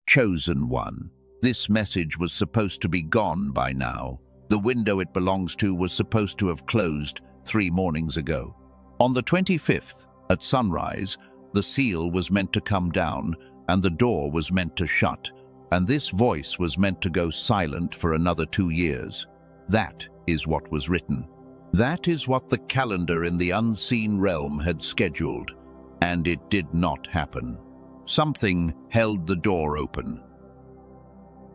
Chosen one. This message was supposed to be gone by now. The window it belongs to was supposed to have closed 3 mornings ago. On the 25th, at sunrise, the seal was meant to come down and the door was meant to shut, and this voice was meant to go silent for another 2 years. That is what was written. That is what the calendar in the unseen realm had scheduled, and it did not happen. Something held the door open.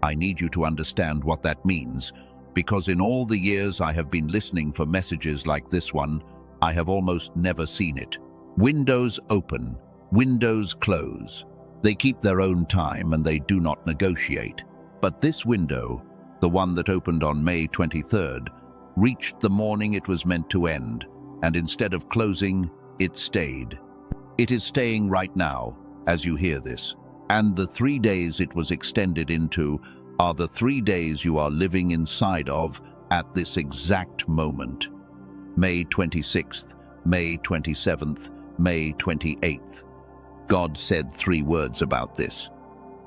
I need you to understand what that means, because in all the years I have been listening for messages like this one, I have almost never seen it. Windows open, windows close. They keep their own time and they do not negotiate. But this window, the one that opened on May 23rd, reached the morning it was meant to end, and instead of closing, it stayed. It is staying right now, as you hear this, and the 3 days it was extended into are the 3 days you are living inside of at this exact moment. May 26th, May 27th, May 28th. God said 3 words about this.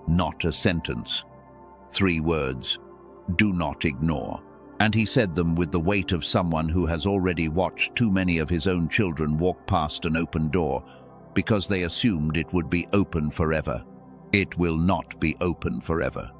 Not a sentence. 3 words. Do not ignore. And he said them with the weight of someone who has already watched too many of his own children walk past an open door because they assumed it would be open forever. It will not be open forever.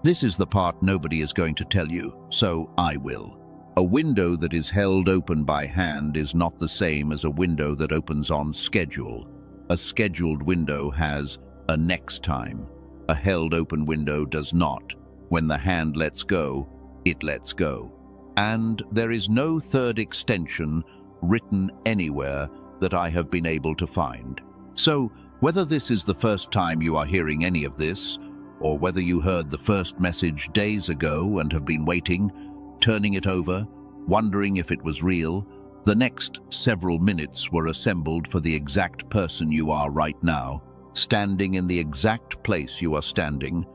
This is the part nobody is going to tell you, so I will. A window that is held open by hand is not the same as a window that opens on schedule. A scheduled window has a next time. A held open window does not. When the hand lets go, it lets go. And there is no third extension written anywhere that I have been able to find. So, whether this is the first time you are hearing any of this, or whether you heard the first message days ago and have been waiting, turning it over, wondering if it was real, the next several minutes were assembled for the exact person you are right now, standing in the exact place you are standing,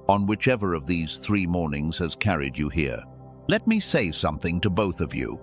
on whichever of these 3 mornings has carried you here. Let me say something to both of you,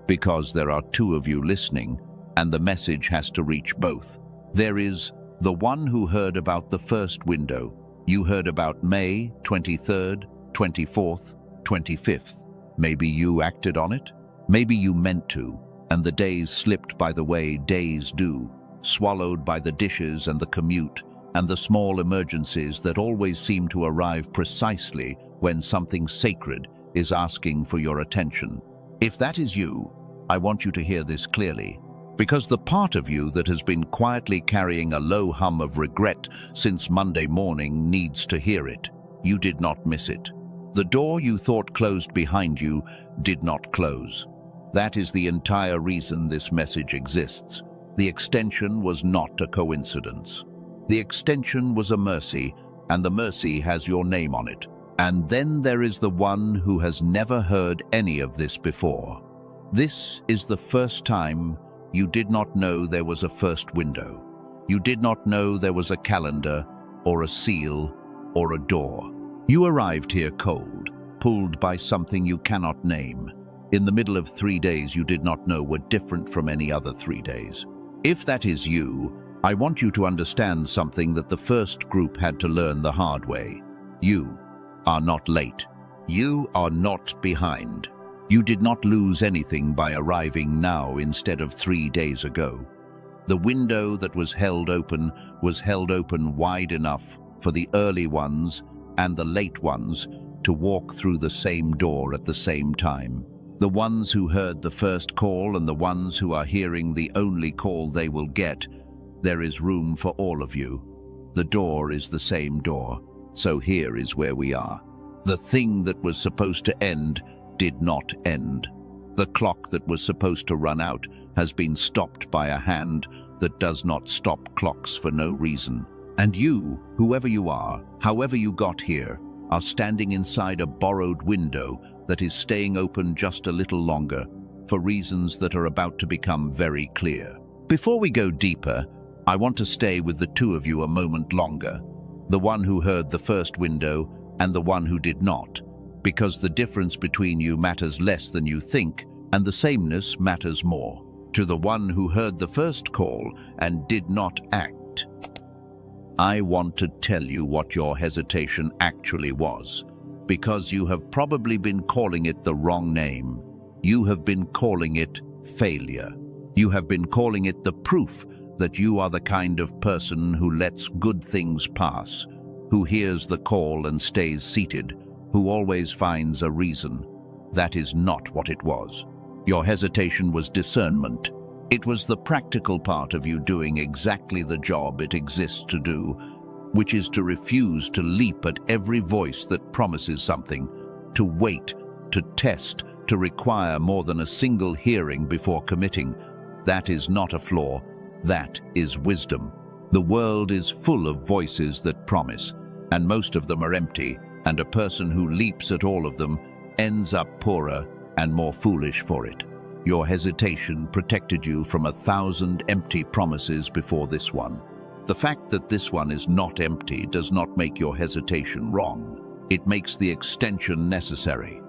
because there are 2 of you listening, and the message has to reach both. There is the one who heard about the first window. You heard about May 23rd, 24th, 25th. Maybe you acted on it. Maybe you meant to, and the days slipped by the way days do, swallowed by the dishes and the commute, and the small emergencies that always seem to arrive precisely when something sacred is asking for your attention. If that is you, I want you to hear this clearly, because the part of you that has been quietly carrying a low hum of regret since Monday morning needs to hear it. You did not miss it. The door you thought closed behind you did not close. That is the entire reason this message exists. The extension was not a coincidence. The extension was a mercy, and the mercy has your name on it. And then there is the one who has never heard any of this before. This is the first time you did not know there was a first window. You did not know there was a calendar, or a seal, or a door. You arrived here cold, pulled by something you cannot name, in the middle of 3 days you did not know were different from any other 3 days. If that is you, I want you to understand something that the first group had to learn the hard way. You are not late. You are not behind. You did not lose anything by arriving now instead of 3 days ago. The window that was held open wide enough for the early ones and the late ones to walk through the same door at the same time. The ones who heard the first call and the ones who are hearing the only call they will get, there is room for all of you. The door is the same door, so here is where we are. The thing that was supposed to end did not end. The clock that was supposed to run out has been stopped by a hand that does not stop clocks for no reason. And you, whoever you are, however you got here, are standing inside a borrowed window that is staying open just a little longer for reasons that are about to become very clear. Before we go deeper, I want to stay with the 2 of you a moment longer, the one who heard the first window and the one who did not, because the difference between you matters less than you think, and the sameness matters more. To the one who heard the first call and did not act. I want to tell you what your hesitation actually was, because you have probably been calling it the wrong name. You have been calling it failure. You have been calling it the proof that you are the kind of person who lets good things pass, who hears the call and stays seated, who always finds a reason. That is not what it was. Your hesitation was discernment. It was the practical part of you doing exactly the job it exists to do, which is to refuse to leap at every voice that promises something, to wait, to test, to require more than a single hearing before committing. That is not a flaw. That is wisdom. The world is full of voices that promise, and most of them are empty, and a person who leaps at all of them ends up poorer and more foolish for it. Your hesitation protected you from 1,000 empty promises before this one. The fact that this one is not empty does not make your hesitation wrong. It makes the extension necessary.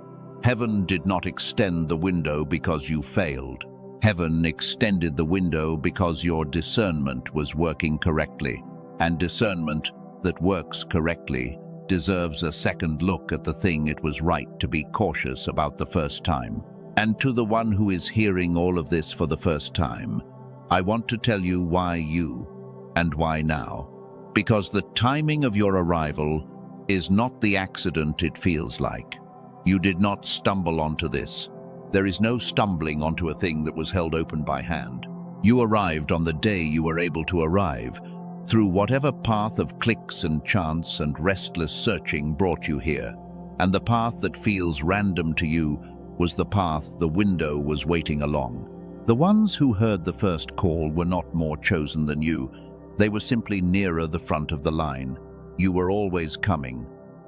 Heaven did not extend the window because you failed. Heaven extended the window because your discernment was working correctly, and discernment that works correctly deserves a second look at the thing it was right to be cautious about the first time. And to the one who is hearing all of this for the first time, I want to tell you why you, and why now. Because the timing of your arrival is not the accident it feels like. You did not stumble onto this. There is no stumbling onto a thing that was held open by hand. You arrived on the day you were able to arrive, through whatever path of clicks and chance and restless searching brought you here. And the path that feels random to you was the path the window was waiting along. The ones who heard the first call were not more chosen than you. They were simply nearer the front of the line. You were always coming.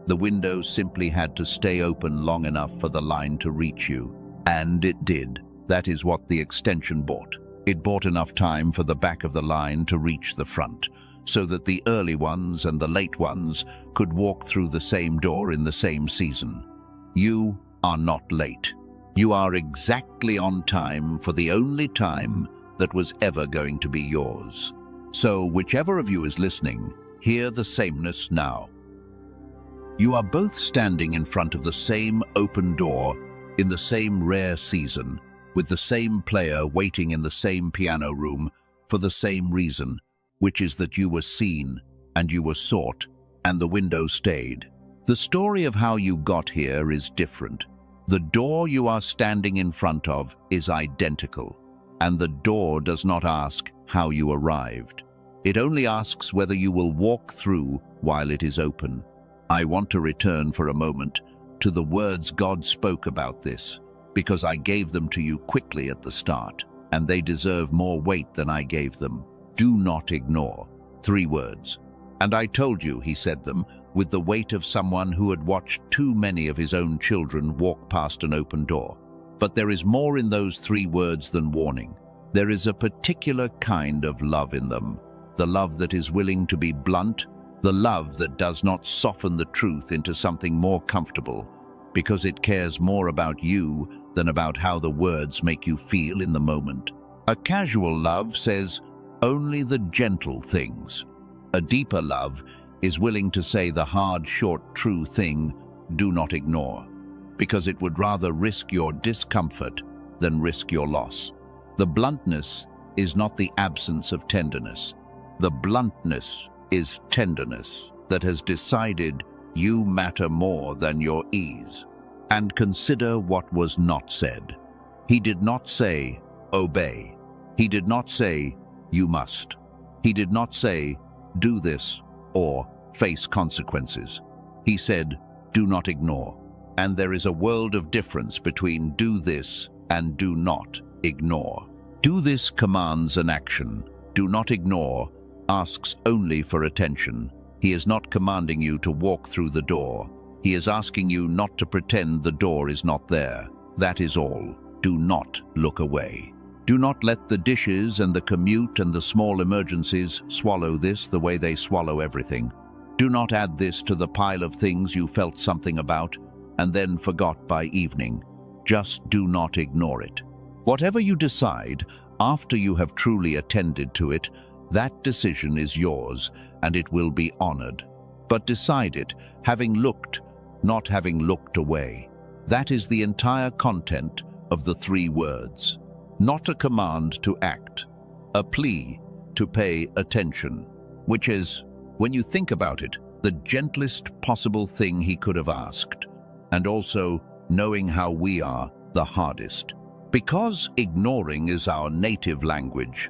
The window simply had to stay open long enough for the line to reach you. And it did. That is what the extension bought. It bought enough time for the back of the line to reach the front, so that the early ones and the late ones could walk through the same door in the same season. You are not late. You are exactly on time for the only time that was ever going to be yours. So whichever of you is listening, hear the sameness now. You are both standing in front of the same open door in the same rare season, with the same player waiting in the same piano room for the same reason, which is that you were seen and you were sought and the window stayed. The story of how you got here is different. The door you are standing in front of is identical, and the door does not ask how you arrived. It only asks whether you will walk through while it is open. I want to return for a moment to the words God spoke about this, because I gave them to you quickly at the start, and they deserve more weight than I gave them. Do not ignore. 3 words. And I told you, he said them, with the weight of someone who had watched too many of his own children walk past an open door. But there is more in those 3 words than warning. There is a particular kind of love in them, the love that is willing to be blunt, the love that does not soften the truth into something more comfortable, because it cares more about you than about how the words make you feel in the moment. A casual love says only the gentle things. A deeper love is willing to say the hard, short, true thing, do not ignore, because it would rather risk your discomfort than risk your loss. The bluntness is not the absence of tenderness. The bluntness is tenderness that has decided you matter more than your ease. And consider what was not said. He did not say, obey. He did not say, you must. He did not say, do this, or face consequences. He said, do not ignore. And there is a world of difference between do this and do not ignore. Do this commands an action. Do not ignore asks only for attention. He is not commanding you to walk through the door. He is asking you not to pretend the door is not there. That is all. Do not look away. Do not let the dishes and the commute and the small emergencies swallow this the way they swallow everything. Do not add this to the pile of things you felt something about and then forgot by evening. Just do not ignore it. Whatever you decide, after you have truly attended to it, that decision is yours, and it will be honored. But decide it, having looked, not having looked away. That is the entire content of the 3 words. Not a command to act, a plea to pay attention, which is, when you think about it, the gentlest possible thing he could have asked, and also, knowing how we are, the hardest. Because ignoring is our native language.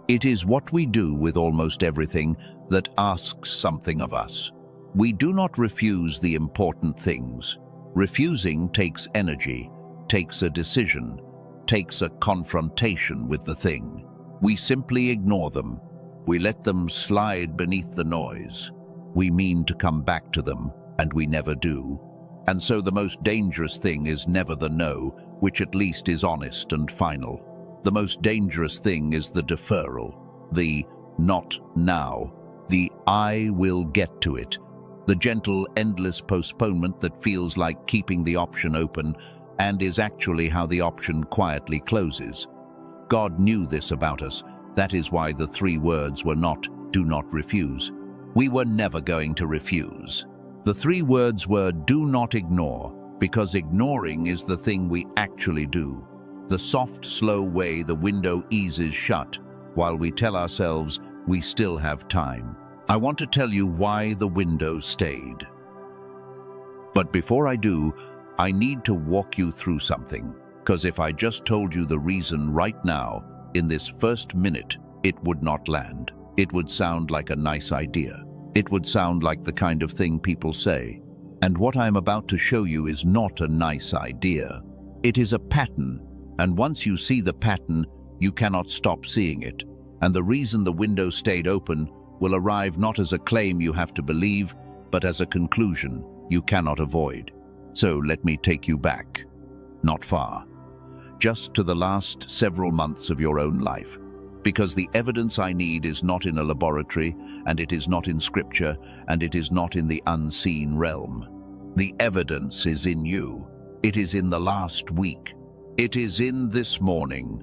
It is what we do with almost everything that asks something of us. We do not refuse the important things. Refusing takes energy, takes a decision, takes a confrontation with the thing. We simply ignore them. We let them slide beneath the noise. We mean to come back to them, and we never do. And so the most dangerous thing is never the no, which at least is honest and final. The most dangerous thing is the deferral, the not now, the I will get to it, the gentle, endless postponement that feels like keeping the option open and is actually how the option quietly closes. God knew this about us. That is why the 3 words were not, do not refuse. We were never going to refuse. The 3 words were, do not ignore, because ignoring is the thing we actually do. The soft, slow way the window eases shut, while we tell ourselves we still have time. I want to tell you why the window stayed. But before I do, I need to walk you through something, because if I just told you the reason right now, in this first minute, it would not land. It would sound like a nice idea. It would sound like the kind of thing people say. And what I am about to show you is not a nice idea. It is a pattern, and once you see the pattern, you cannot stop seeing it. And the reason the window stayed open will arrive not as a claim you have to believe, but as a conclusion you cannot avoid. So let me take you back. Not far. Just to the last several months of your own life. Because the evidence I need is not in a laboratory, and it is not in scripture, and it is not in the unseen realm. The evidence is in you. It is in the last week. It is in this morning.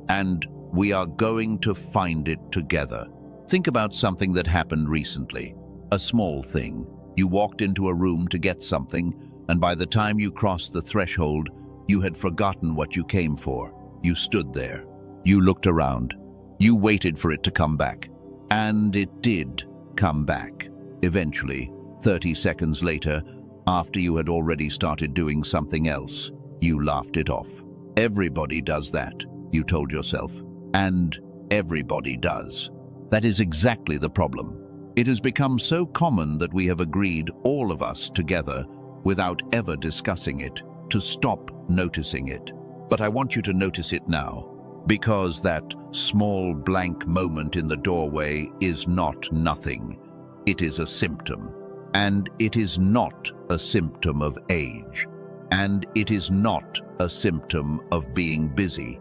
And we are going to find it together. Think about something that happened recently. A small thing. You walked into a room to get something, and by the time you crossed the threshold, you had forgotten what you came for. You stood there. You looked around. You waited for it to come back. And it did come back. Eventually, 30 seconds later, after you had already started doing something else, you laughed it off. Everybody does that, you told yourself. And everybody does. That is exactly the problem. It has become so common that we have agreed, all of us together, without ever discussing it, to stop noticing it. But I want you to notice it now. Because that small blank moment in the doorway is not nothing. It is a symptom. And it is not a symptom of age. And it is not a symptom of being busy.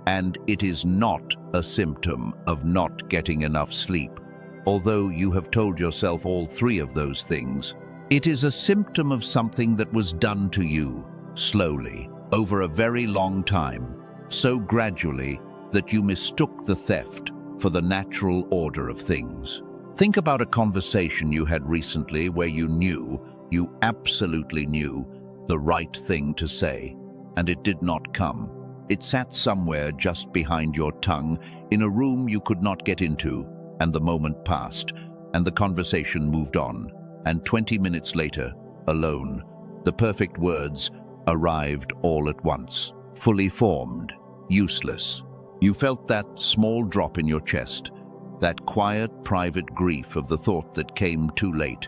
And it is not a symptom of not getting enough sleep. Although you have told yourself all 3 of those things, it is a symptom of something that was done to you, slowly, over a very long time. So gradually that you mistook the theft for the natural order of things. Think about a conversation you had recently where you absolutely knew, the right thing to say, and it did not come. It sat somewhere just behind your tongue, in a room you could not get into, and the moment passed, and the conversation moved on, and 20 minutes later, alone, the perfect words arrived all at once, fully formed. Useless. You felt that small drop in your chest, that quiet, private grief of the thought that came too late.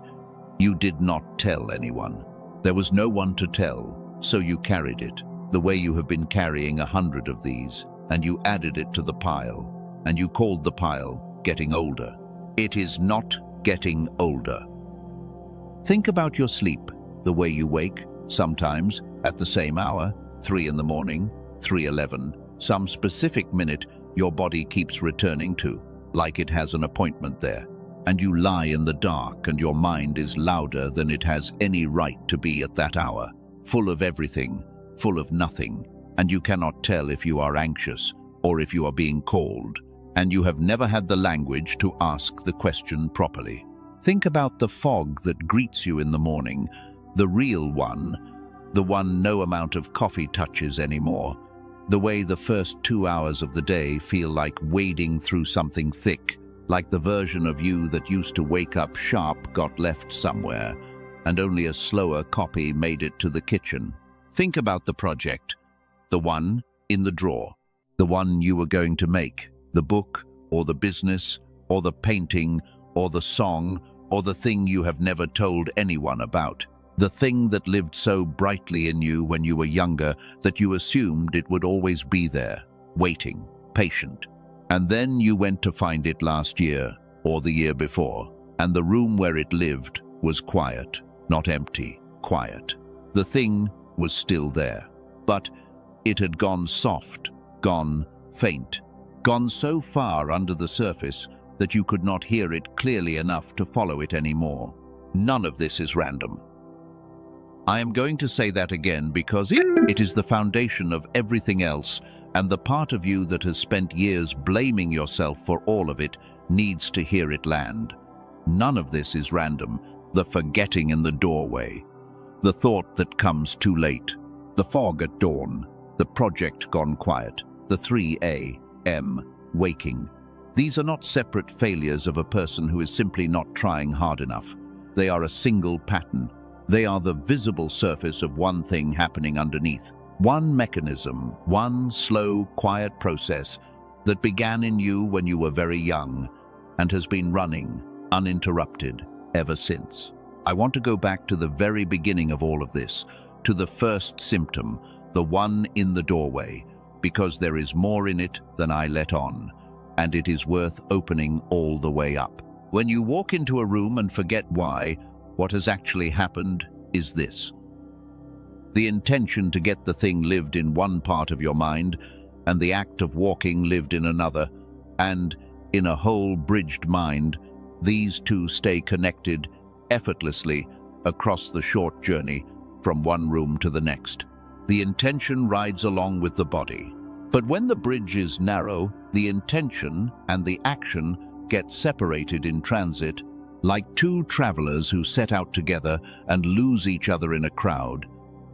You did not tell anyone. There was no one to tell, so you carried it, the way you have been carrying 100 of these, and you added it to the pile, and you called the pile getting older. It is not getting older. Think about your sleep, the way you wake, sometimes at the same hour, 3 in the morning, 3:11, some specific minute your body keeps returning to, like it has an appointment there. And you lie in the dark and your mind is louder than it has any right to be at that hour, full of everything, full of nothing, and you cannot tell if you are anxious or if you are being called, and you have never had the language to ask the question properly. Think about the fog that greets you in the morning, the real one, the one no amount of coffee touches anymore. The way the first 2 hours of the day feel like wading through something thick, like the version of you that used to wake up sharp got left somewhere, and only a slower copy made it to the kitchen. Think about the project, the one in the drawer, the one you were going to make, the book, or the business, or the painting, or the song, or the thing you have never told anyone about. The thing that lived so brightly in you when you were younger that you assumed it would always be there, waiting, patient. And then you went to find it last year, or the year before, and the room where it lived was quiet, not empty, quiet. The thing was still there, but it had gone soft, gone faint, gone so far under the surface that you could not hear it clearly enough to follow it anymore. None of this is random. I am going to say that again because it is the foundation of everything else, and the part of you that has spent years blaming yourself for all of it needs to hear it land. None of this is random. The forgetting in the doorway, the thought that comes too late, the fog at dawn, the project gone quiet, the 3 a.m. waking. These are not separate failures of a person who is simply not trying hard enough. They are a single pattern. They are the visible surface of one thing happening underneath. One mechanism, one slow, quiet process that began in you when you were very young and has been running, uninterrupted, ever since. I want to go back to the very beginning of all of this, to the first symptom, the one in the doorway, because there is more in it than I let on, and it is worth opening all the way up. When you walk into a room and forget why, what has actually happened is this. The intention to get the thing lived in one part of your mind, and the act of walking lived in another, and in a whole bridged mind, these two stay connected effortlessly across the short journey from one room to the next. The intention rides along with the body. But when the bridge is narrow, the intention and the action get separated in transit, like two travelers who set out together and lose each other in a crowd.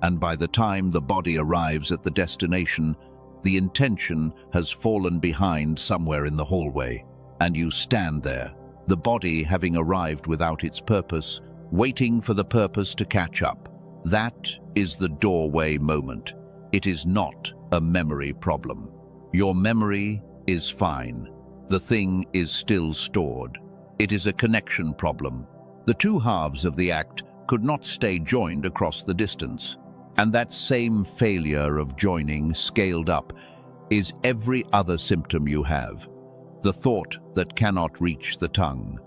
And by the time the body arrives at the destination, the intention has fallen behind somewhere in the hallway, and you stand there, the body having arrived without its purpose, waiting for the purpose to catch up. That is the doorway moment. It is not a memory problem. Your memory is fine. The thing is still stored. It is a connection problem. The two halves of the act could not stay joined across the distance. And that same failure of joining scaled up is every other symptom you have. The thought that cannot reach the tongue,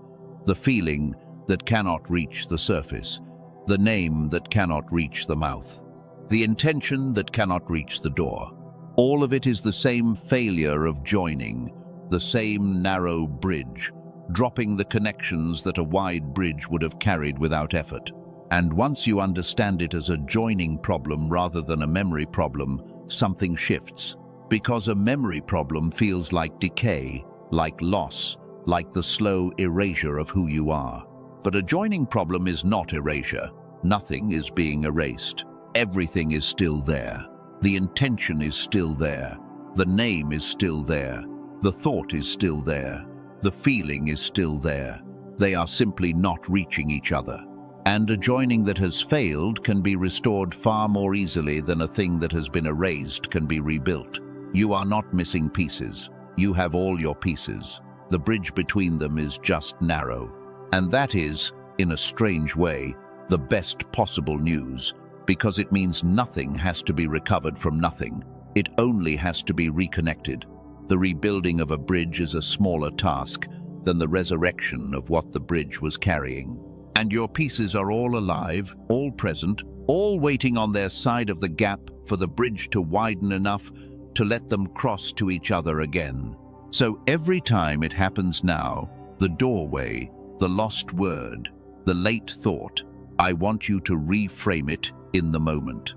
the feeling that cannot reach the surface, the name that cannot reach the mouth, the intention that cannot reach the door. All of it is the same failure of joining, the same narrow bridge, dropping the connections that a wide bridge would have carried without effort. And once you understand it as a joining problem rather than a memory problem, something shifts. Because a memory problem feels like decay, like loss, like the slow erasure of who you are. But a joining problem is not erasure. Nothing is being erased. Everything is still there. The intention is still there. The name is still there. The thought is still there. The feeling is still there. They are simply not reaching each other. And a joining that has failed can be restored far more easily than a thing that has been erased can be rebuilt. You are not missing pieces. You have all your pieces. The bridge between them is just narrow. And that is, in a strange way, the best possible news, because it means nothing has to be recovered from nothing. It only has to be reconnected. The rebuilding of a bridge is a smaller task than the resurrection of what the bridge was carrying. And your pieces are all alive, all present, all waiting on their side of the gap for the bridge to widen enough to let them cross to each other again. So every time it happens now, the doorway, the lost word, the late thought, I want you to reframe it in the moment.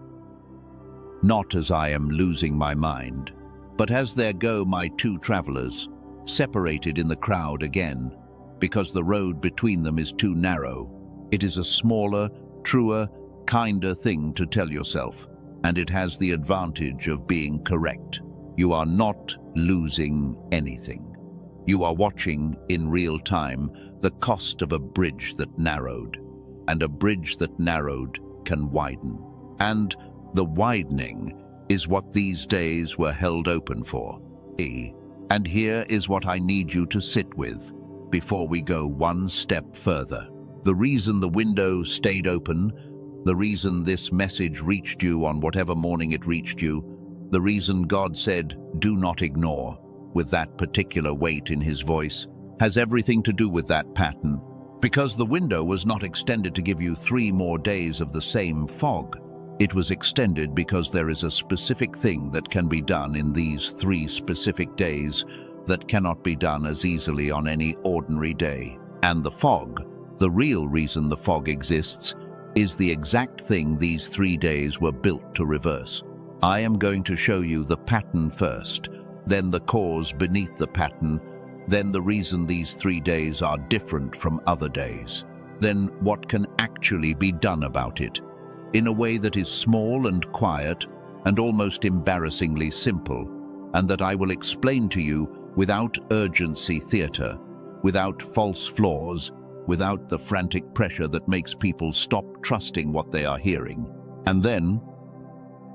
Not as I am losing my mind, but as there go my two travelers, separated in the crowd again, because the road between them is too narrow. It is a smaller, truer, kinder thing to tell yourself, and it has the advantage of being correct. You are not losing anything. You are watching, in real time, the cost of a bridge that narrowed, and a bridge that narrowed can widen. And the widening is what these days were held open for. And here is what I need you to sit with before we go one step further. The reason the window stayed open, the reason this message reached you on whatever morning it reached you, the reason God said, "Do not ignore," with that particular weight in his voice, has everything to do with that pattern. Because the window was not extended to give you 3 more days of the same fog. It was extended because there is a specific thing that can be done in these 3 specific days that cannot be done as easily on any ordinary day. And the fog, the real reason the fog exists, is the exact thing these 3 days were built to reverse. I am going to show you the pattern first, then the cause beneath the pattern, then the reason these 3 days are different from other days, then what can actually be done about it, in a way that is small and quiet and almost embarrassingly simple, and that I will explain to you without urgency theater, without false flaws, without the frantic pressure that makes people stop trusting what they are hearing. And then,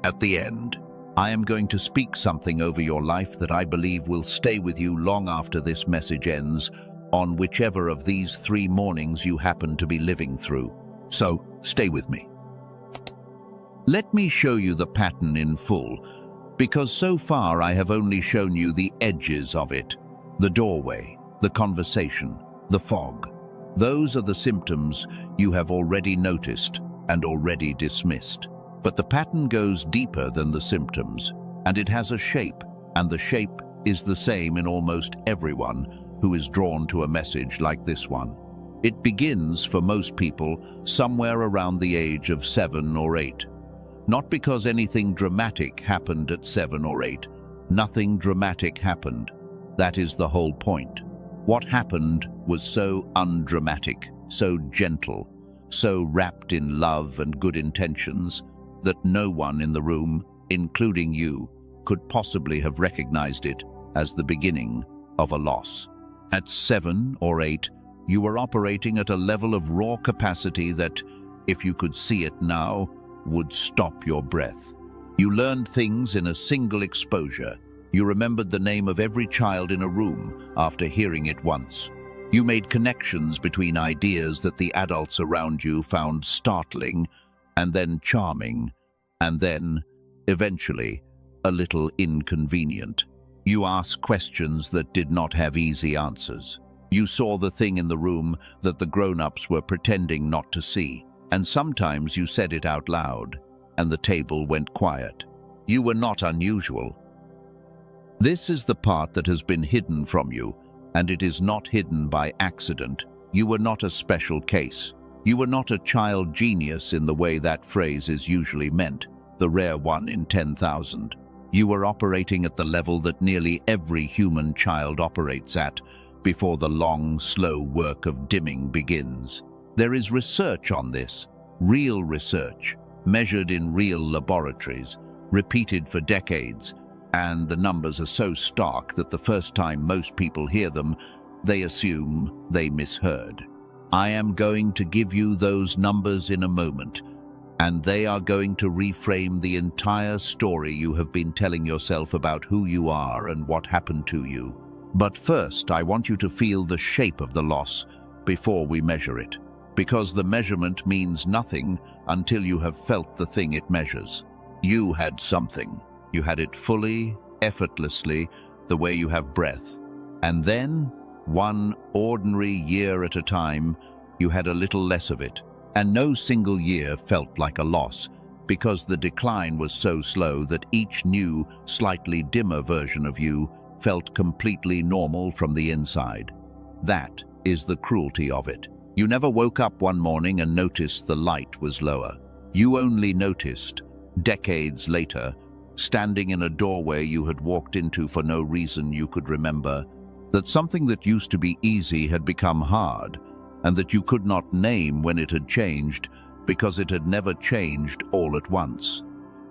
at the end, I am going to speak something over your life that I believe will stay with you long after this message ends, on whichever of these 3 mornings you happen to be living through. So, stay with me. Let me show you the pattern in full, because so far I have only shown you the edges of it, the doorway, the conversation, the fog. Those are the symptoms you have already noticed and already dismissed. But the pattern goes deeper than the symptoms, and it has a shape, and the shape is the same in almost everyone who is drawn to a message like this one. It begins, for most people, somewhere around the age of 7 or 8. Not because anything dramatic happened at 7 or 8. Nothing dramatic happened. That is the whole point. What happened was so undramatic, so gentle, so wrapped in love and good intentions, that no one in the room, including you, could possibly have recognized it as the beginning of a loss. At 7 or 8, you were operating at a level of raw capacity that, if you could see it now, would stop your breath. You learned things in a single exposure. You remembered the name of every child in a room after hearing it once. You made connections between ideas that the adults around you found startling, and then charming, and then, eventually, a little inconvenient. You asked questions that did not have easy answers. You saw the thing in the room that the grown-ups were pretending not to see, and sometimes you said it out loud, and the table went quiet. You were not unusual. This is the part that has been hidden from you, and it is not hidden by accident. You were not a special case. You were not a child genius in the way that phrase is usually meant, the rare one in 10,000. You were operating at the level that nearly every human child operates at before the long, slow work of dimming begins. There is research on this, real research, measured in real laboratories, repeated for decades, and the numbers are so stark that the first time most people hear them, they assume they misheard. I am going to give you those numbers in a moment, and they are going to reframe the entire story you have been telling yourself about who you are and what happened to you. But first, I want you to feel the shape of the loss before we measure it, because the measurement means nothing until you have felt the thing it measures. You had something. You had it fully, effortlessly, the way you have breath. And then, one ordinary year at a time, you had a little less of it. And no single year felt like a loss, because the decline was so slow that each new, slightly dimmer version of you felt completely normal from the inside. That is the cruelty of it. You never woke up one morning and noticed the light was lower. You only noticed, decades later, standing in a doorway you had walked into for no reason you could remember, That something that used to be easy had become hard, and that you could not name when it had changed because it had never changed all at once.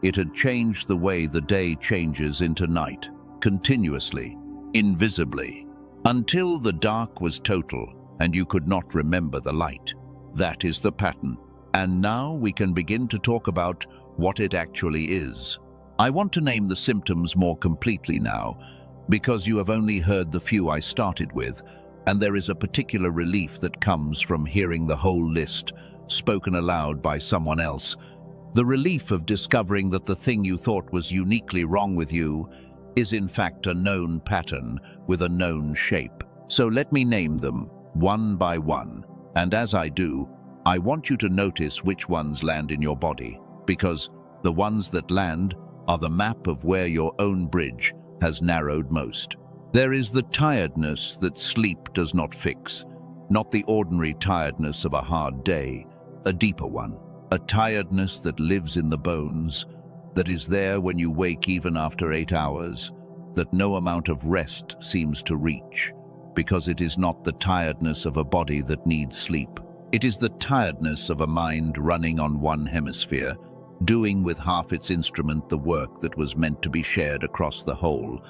It had changed the way the day changes into night, continuously, invisibly, until the dark was total and you could not remember the light. That is the pattern. And now we can begin to talk about what it actually is. I want to name the symptoms more completely now, because you have only heard the few I started with, and there is a particular relief that comes from hearing the whole list spoken aloud by someone else. The relief of discovering that the thing you thought was uniquely wrong with you is in fact a known pattern with a known shape. So let me name them one by one, and as I do, I want you to notice which ones land in your body, because the ones that land are the map of where your own bridge has narrowed most. There is the tiredness that sleep does not fix, not the ordinary tiredness of a hard day, a deeper one, a tiredness that lives in the bones, that is there when you wake even after 8 hours, that no amount of rest seems to reach, because it is not the tiredness of a body that needs sleep. It is the tiredness of a mind running on one hemisphere, doing with half its instrument the work that was meant to be shared across the whole,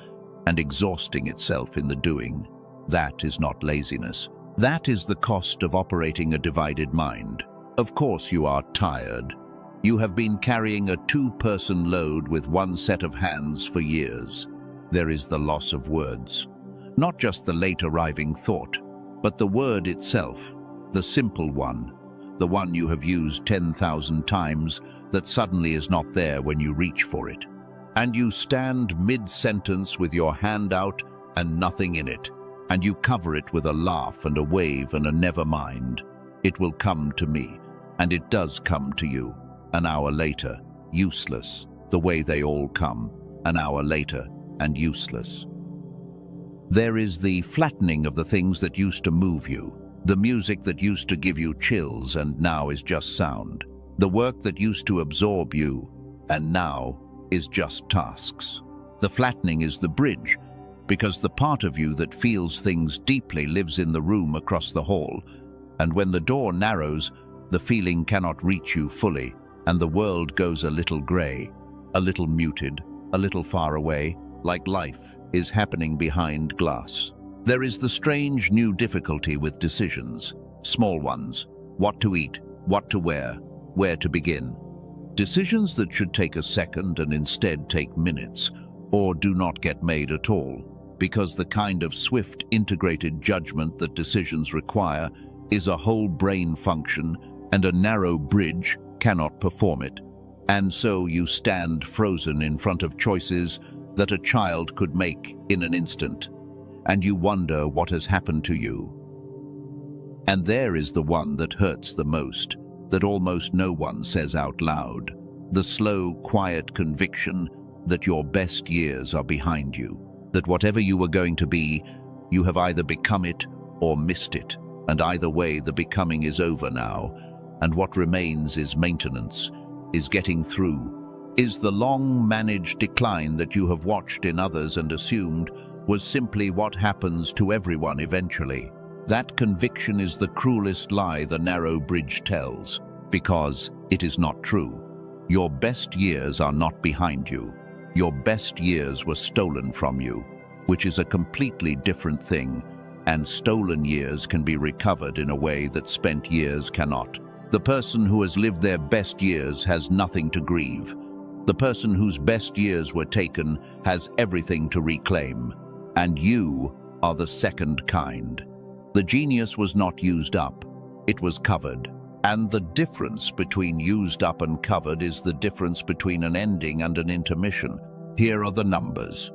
and exhausting itself in the doing. That is not laziness. That is the cost of operating a divided mind. Of course you are tired. You have been carrying a 2-person load with one set of hands for years. There is the loss of words. Not just the late-arriving thought, but the word itself, the simple one, the one you have used 10,000 times that suddenly is not there when you reach for it. And you stand mid-sentence with your hand out and nothing in it, and you cover it with a laugh and a wave and a never mind. It will come to me, and it does come to you. An hour later, useless, the way they all come, an hour later, and useless. There is the flattening of the things that used to move you, the music that used to give you chills and now is just sound, the work that used to absorb you and now is just tasks. The flattening is the bridge, because the part of you that feels things deeply lives in the room across the hall, and when the door narrows, the feeling cannot reach you fully, and the world goes a little grey, a little muted, a little far away, like life is happening behind glass. There is the strange new difficulty with decisions, small ones, what to eat, what to wear, where to begin. Decisions that should take a second and instead take minutes, or do not get made at all, because the kind of swift integrated judgment that decisions require is a whole brain function, and a narrow bridge cannot perform it. And so you stand frozen in front of choices that a child could make in an instant, and you wonder what has happened to you. And there is the one that hurts the most, that almost no one says out loud, the slow, quiet conviction that your best years are behind you, that whatever you were going to be, you have either become it or missed it, and either way the becoming is over now, and what remains is maintenance, is getting through, is the long managed decline that you have watched in others and assumed was simply what happens to everyone eventually. That conviction is the cruelest lie the narrow bridge tells, because it is not true. Your best years are not behind you. Your best years were stolen from you, which is a completely different thing, and stolen years can be recovered in a way that spent years cannot. The person who has lived their best years has nothing to grieve. The person whose best years were taken has everything to reclaim, and you are the second kind. The genius was not used up, it was covered. And the difference between used up and covered is the difference between an ending and an intermission. Here are the numbers.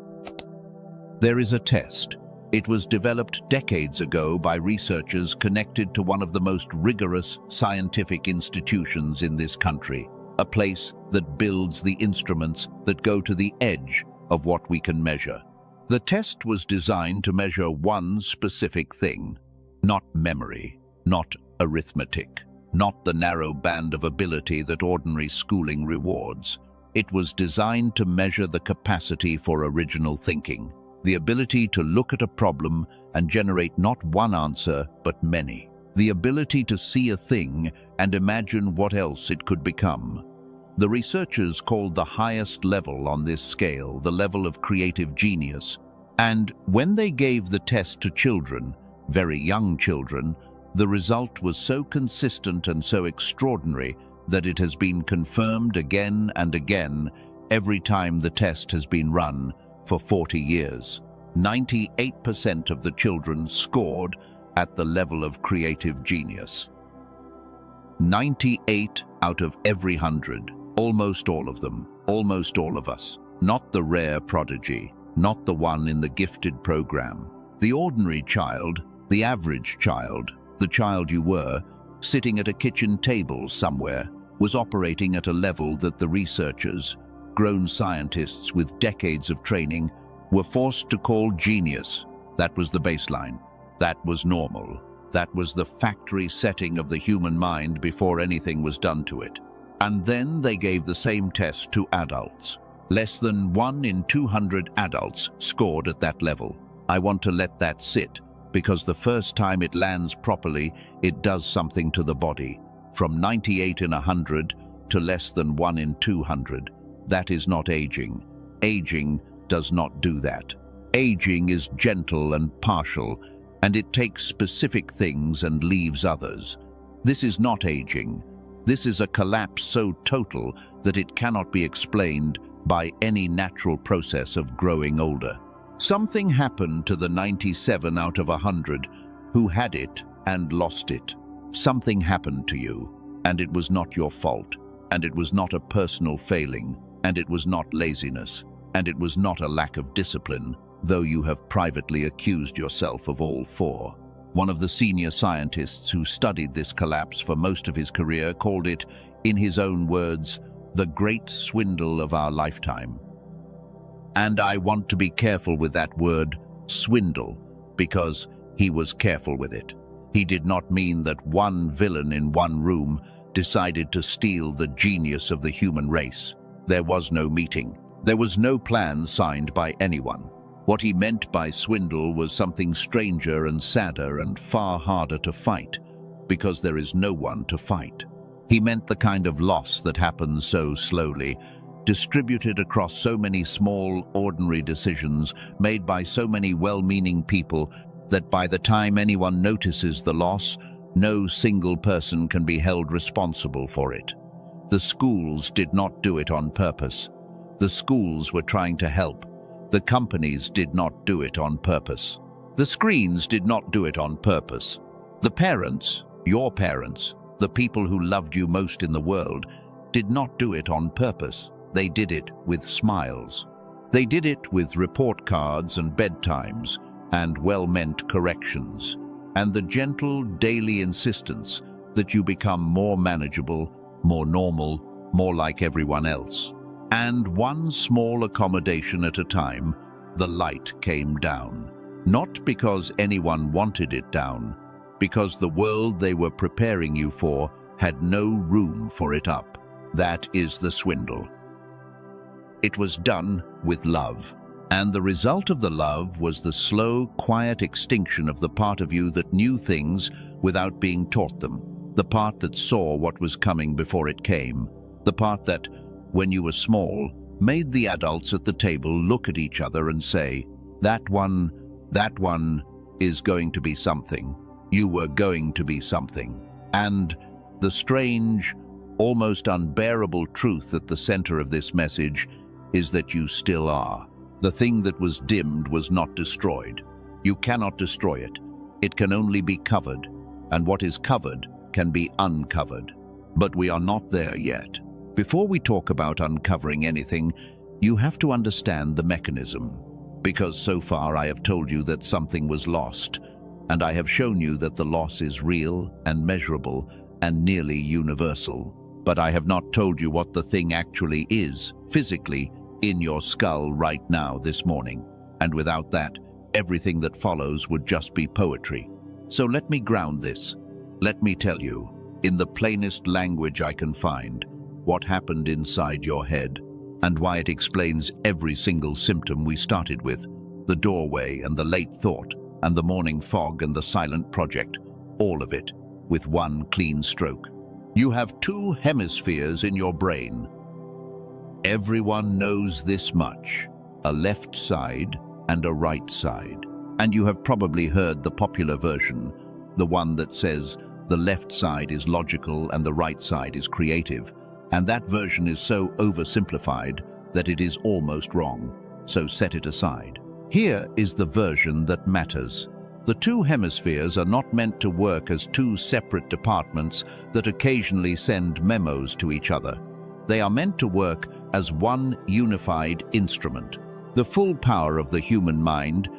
There is a test. It was developed decades ago by researchers connected to one of the most rigorous scientific institutions in this country, a place that builds the instruments that go to the edge of what we can measure. The test was designed to measure one specific thing, not memory, not arithmetic, not the narrow band of ability that ordinary schooling rewards. It was designed to measure the capacity for original thinking, The ability to look at a problem and generate not one answer, but many. The ability to see a thing and imagine what else it could become. The researchers called the highest level on this scale the level of creative genius. And when they gave the test to children, very young children, the result was so consistent and so extraordinary that it has been confirmed again and again every time the test has been run for 40 years. 98% of the children scored at the level of creative genius. 98 out of every 100, almost all of them, almost all of us. Not the rare prodigy, not the one in the gifted program. The ordinary child, the average child, the child you were, sitting at a kitchen table somewhere, was operating at a level that the researchers, grown scientists with decades of training, were forced to call genius. That was the baseline. That was normal. That was the factory setting of the human mind before anything was done to it. And then they gave the same test to adults. Less than 1 in 200 adults scored at that level. I want to let that sit, because the first time it lands properly, it does something to the body. From 98 in 100 to less than 1 in 200. That is not aging. Aging does not do that. Aging is gentle and partial, and it takes specific things and leaves others. This is not aging. This is a collapse so total that it cannot be explained by any natural process of growing older. Something happened to the 97 out of 100 who had it and lost it. Something happened to you, and it was not your fault, and it was not a personal failing, and it was not laziness, and it was not a lack of discipline, though you have privately accused yourself of all four. One of the senior scientists who studied this collapse for most of his career called it, in his own words, the great swindle of our lifetime. And I want to be careful with that word, swindle, because he was careful with it. He did not mean that one villain in one room decided to steal the genius of the human race. There was no meeting. There was no plan signed by anyone. What he meant by swindle was something stranger and sadder and far harder to fight, because there is no one to fight. He meant the kind of loss that happens so slowly, distributed across so many small, ordinary decisions made by so many well-meaning people that by the time anyone notices the loss, no single person can be held responsible for it. The schools did not do it on purpose. The schools were trying to help. The companies did not do it on purpose. The screens did not do it on purpose. The parents, your parents, the people who loved you most in the world, did not do it on purpose. They did it with smiles. They did it with report cards and bedtimes and well-meant corrections, and the gentle daily insistence that you become more manageable, more normal, more like everyone else. And one small accommodation at a time, the light came down. Not because anyone wanted it down, because the world they were preparing you for had no room for it up. That is the swindle. It was done with love. And the result of the love was the slow, quiet extinction of the part of you that knew things without being taught them. The part that saw what was coming before it came. The part that, when you were small, made the adults at the table look at each other and say, that one is going to be something. You were going to be something. And the strange, almost unbearable truth at the center of this message is that you still are. The thing that was dimmed was not destroyed. You cannot destroy it. It can only be covered, and what is covered can be uncovered. But we are not there yet. Before we talk about uncovering anything, you have to understand the mechanism. Because so far I have told you that something was lost, and I have shown you that the loss is real and measurable and nearly universal. But I have not told you what the thing actually is, physically, in your skull right now this morning. And without that, everything that follows would just be poetry. So let me ground this. Let me tell you, in the plainest language I can find, what happened inside your head, and why it explains every single symptom we started with. the doorway and the late thought, and the morning fog and the silent project, all of it, with one clean stroke. You have two hemispheres in your brain. Everyone knows this much, a left side and a right side. And you have probably heard the popular version, the one that says the left side is logical and the right side is creative. And that version is so oversimplified that it is almost wrong, so set it aside. Here is the version that matters. The two hemispheres are not meant to work as two separate departments that occasionally send memos to each other. They are meant to work as one unified instrument. The full power of the human mind,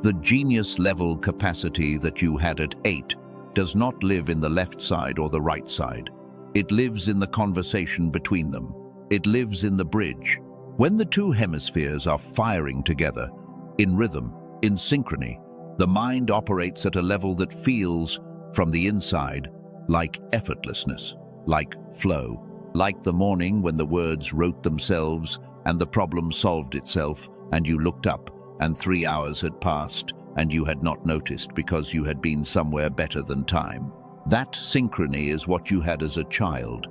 the genius-level capacity that you had at 8, does not live in the left side or the right side. It lives in the conversation between them. It lives in the bridge. When the two hemispheres are firing together, in rhythm, in synchrony, the mind operates at a level that feels, from the inside, like effortlessness, like flow, like the morning when the words wrote themselves and the problem solved itself and you looked up and 3 hours had passed and you had not noticed because you had been somewhere better than time. That synchrony is what you had as a child.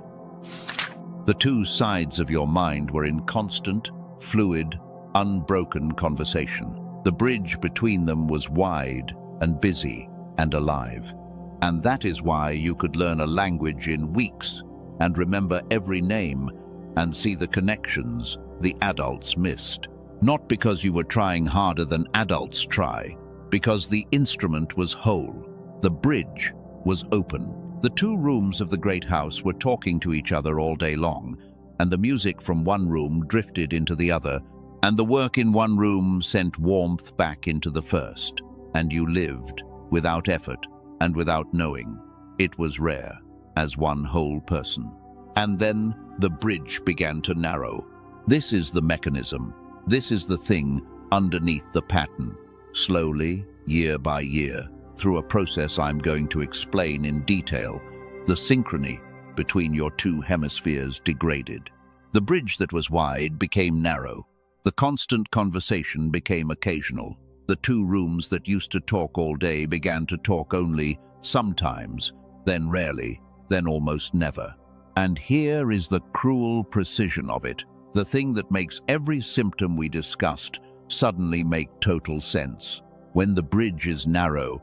The two sides of your mind were in constant, fluid, unbroken conversation. The bridge between them was wide and busy and alive. And that is why you could learn a language in weeks and remember every name and see the connections the adults missed. Not because you were trying harder than adults try, because the instrument was whole. The bridge was open. The two rooms of the great house were talking to each other all day long, and the music from one room drifted into the other, and the work in one room sent warmth back into the first, and you lived, without effort and without knowing. It was rare, as one whole person. And then the bridge began to narrow. This is the mechanism. This is the thing underneath the pattern. Slowly, year by year, through a process I'm going to explain in detail, the synchrony between your two hemispheres degraded. The bridge that was wide became narrow. The constant conversation became occasional. The two rooms that used to talk all day began to talk only sometimes, then rarely, then almost never. And here is the cruel precision of it, the thing that makes every symptom we discussed suddenly make total sense. When the bridge is narrow,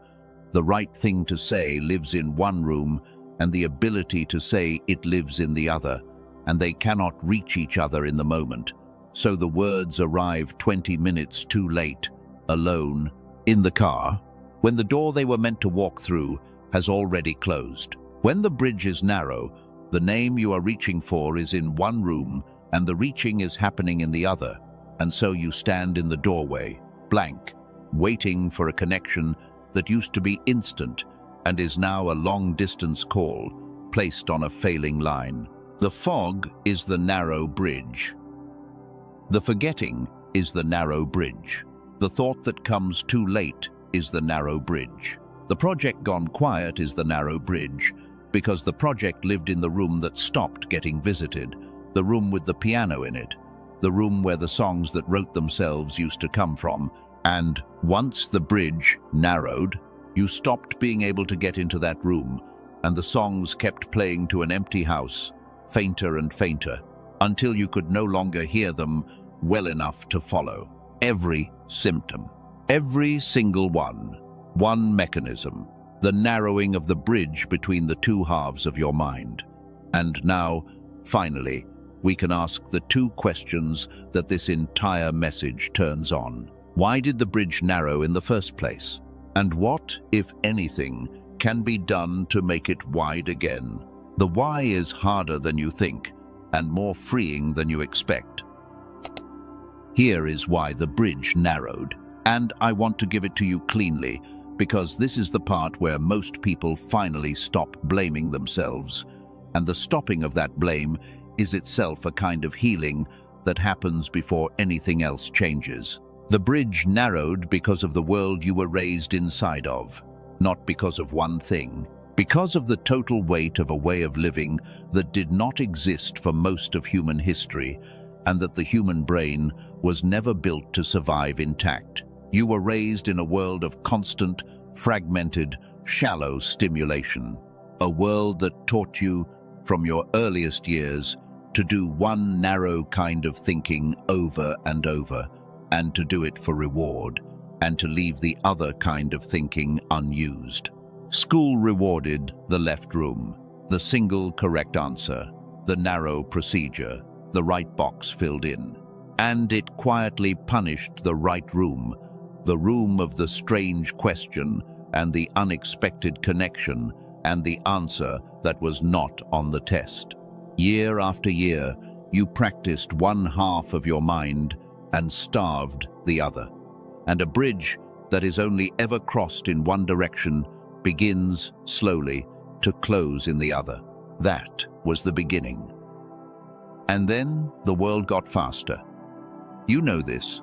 the right thing to say lives in one room and the ability to say it lives in the other, and they cannot reach each other in the moment. So the words arrive 20 minutes too late, alone, in the car, when the door they were meant to walk through has already closed. When the bridge is narrow, the name you are reaching for is in one room and the reaching is happening in the other, and so you stand in the doorway, blank, waiting for a connection that used to be instant and is now a long-distance call, placed on a failing line. The fog is the narrow bridge. The forgetting is the narrow bridge. The thought that comes too late is the narrow bridge. The project gone quiet is the narrow bridge, because the project lived in the room that stopped getting visited, the room with the piano in it, the room where the songs that wrote themselves used to come from. And once the bridge narrowed, you stopped being able to get into that room, and the songs kept playing to an empty house, fainter and fainter, until you could no longer hear them well enough to follow. Every symptom, every single one mechanism, the narrowing of the bridge between the two halves of your mind. And now, finally, we can ask the two questions that this entire message turns on. Why did the bridge narrow in the first place? And what, if anything, can be done to make it wide again? The why is harder than you think, and more freeing than you expect. Here is why the bridge narrowed, and I want to give it to you cleanly, because this is the part where most people finally stop blaming themselves, and the stopping of that blame is itself a kind of healing that happens before anything else changes. The bridge narrowed because of the world you were raised inside of, not because of one thing, because of the total weight of a way of living that did not exist for most of human history, and that the human brain was never built to survive intact. You were raised in a world of constant, fragmented, shallow stimulation. A world that taught you, from your earliest years, to do one narrow kind of thinking over and over, and to do it for reward, and to leave the other kind of thinking unused. School rewarded the left room, the single correct answer, the narrow procedure, the right box filled in. And it quietly punished the right room, the room of the strange question and the unexpected connection and the answer that was not on the test. Year after year, you practiced one half of your mind and starved the other. And a bridge that is only ever crossed in one direction begins, slowly, to close in the other. That was the beginning. And then the world got faster. You know this.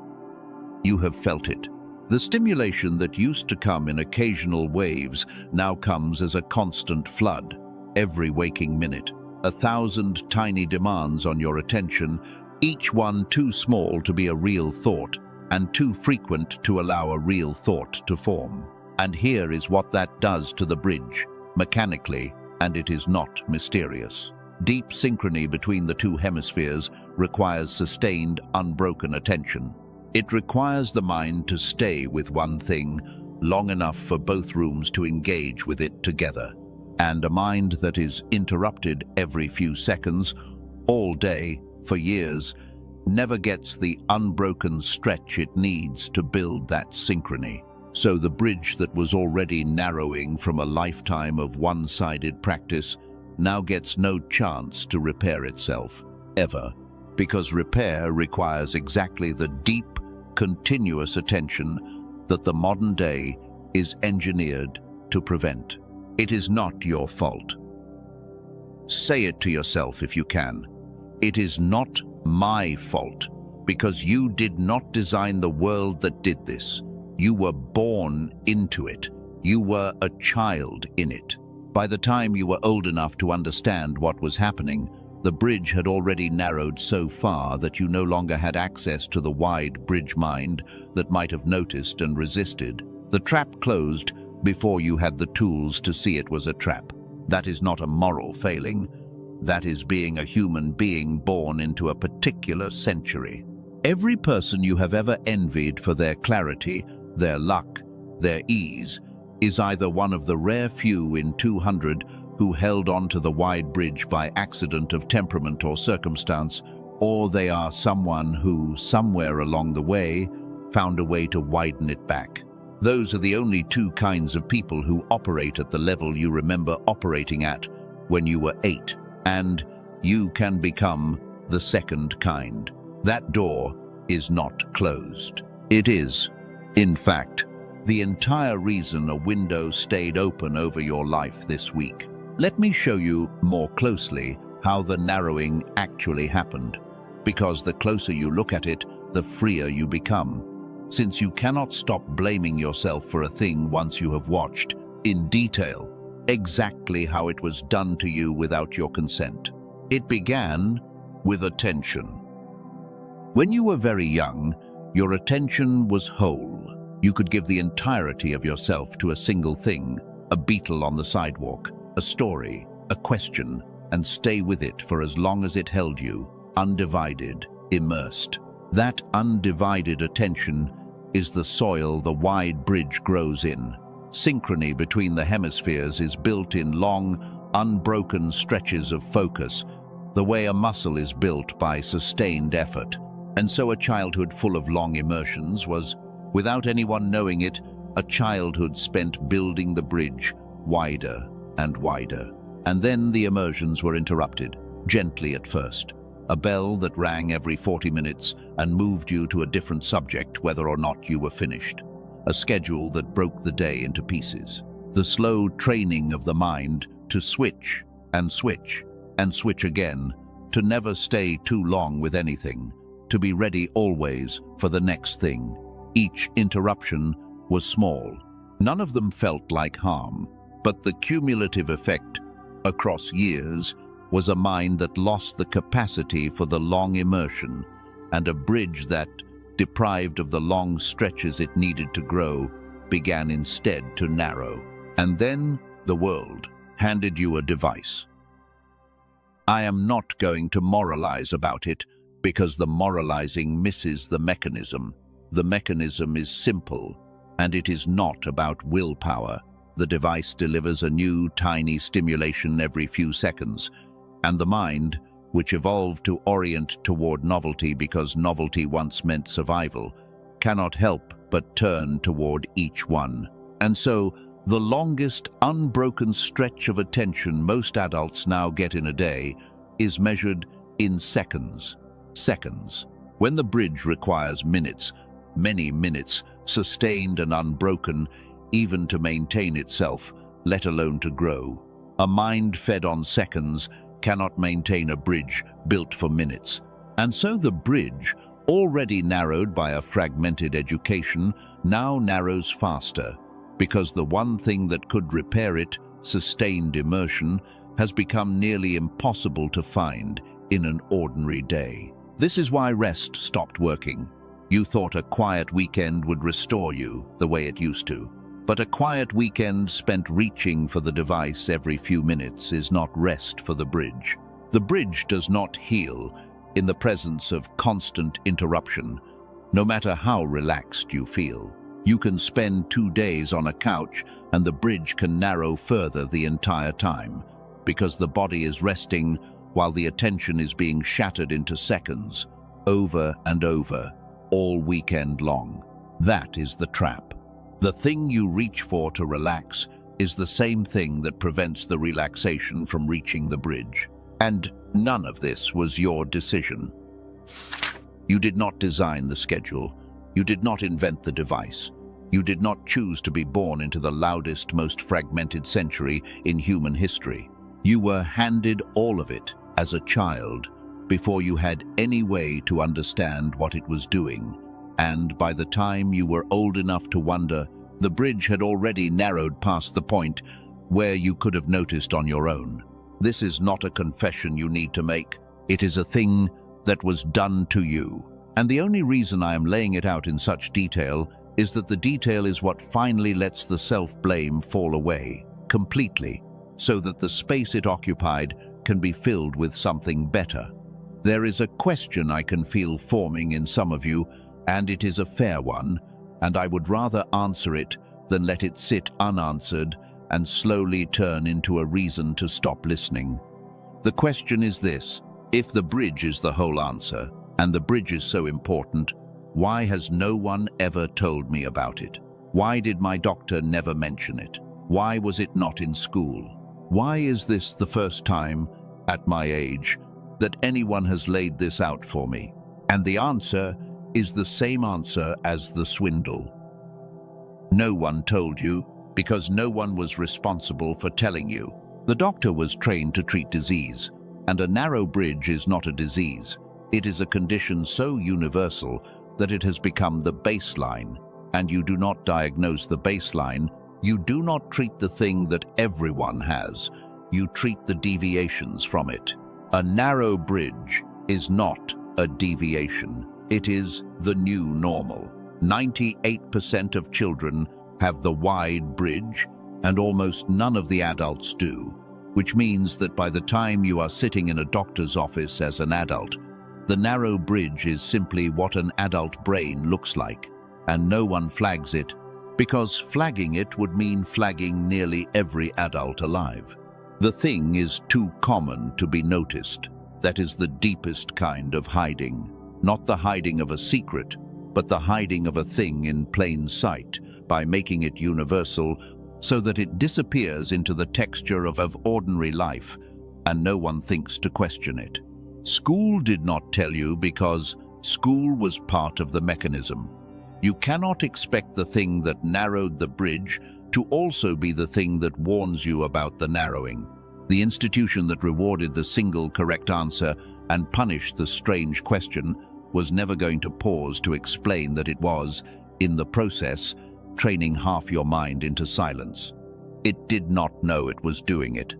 You have felt it. The stimulation that used to come in occasional waves now comes as a constant flood, every waking minute. 1,000 tiny demands on your attention, each one too small to be a real thought, and too frequent to allow a real thought to form. And here is what that does to the bridge, mechanically, and it is not mysterious. Deep synchrony between the two hemispheres requires sustained, unbroken attention. It requires the mind to stay with one thing long enough for both rooms to engage with it together. And a mind that is interrupted every few seconds, all day, for years, never gets the unbroken stretch it needs to build that synchrony. So the bridge that was already narrowing from a lifetime of one-sided practice now gets no chance to repair itself, ever, because repair requires exactly the deep, continuous attention that the modern day is engineered to prevent. It is not your fault. Say it to yourself if you can. It is not my fault, because you did not design the world that did this. You were born into it. You were a child in it. By the time you were old enough to understand what was happening, the bridge had already narrowed so far that you no longer had access to the wide bridge mind that might have noticed and resisted. The trap closed before you had the tools to see it was a trap. That is not a moral failing. That is being a human being born into a particular century. Every person you have ever envied for their clarity, their luck, their ease, is either one of the rare few in 200 who held on to the wide bridge by accident of temperament or circumstance, or they are someone who, somewhere along the way, found a way to widen it back. Those are the only two kinds of people who operate at the level you remember operating at when you were 8, and you can become the second kind. That door is not closed. It is, in fact, the entire reason a window stayed open over your life this week. Let me show you more closely how the narrowing actually happened, because the closer you look at it, the freer you become, since you cannot stop blaming yourself for a thing once you have watched, in detail, exactly how it was done to you without your consent. It began with attention. When you were very young, your attention was whole. You could give the entirety of yourself to a single thing, a beetle on the sidewalk, a story, a question, and stay with it for as long as it held you, undivided, immersed. That undivided attention is the soil the wide bridge grows in. Synchrony between the hemispheres is built in long, unbroken stretches of focus, the way a muscle is built by sustained effort. And so a childhood full of long immersions was, without anyone knowing it, a childhood spent building the bridge wider and wider. And then the immersions were interrupted, gently at first. A bell that rang every 40 minutes and moved you to a different subject whether or not you were finished. A schedule that broke the day into pieces. The slow training of the mind to switch and switch and switch again, to never stay too long with anything, to be ready always for the next thing. Each interruption was small. None of them felt like harm, but the cumulative effect across years was a mind that lost the capacity for the long immersion, and a bridge that, deprived of the long stretches it needed to grow, began instead to narrow. And then the world handed you a device. I am not going to moralize about it, because the moralizing misses the mechanism. The mechanism is simple, and it is not about willpower. The device delivers a new, tiny stimulation every few seconds, and the mind, which evolved to orient toward novelty because novelty once meant survival, cannot help but turn toward each one. And so, the longest unbroken stretch of attention most adults now get in a day is measured in seconds. Seconds. When the bridge requires minutes, many minutes, sustained and unbroken, even to maintain itself, let alone to grow. A mind fed on seconds cannot maintain a bridge built for minutes. And so the bridge, already narrowed by a fragmented education, now narrows faster, because the one thing that could repair it, sustained immersion, has become nearly impossible to find in an ordinary day. This is why rest stopped working. You thought a quiet weekend would restore you the way it used to. But a quiet weekend spent reaching for the device every few minutes is not rest for the bridge. The bridge does not heal in the presence of constant interruption, no matter how relaxed you feel. You can spend 2 days on a couch and the bridge can narrow further the entire time, because the body is resting while the attention is being shattered into seconds, over and over, all weekend long. That is the trap. The thing you reach for to relax is the same thing that prevents the relaxation from reaching the bridge. And none of this was your decision. You did not design the schedule. You did not invent the device. You did not choose to be born into the loudest, most fragmented century in human history. You were handed all of it as a child before you had any way to understand what it was doing. And by the time you were old enough to wonder, the bridge had already narrowed past the point where you could have noticed on your own. This is not a confession you need to make. It is a thing that was done to you. And the only reason I am laying it out in such detail is that the detail is what finally lets the self-blame fall away completely, so that the space it occupied can be filled with something better. There is a question I can feel forming in some of you, and it is a fair one, and I would rather answer it than let it sit unanswered and slowly turn into a reason to stop listening. The question is this: if the bridge is the whole answer, and the bridge is so important, why has no one ever told me about it? Why did my doctor never mention it? Why was it not in school? Why is this the first time, at my age, that anyone has laid this out for me? And the answer is the same answer as the swindle. No one told you, because no one was responsible for telling you. The doctor was trained to treat disease, and a narrow bridge is not a disease. It is a condition so universal that it has become the baseline, and you do not diagnose the baseline. You do not treat the thing that everyone has. You treat the deviations from it. A narrow bridge is not a deviation. It is the new normal. 98% of children have the wide bridge, and almost none of the adults do, which means that by the time you are sitting in a doctor's office as an adult, the narrow bridge is simply what an adult brain looks like, and no one flags it, because flagging it would mean flagging nearly every adult alive. The thing is too common to be noticed. That is the deepest kind of hiding. Not the hiding of a secret, but the hiding of a thing in plain sight, by making it universal so that it disappears into the texture of ordinary life, and no one thinks to question it. School did not tell you because school was part of the mechanism. You cannot expect the thing that narrowed the bridge to also be the thing that warns you about the narrowing. The institution that rewarded the single correct answer and punished the strange question was never going to pause to explain that it was, in the process, training half your mind into silence. It did not know it was doing it.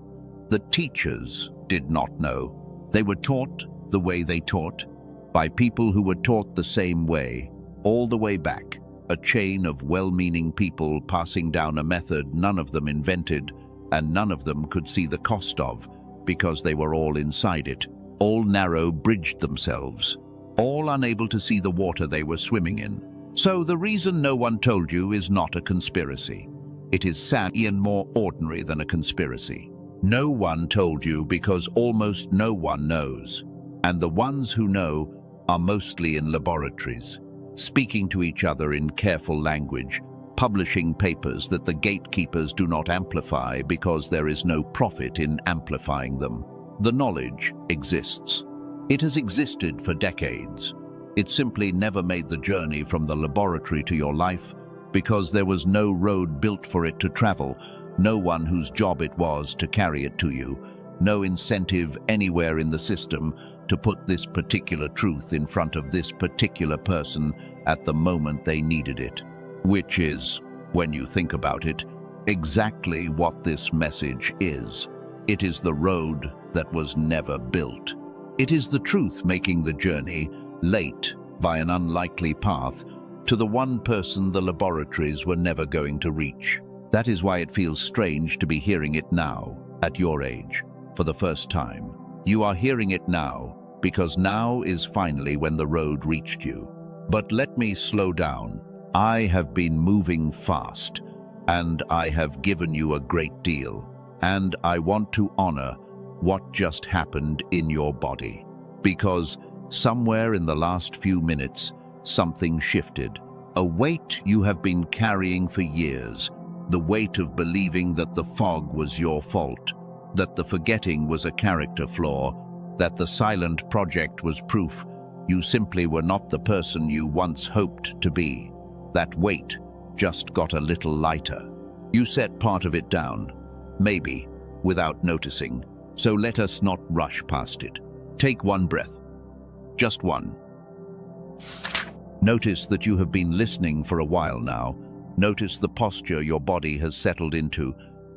The teachers did not know. They were taught the way they taught, by people who were taught the same way, all the way back, a chain of well-meaning people passing down a method none of them invented and none of them could see the cost of, because they were all inside it, all narrow-bridged themselves, all unable to see the water they were swimming in. So the reason no one told you is not a conspiracy. It is sadly and more ordinary than a conspiracy. No one told you because almost no one knows, and the ones who know are mostly in laboratories, speaking to each other in careful language, publishing papers that the gatekeepers do not amplify because there is no profit in amplifying them. The knowledge exists. It has existed for decades. It simply never made the journey from the laboratory to your life because there was no road built for it to travel, no one whose job it was to carry it to you, no incentive anywhere in the system to put this particular truth in front of this particular person at the moment they needed it. Which is, when you think about it, exactly what this message is. It is the road that was never built. It is the truth making the journey, late by an unlikely path, to the one person the laboratories were never going to reach. That is why it feels strange to be hearing it now, at your age, for the first time. You are hearing it now, because now is finally when the road reached you. But let me slow down. I have been moving fast, and I have given you a great deal, and I want to honor what just happened in your body. Because somewhere in the last few minutes, something shifted. A weight you have been carrying for years, the weight of believing that the fog was your fault, that the forgetting was a character flaw, that the silent project was proof you simply were not the person you once hoped to be. That weight just got a little lighter. You set part of it down, maybe, without noticing, so let us not rush past it. Take one breath. Just one. Notice that you have been listening for a while now. Notice the posture your body has settled into.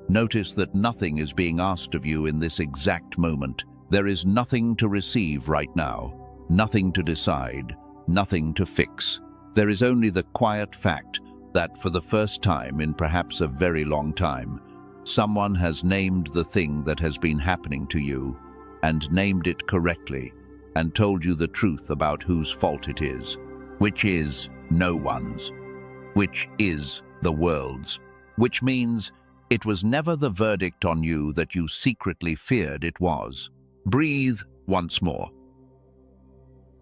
Notice that nothing is being asked of you in this exact moment. There is nothing to receive right now, nothing to decide, nothing to fix. There is only the quiet fact that for the first time in perhaps a very long time, someone has named the thing that has been happening to you, and named it correctly, and told you the truth about whose fault it is, which is no one's, which is the world's, which means it was never the verdict on you that you secretly feared it was. Breathe once more.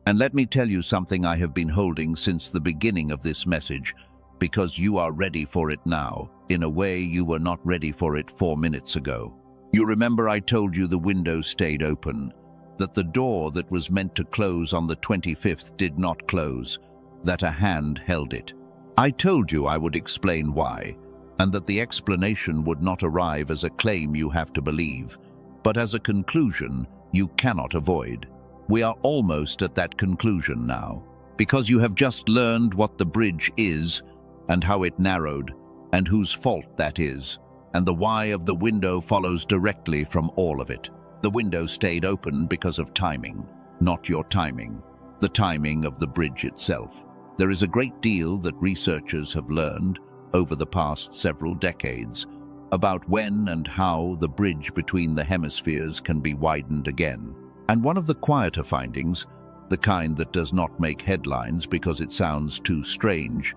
And let me tell you something I have been holding since the beginning of this message, because you are ready for it now, in a way you were not ready for it 4 minutes ago. You remember I told you the window stayed open, that the door that was meant to close on the 25th did not close, that a hand held it. I told you I would explain why, and that the explanation would not arrive as a claim you have to believe, but as a conclusion you cannot avoid. We are almost at that conclusion now, because you have just learned what the bridge is, and how it narrowed, and whose fault that is, and the why of the window follows directly from all of it. The window stayed open because of timing, not your timing, the timing of the bridge itself. There is a great deal that researchers have learned over the past several decades about when and how the bridge between the hemispheres can be widened again. And one of the quieter findings, the kind that does not make headlines because it sounds too strange,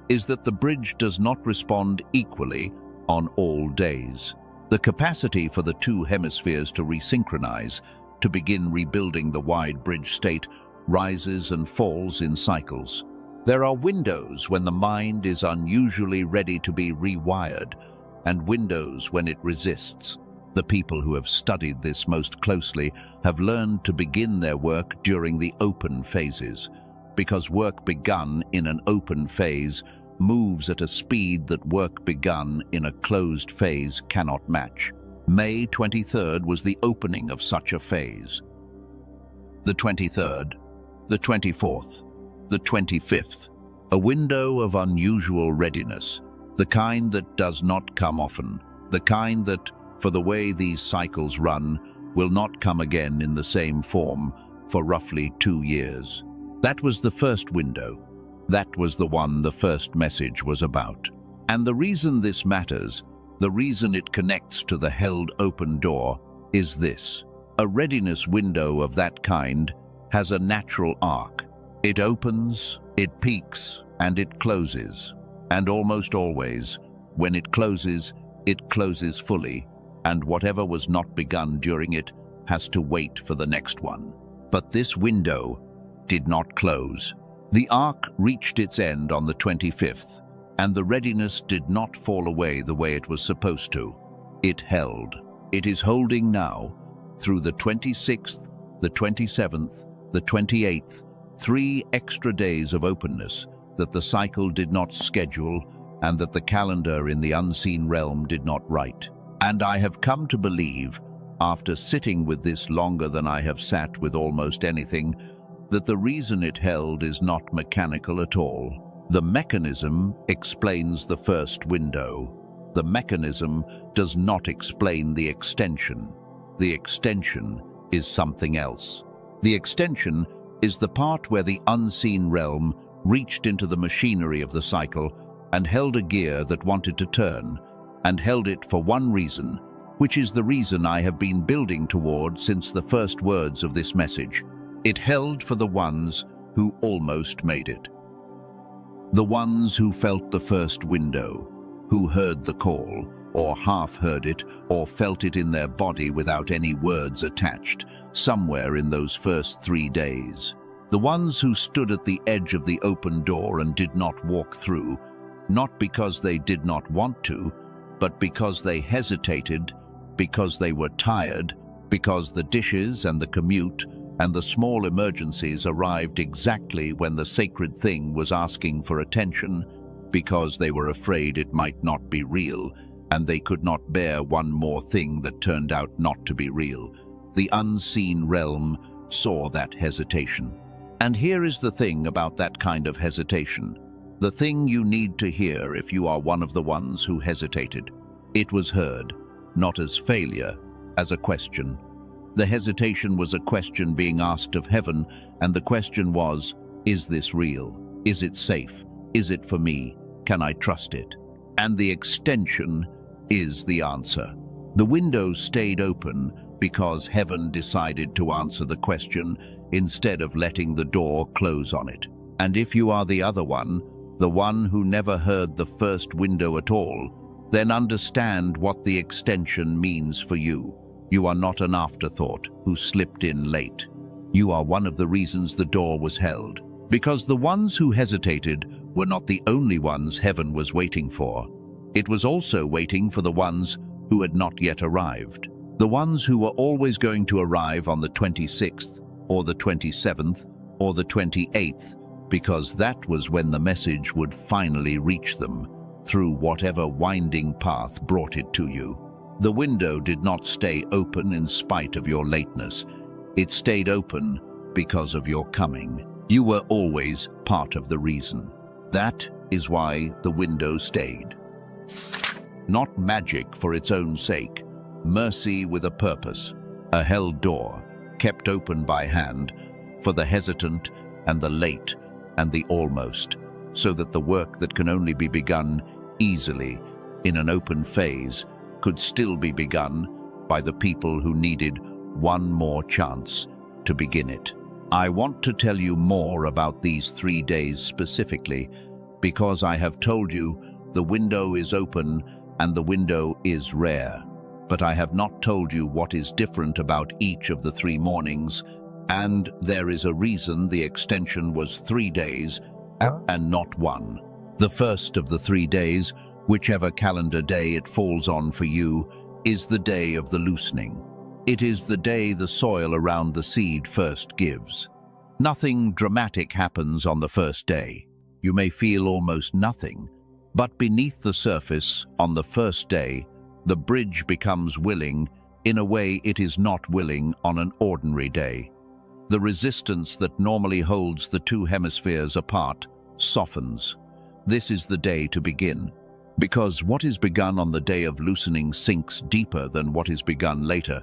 is that the bridge does not respond equally on all days. The capacity for the two hemispheres to resynchronize, to begin rebuilding the wide bridge state, rises and falls in cycles. There are windows when the mind is unusually ready to be rewired, and windows when it resists. The people who have studied this most closely have learned to begin their work during the open phases, because work begun in an open phase moves at a speed that work begun in a closed phase cannot match. May 23rd was the opening of such a phase. The 23rd, the 24th, the 25th, a window of unusual readiness, the kind that does not come often, the kind that, for the way these cycles run, will not come again in the same form for roughly 2 years. That was the first window, That was the one the first message was about. And the reason this matters, the reason it connects to the held open door, is this. A readiness window of that kind has a natural arc. It opens, it peaks, and it closes. And almost always, when it closes fully, and whatever was not begun during it has to wait for the next one. But this window did not close. The arc reached its end on the 25th, and the readiness did not fall away the way it was supposed to. It held. It is holding now, through the 26th, the 27th, the 28th, 3 extra days of openness that the cycle did not schedule and that the calendar in the unseen realm did not write. And I have come to believe, after sitting with this longer than I have sat with almost anything, that the reason it held is not mechanical at all. The mechanism explains the first window. The mechanism does not explain the extension. The extension is something else. The extension is the part where the unseen realm reached into the machinery of the cycle and held a gear that wanted to turn, and held it for one reason, which is the reason I have been building toward since the first words of this message. It held for the ones who almost made it. The ones who felt the first window, who heard the call, or half heard it, or felt it in their body without any words attached, somewhere in those first 3 days. The ones who stood at the edge of the open door and did not walk through, not because they did not want to, but because they hesitated, because they were tired, because the dishes and the commute and the small emergencies arrived exactly when the sacred thing was asking for attention, because they were afraid it might not be real, and they could not bear one more thing that turned out not to be real. The unseen realm saw that hesitation. And here is the thing about that kind of hesitation. The thing you need to hear if you are one of the ones who hesitated. It was heard, not as failure, as a question. The hesitation was a question being asked of heaven, and the question was, is this real? Is it safe? Is it for me? Can I trust it? And the extension is the answer. The window stayed open because heaven decided to answer the question instead of letting the door close on it. And if you are the other one, the one who never heard the first window at all, then understand what the extension means for you. You are not an afterthought who slipped in late. You are one of the reasons the door was held, because the ones who hesitated were not the only ones heaven was waiting for. It was also waiting for the ones who had not yet arrived, the ones who were always going to arrive on the 26th, or the 27th, or the 28th, because that was when the message would finally reach them, through whatever winding path brought it to you. The window did not stay open in spite of your lateness. It stayed open because of your coming. You were always part of the reason. That is why the window stayed. Not magic for its own sake, mercy with a purpose, a held door, kept open by hand, for the hesitant and the late and the almost, so that the work that can only be begun easily in an open phase could still be begun by the people who needed one more chance to begin it. I want to tell you more about these 3 days specifically because I have told you the window is open and the window is rare. But I have not told you what is different about each of the 3 mornings, and there is a reason the extension was 3 days and not 1. The first of the 3 days, whichever calendar day it falls on for you, is the day of the loosening. It is the day the soil around the seed first gives. Nothing dramatic happens on the first day. You may feel almost nothing, but beneath the surface, on the first day, the bridge becomes willing in a way it is not willing on an ordinary day. The resistance that normally holds the 2 hemispheres apart softens. This is the day to begin. Because what is begun on the day of loosening sinks deeper than what is begun later,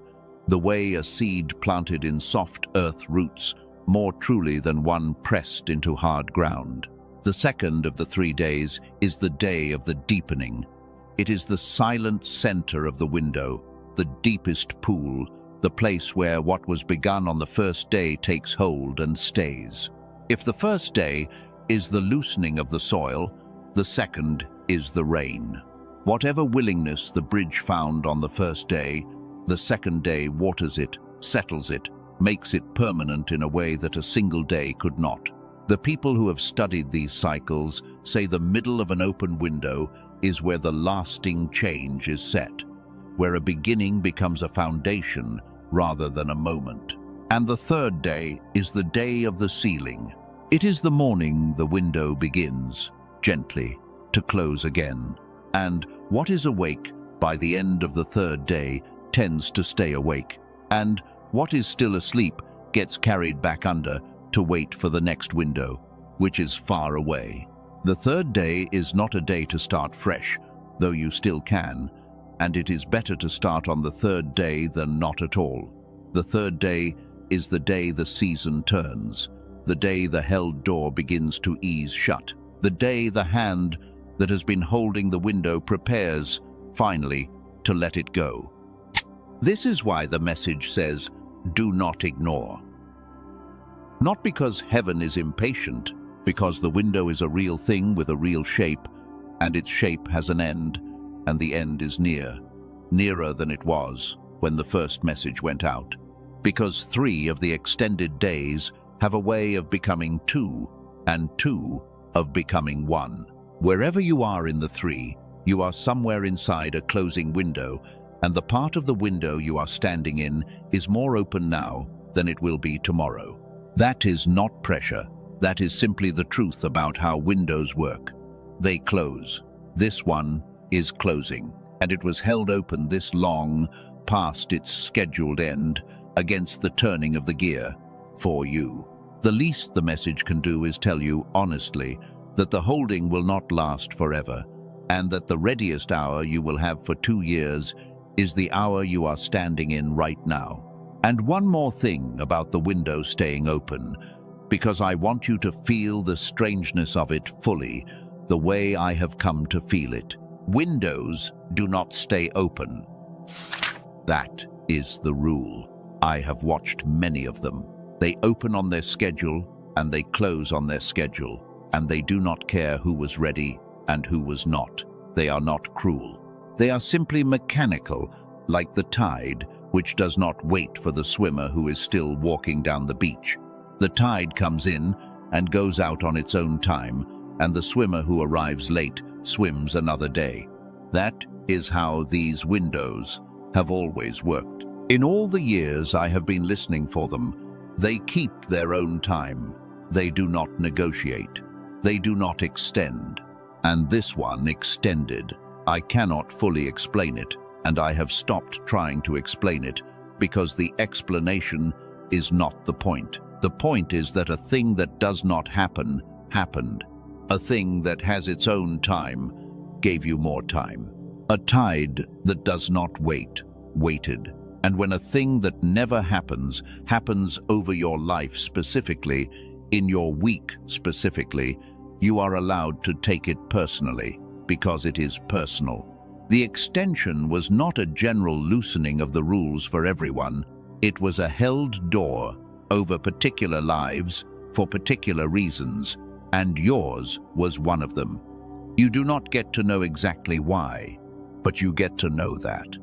the way a seed planted in soft earth roots more truly than one pressed into hard ground. The second of the 3 days is the day of the deepening. It is the silent center of the window, the deepest pool, the place where what was begun on the first day takes hold and stays. If the first day is the loosening of the soil, the second is the rain. Whatever willingness the bridge found on the first day, the second day waters it, settles it, makes it permanent in a way that a single day could not. The people who have studied these cycles say the middle of an open window is where the lasting change is set, where a beginning becomes a foundation rather than a moment. And the third day is the day of the sealing. It is the morning the window begins, gently, to close again. And what is awake by the end of the third day tends to stay awake. And what is still asleep gets carried back under to wait for the next window, which is far away. The third day is not a day to start fresh, though you still can, and it is better to start on the third day than not at all. The third day is the day the season turns, the day the held door begins to ease shut, the day the hand that has been holding the window prepares, finally, to let it go. This is why the message says, do not ignore. Not because heaven is impatient, because the window is a real thing with a real shape, and its shape has an end, and the end is near, nearer than it was when the first message went out. Because 3 of the extended days have a way of becoming 2, and 2 of becoming 1. Wherever you are in the 3, you are somewhere inside a closing window, and the part of the window you are standing in is more open now than it will be tomorrow. That is not pressure. That is simply the truth about how windows work. They close. This one is closing, and it was held open this long, past its scheduled end, against the turning of the gear, for you. The least the message can do is tell you, honestly, that the holding will not last forever, and that the readiest hour you will have for 2 years is the hour you are standing in right now. And one more thing about the window staying open, because I want you to feel the strangeness of it fully, the way I have come to feel it. Windows do not stay open. That is the rule. I have watched many of them. They open on their schedule and they close on their schedule, and they do not care who was ready and who was not. They are not cruel. They are simply mechanical, like the tide, which does not wait for the swimmer who is still walking down the beach. The tide comes in and goes out on its own time, and the swimmer who arrives late swims another day. That is how these windows have always worked. In all the years I have been listening for them, they keep their own time. They do not negotiate. They do not extend. And this one extended. I cannot fully explain it, and I have stopped trying to explain it, because the explanation is not the point. The point is that a thing that does not happen, happened. A thing that has its own time gave you more time. A tide that does not wait, waited. And when a thing that never happens, happens over your life specifically, in your week specifically, you are allowed to take it personally, because it is personal. The extension was not a general loosening of the rules for everyone. It was a held door over particular lives for particular reasons, and yours was one of them. You do not get to know exactly why, but you get to know that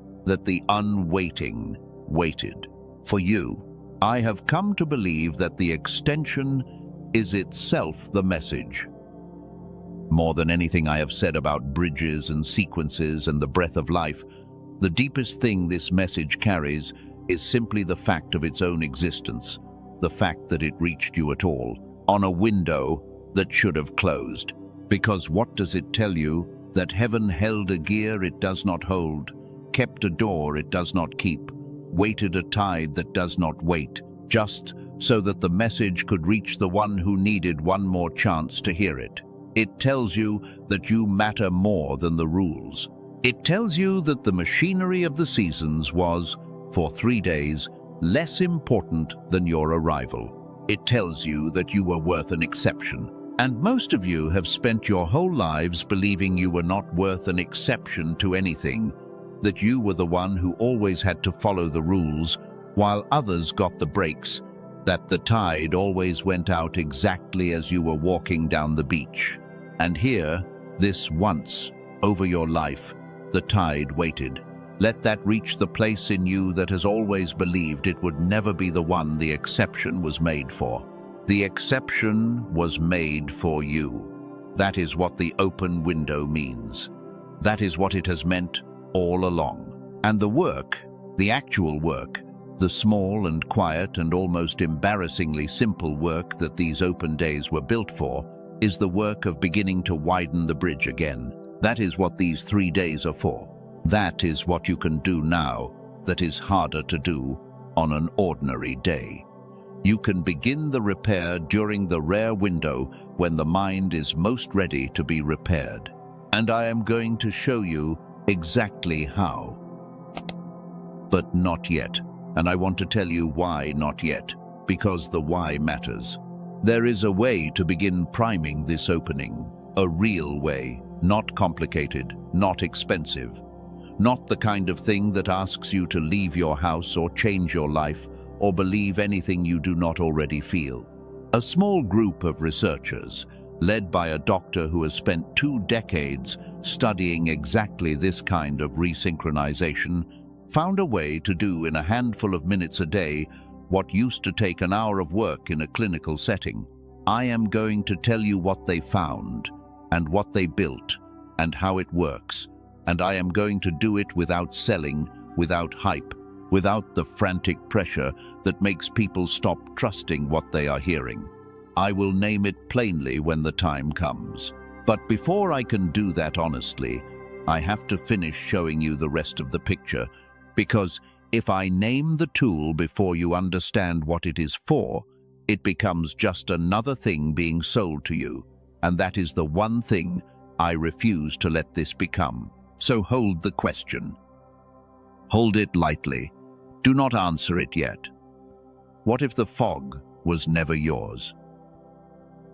the unwaiting waited for you. I have come to believe that the extension is itself the message. More than anything I have said about bridges and sequences and the breath of life, the deepest thing this message carries is simply the fact of its own existence, the fact that it reached you at all, on a window that should have closed. Because what does it tell you? That heaven held a gear it does not hold, kept a door it does not keep, waited a tide that does not wait, just so that the message could reach the one who needed one more chance to hear it. It tells you that you matter more than the rules. It tells you that the machinery of the seasons was, for 3 days, less important than your arrival. It tells you that you were worth an exception, And most of you have spent your whole lives believing you were not worth an exception to anything, that you were the one who always had to follow the rules, while others got the breaks, that the tide always went out exactly as you were walking down the beach. And here, this once, over your life, the tide waited. Let that reach the place in you that has always believed it would never be the one the exception was made for. The exception was made for you. That is what the open window means. That is what it has meant all along. And the work, the actual work, the small and quiet and almost embarrassingly simple work that these open days were built for, is the work of beginning to widen the bridge again. That is what these 3 days are for. That is what you can do now that is harder to do on an ordinary day. You can begin the repair during the rare window when the mind is most ready to be repaired. And I am going to show you exactly how. But not yet. And I want to tell you why not yet, because the why matters. There is a way to begin priming this opening, a real way, not complicated, not expensive, not the kind of thing that asks you to leave your house or change your life or believe anything you do not already feel. A small group of researchers, led by a doctor who has spent 2 decades studying exactly this kind of resynchronization, found a way to do in a handful of minutes a day what used to take an hour of work in a clinical setting. I am going to tell you what they found, and what they built, and how it works, and I am going to do it without selling, without hype, without the frantic pressure that makes people stop trusting what they are hearing. I will name it plainly when the time comes. But before I can do that honestly, I have to finish showing you the rest of the picture, because if I name the tool before you understand what it is for, it becomes just another thing being sold to you, and that is the one thing I refuse to let this become. So hold the question. Hold it lightly. Do not answer it yet. What if the fog was never yours?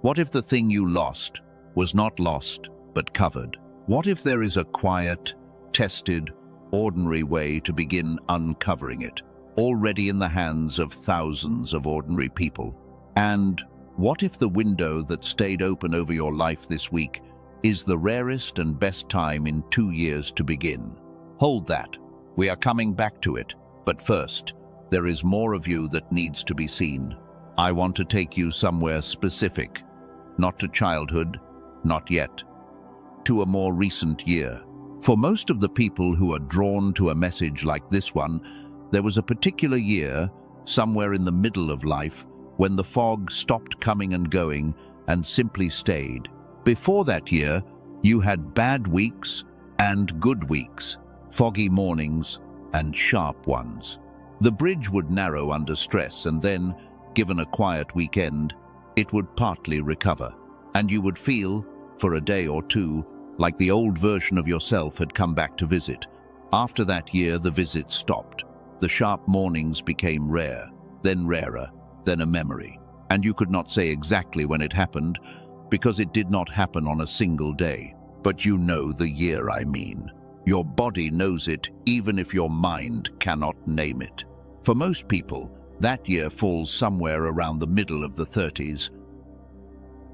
What if the thing you lost was not lost, but covered? What if there is a quiet, tested, ordinary way to begin uncovering it, already in the hands of thousands of ordinary people? And what if the window that stayed open over your life this week is the rarest and best time in 2 years to begin? Hold that. We are coming back to it. But first, there is more of you that needs to be seen. I want to take you somewhere specific, not to childhood, not yet, to a more recent year. For most of the people who are drawn to a message like this one, there was a particular year, somewhere in the middle of life, when the fog stopped coming and going and simply stayed. Before that year, you had bad weeks and good weeks, foggy mornings and sharp ones. The bridge would narrow under stress, and then, given a quiet weekend, it would partly recover, and you would feel, for a day or two, like the old version of yourself had come back to visit. After that year, the visits stopped. The sharp mornings became rare, then rarer, then a memory. And you could not say exactly when it happened, because it did not happen on a single day. But you know the year I mean. Your body knows it, even if your mind cannot name it. For most people, that year falls somewhere around the middle of the 30s.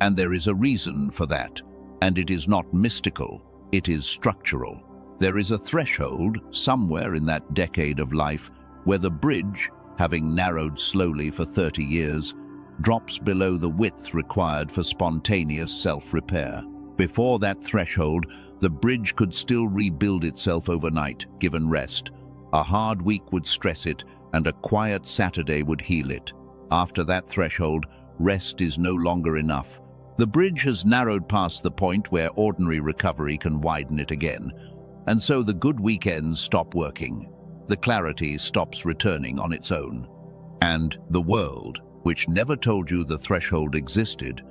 And there is a reason for that. And it is not mystical, it is structural. There is a threshold somewhere in that decade of life where the bridge, having narrowed slowly for 30 years, drops below the width required for spontaneous self-repair. Before that threshold, the bridge could still rebuild itself overnight, given rest. A hard week would stress it, and a quiet Saturday would heal it. After that threshold, rest is no longer enough. The bridge has narrowed past the point where ordinary recovery can widen it again, and so the good weekends stop working. The clarity stops returning on its own. And the world, which never told you the threshold existed,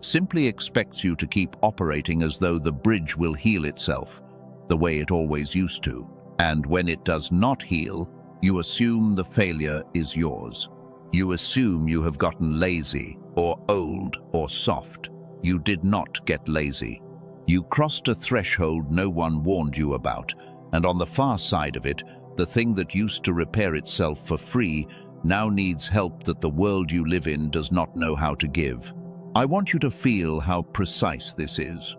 simply expects you to keep operating as though the bridge will heal itself, the way it always used to. And when it does not heal, you assume the failure is yours. You assume you have gotten lazy, or old, or soft. You did not get lazy. You crossed a threshold no one warned you about, and on the far side of it, the thing that used to repair itself for free now needs help that the world you live in does not know how to give. I want you to feel how precise this is,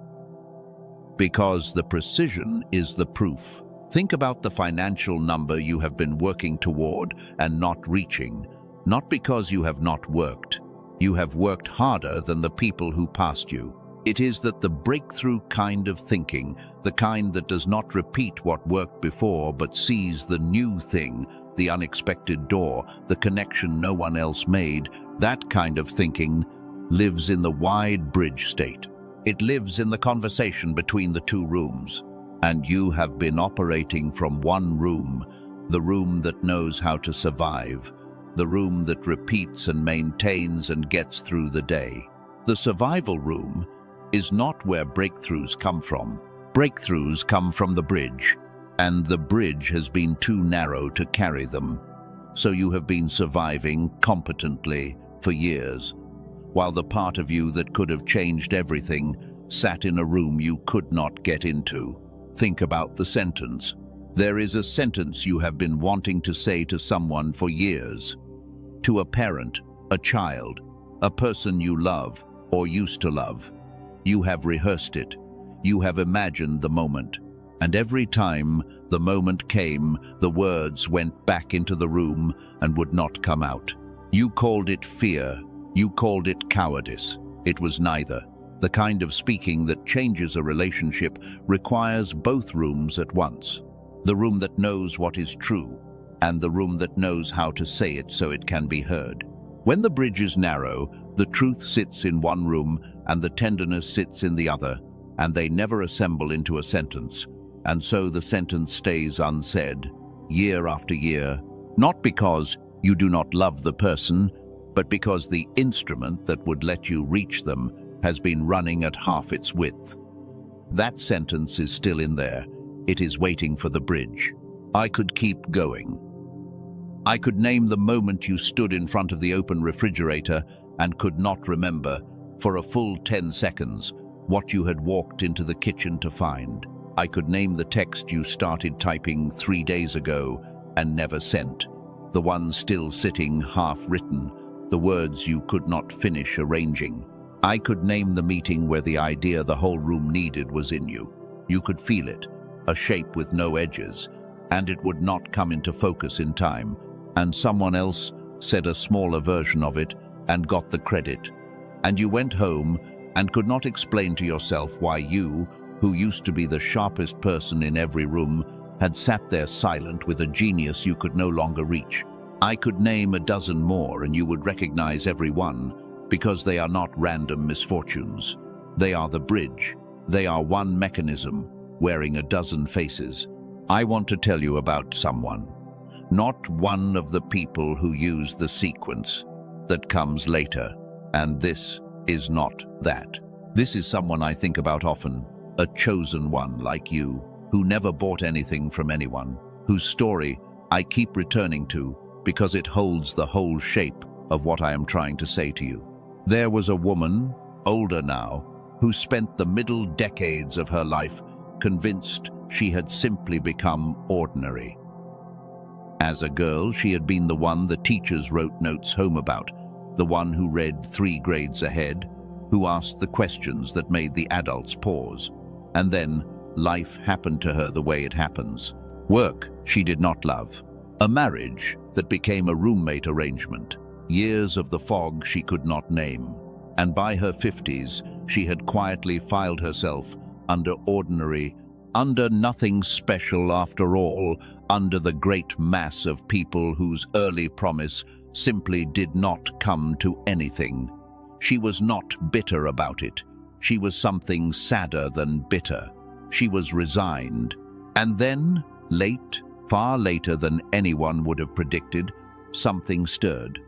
because the precision is the proof. Think about the financial number you have been working toward and not reaching, not because you have not worked. You have worked harder than the people who passed you. It is that the breakthrough kind of thinking, the kind that does not repeat what worked before but sees the new thing, the unexpected door, the connection no one else made, that kind of thinking lives in the wide bridge state. It lives in the conversation between the two rooms. And you have been operating from one room, the room that knows how to survive, the room that repeats and maintains and gets through the day. The survival room is not where breakthroughs come from. Breakthroughs come from the bridge, and the bridge has been too narrow to carry them. So you have been surviving competently for years, while the part of you that could have changed everything sat in a room you could not get into. Think about the sentence. There is a sentence you have been wanting to say to someone for years. To a parent, a child, a person you love or used to love. You have rehearsed it. You have imagined the moment. And every time the moment came, the words went back into the room and would not come out. You called it fear. You called it cowardice. It was neither. The kind of speaking that changes a relationship requires both rooms at once. The room that knows what is true, and the room that knows how to say it so it can be heard. When the bridge is narrow, the truth sits in one room and the tenderness sits in the other, and they never assemble into a sentence. And so the sentence stays unsaid, year after year, not because you do not love the person, but because the instrument that would let you reach them has been running at half its width. That sentence is still in there. It is waiting for the bridge. I could keep going. I could name the moment you stood in front of the open refrigerator and could not remember, for a full 10 seconds, what you had walked into the kitchen to find. I could name the text you started typing 3 days ago and never sent, the one still sitting half-written, the words you could not finish arranging. I could name the meeting where the idea the whole room needed was in you. You could feel it, a shape with no edges, and it would not come into focus in time, and someone else said a smaller version of it and got the credit. And you went home and could not explain to yourself why you, who used to be the sharpest person in every room, had sat there silent with a genius you could no longer reach. I could name a dozen more and you would recognize every one, because they are not random misfortunes. They are the bridge. They are one mechanism, wearing a dozen faces. I want to tell you about someone, not one of the people who use the sequence that comes later, and this is not that. This is someone I think about often, a chosen one like you, who never bought anything from anyone, whose story I keep returning to because it holds the whole shape of what I am trying to say to you. There was a woman, older now, who spent the middle decades of her life convinced she had simply become ordinary. As a girl, she had been the one the teachers wrote notes home about, the one who read 3 grades ahead, who asked the questions that made the adults pause. And then life happened to her the way it happens. Work she did not love. A marriage that became a roommate arrangement. Years of the fog she could not name. And by her 50s, she had quietly filed herself under ordinary, under nothing special after all, under the great mass of people whose early promise simply did not come to anything. She was not bitter about it. She was something sadder than bitter. She was resigned. And then, late, far later than anyone would have predicted, something stirred.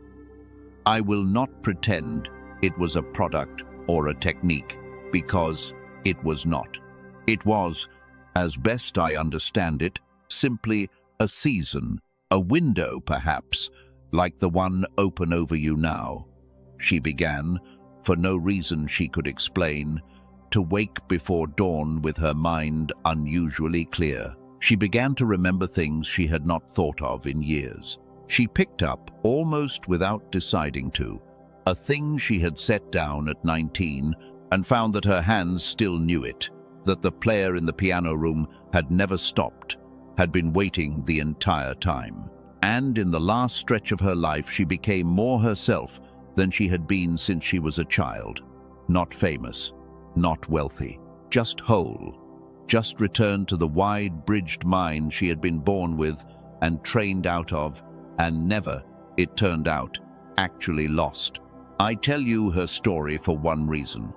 I will not pretend it was a product or a technique, because it was not. It was, as best I understand it, simply a season, a window perhaps, like the one open over you now. She began, for no reason she could explain, to wake before dawn with her mind unusually clear. She began to remember things she had not thought of in years. She picked up, almost without deciding to, a thing she had set down at 19 and found that her hands still knew it, that the player in the piano room had never stopped, had been waiting the entire time. And in the last stretch of her life, she became more herself than she had been since she was a child. Not famous, not wealthy, just whole, just returned to the wide-bridged mind she had been born with and trained out of, and never, it turned out, actually lost. I tell you her story for one reason.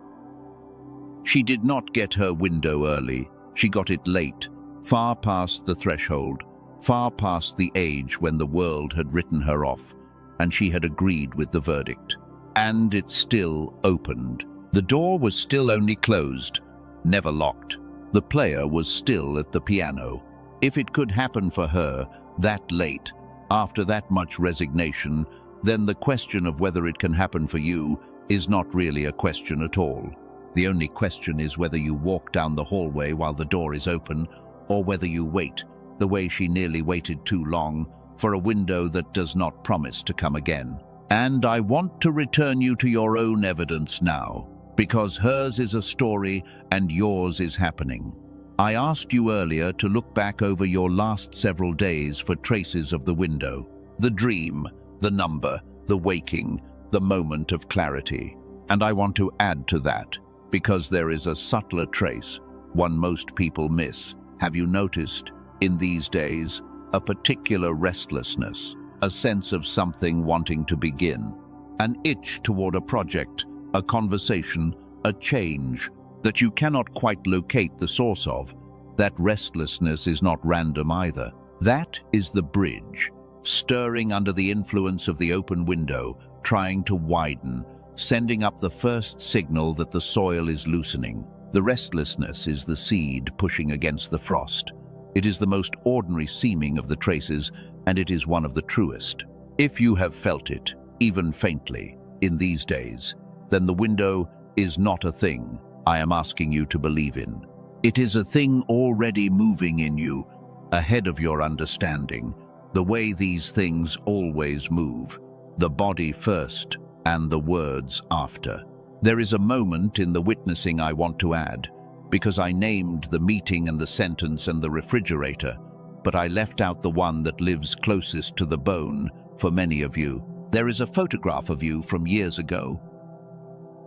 She did not get her window early. She got it late, far past the threshold, far past the age when the world had written her off, and she had agreed with the verdict. And it still opened. The door was still only closed, never locked. The player was still at the piano. If it could happen for her that late, after that much resignation, then the question of whether it can happen for you is not really a question at all. The only question is whether you walk down the hallway while the door is open, or whether you wait, the way she nearly waited too long, for a window that does not promise to come again. And I want to return you to your own evidence now, because hers is a story and yours is happening. I asked you earlier to look back over your last several days for traces of the window, the dream, the number, the waking, the moment of clarity. And I want to add to that, because there is a subtler trace, one most people miss. Have you noticed, in these days, a particular restlessness, a sense of something wanting to begin, an itch toward a project, a conversation, a change that you cannot quite locate the source of? That restlessness is not random either. That is the bridge, stirring under the influence of the open window, trying to widen, sending up the first signal that the soil is loosening. The restlessness is the seed pushing against the frost. It is the most ordinary seeming of the traces, and it is one of the truest. If you have felt it, even faintly, in these days, then the window is not a thing I am asking you to believe in. It is a thing already moving in you, ahead of your understanding, the way these things always move, the body first and the words after. There is a moment in the witnessing I want to add, because I named the meeting and the sentence and the refrigerator, but I left out the one that lives closest to the bone for many of you. There is a photograph of you from years ago.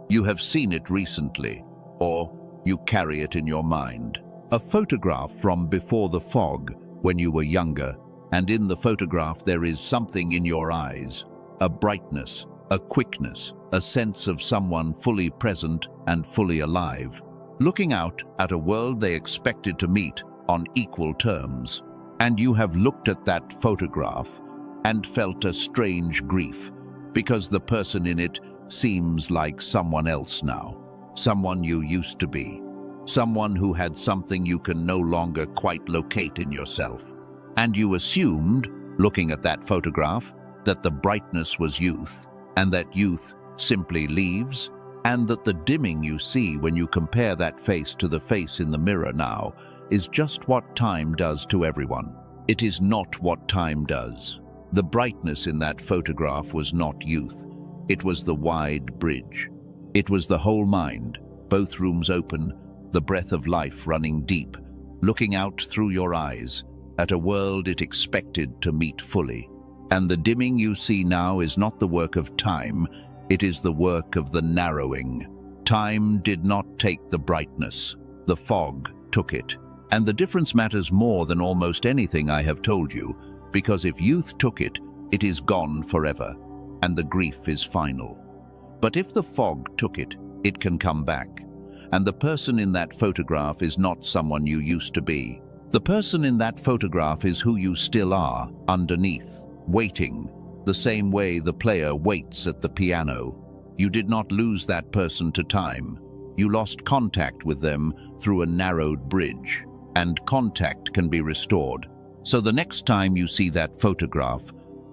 You have seen it recently, or you carry it in your mind. A photograph from before the fog, when you were younger, and in the photograph there is something in your eyes, a brightness, a quickness, a sense of someone fully present and fully alive, looking out at a world they expected to meet on equal terms. And you have looked at that photograph and felt a strange grief, because the person in it seems like someone else now, someone you used to be, someone who had something you can no longer quite locate in yourself. And you assumed, looking at that photograph, that the brightness was youth, and that youth simply leaves, and that the dimming you see when you compare that face to the face in the mirror now is just what time does to everyone. It is not what time does. The brightness in that photograph was not youth. It was the wide bridge. It was the whole mind, both rooms open, the breath of life running deep, looking out through your eyes at a world it expected to meet fully. And the dimming you see now is not the work of time, it is the work of the narrowing. Time did not take the brightness, the fog took it. And the difference matters more than almost anything I have told you, because if youth took it, it is gone forever, and the grief is final. But if the fog took it, it can come back. And the person in that photograph is not someone you used to be. The person in that photograph is who you still are, underneath, waiting, the same way the player waits at the piano. You did not lose that person to time. You lost contact with them through a narrowed bridge, and contact can be restored. So the next time you see that photograph,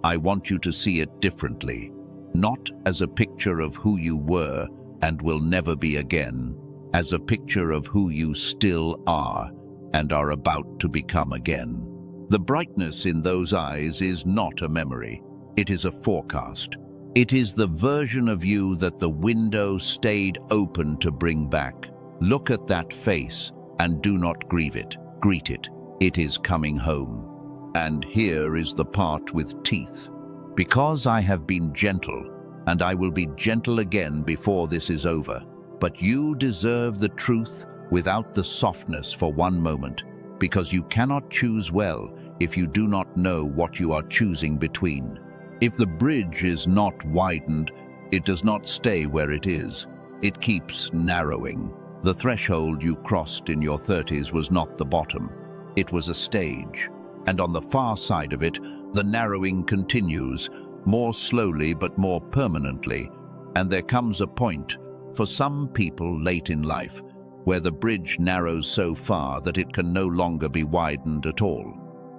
I want you to see it differently. Not as a picture of who you were, and will never be again, as a picture of who you still are and are about to become again. The brightness in those eyes is not a memory. It is a forecast. It is the version of you that the window stayed open to bring back. Look at that face and do not grieve it. Greet it. It is coming home. And here is the part with teeth. Because I have been gentle, and I will be gentle again before this is over. But you deserve the truth without the softness for one moment, because you cannot choose well if you do not know what you are choosing between. If the bridge is not widened, it does not stay where it is. It keeps narrowing. The threshold you crossed in your 30s was not the bottom. It was a stage. And on the far side of it, the narrowing continues, more slowly but more permanently. And there comes a point, for some people late in life, where the bridge narrows so far that it can no longer be widened at all.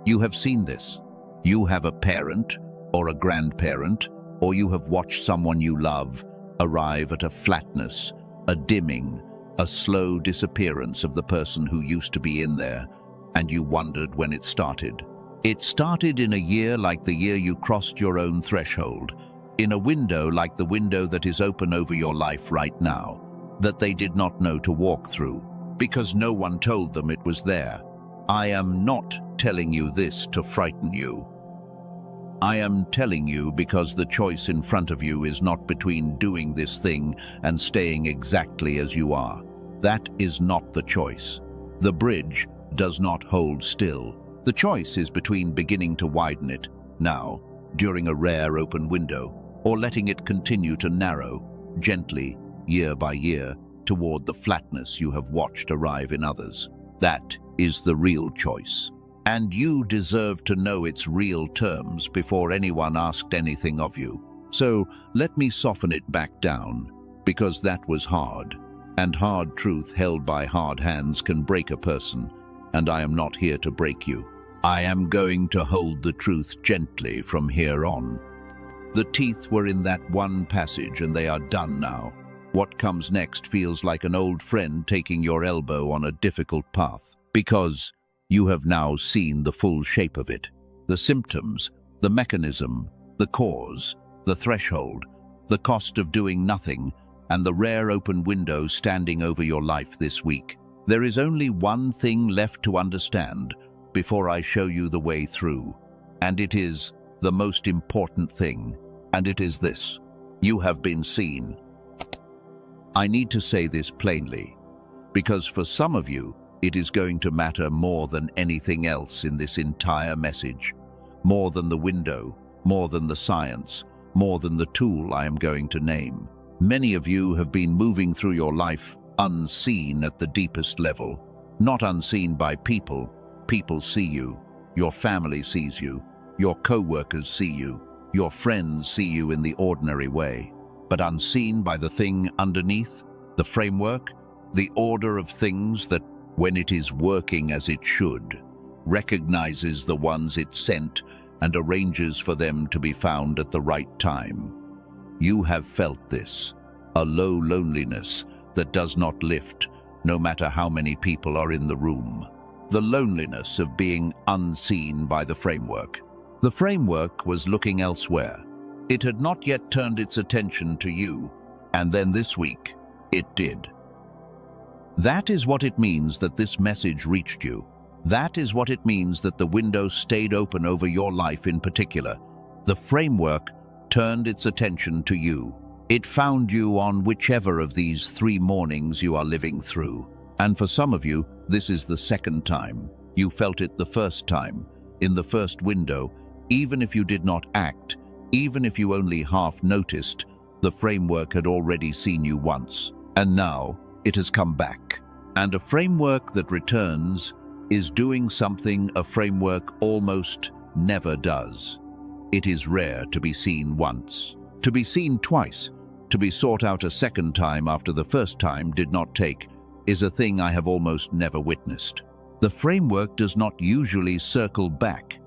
You have seen this. You have a parent, or a grandparent, or you have watched someone you love arrive at a flatness, a dimming, a slow disappearance of the person who used to be in there, and you wondered when it started. It started in a year like the year you crossed your own threshold, in a window like the window that is open over your life right now, that they did not know to walk through, because no one told them it was there. I am not telling you this to frighten you. I am telling you because the choice in front of you is not between doing this thing and staying exactly as you are. That is not the choice. The bridge does not hold still. The choice is between beginning to widen it, now, during a rare open window, or letting it continue to narrow, gently, year by year, toward the flatness you have watched arrive in others. That is the real choice. And you deserve to know its real terms before anyone asked anything of you. So let me soften it back down, because that was hard. And hard truth held by hard hands can break a person, and I am not here to break you. I am going to hold the truth gently from here on. The teeth were in that one passage, and they are done now. What comes next feels like an old friend taking your elbow on a difficult path, because you have now seen the full shape of it. The symptoms, the mechanism, the cause, the threshold, the cost of doing nothing, and the rare open window standing over your life this week. There is only one thing left to understand before I show you the way through, and it is the most important thing, and it is this: you have been seen. I need to say this plainly, because for some of you, it is going to matter more than anything else in this entire message, more than the window, more than the science, more than the tool I am going to name. Many of you have been moving through your life unseen at the deepest level, not unseen by people. People see you, your family sees you, your co-workers see you, your friends see you in the ordinary way, but unseen by the thing underneath, the framework, the order of things that, when it is working as it should, recognizes the ones it sent and arranges for them to be found at the right time. You have felt this, a low loneliness that does not lift, no matter how many people are in the room. The loneliness of being unseen by the framework. The framework was looking elsewhere. It had not yet turned its attention to you, and then this week, it did. That is what it means that this message reached you. That is what it means that the window stayed open over your life in particular. The framework turned its attention to you. It found you on whichever of these 3 mornings you are living through. And for some of you, this is the second time. You felt it the first time, in the first window, even if you did not act, even if you only half noticed, the framework had already seen you once. And now, it has come back. And a framework that returns is doing something a framework almost never does. It is rare to be seen once. To be seen twice, to be sought out a second time after the first time did not take, is a thing I have almost never witnessed. The framework does not usually circle back.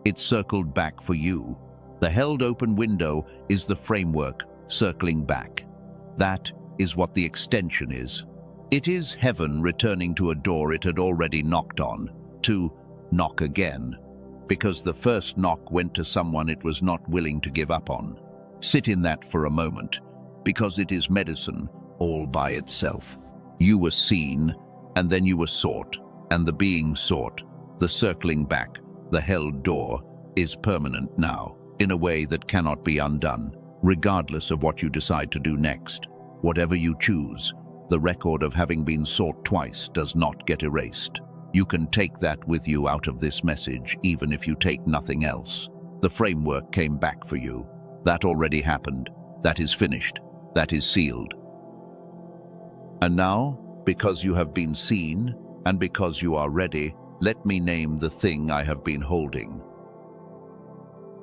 It circled back for you. The held open window is the framework circling back. That is what the extension is. It is heaven returning to a door it had already knocked on, to knock again, because the first knock went to someone it was not willing to give up on. Sit in that for a moment, because it is medicine all by itself. You were seen, and then you were sought, and the being sought, the circling back, the held door, is permanent now, in a way that cannot be undone, regardless of what you decide to do next. Whatever you choose, the record of having been sought twice does not get erased. You can take that with you out of this message, even if you take nothing else. The framework came back for you. That already happened. That is finished. That is sealed. And now, because you have been seen, and because you are ready, let me name the thing I have been holding.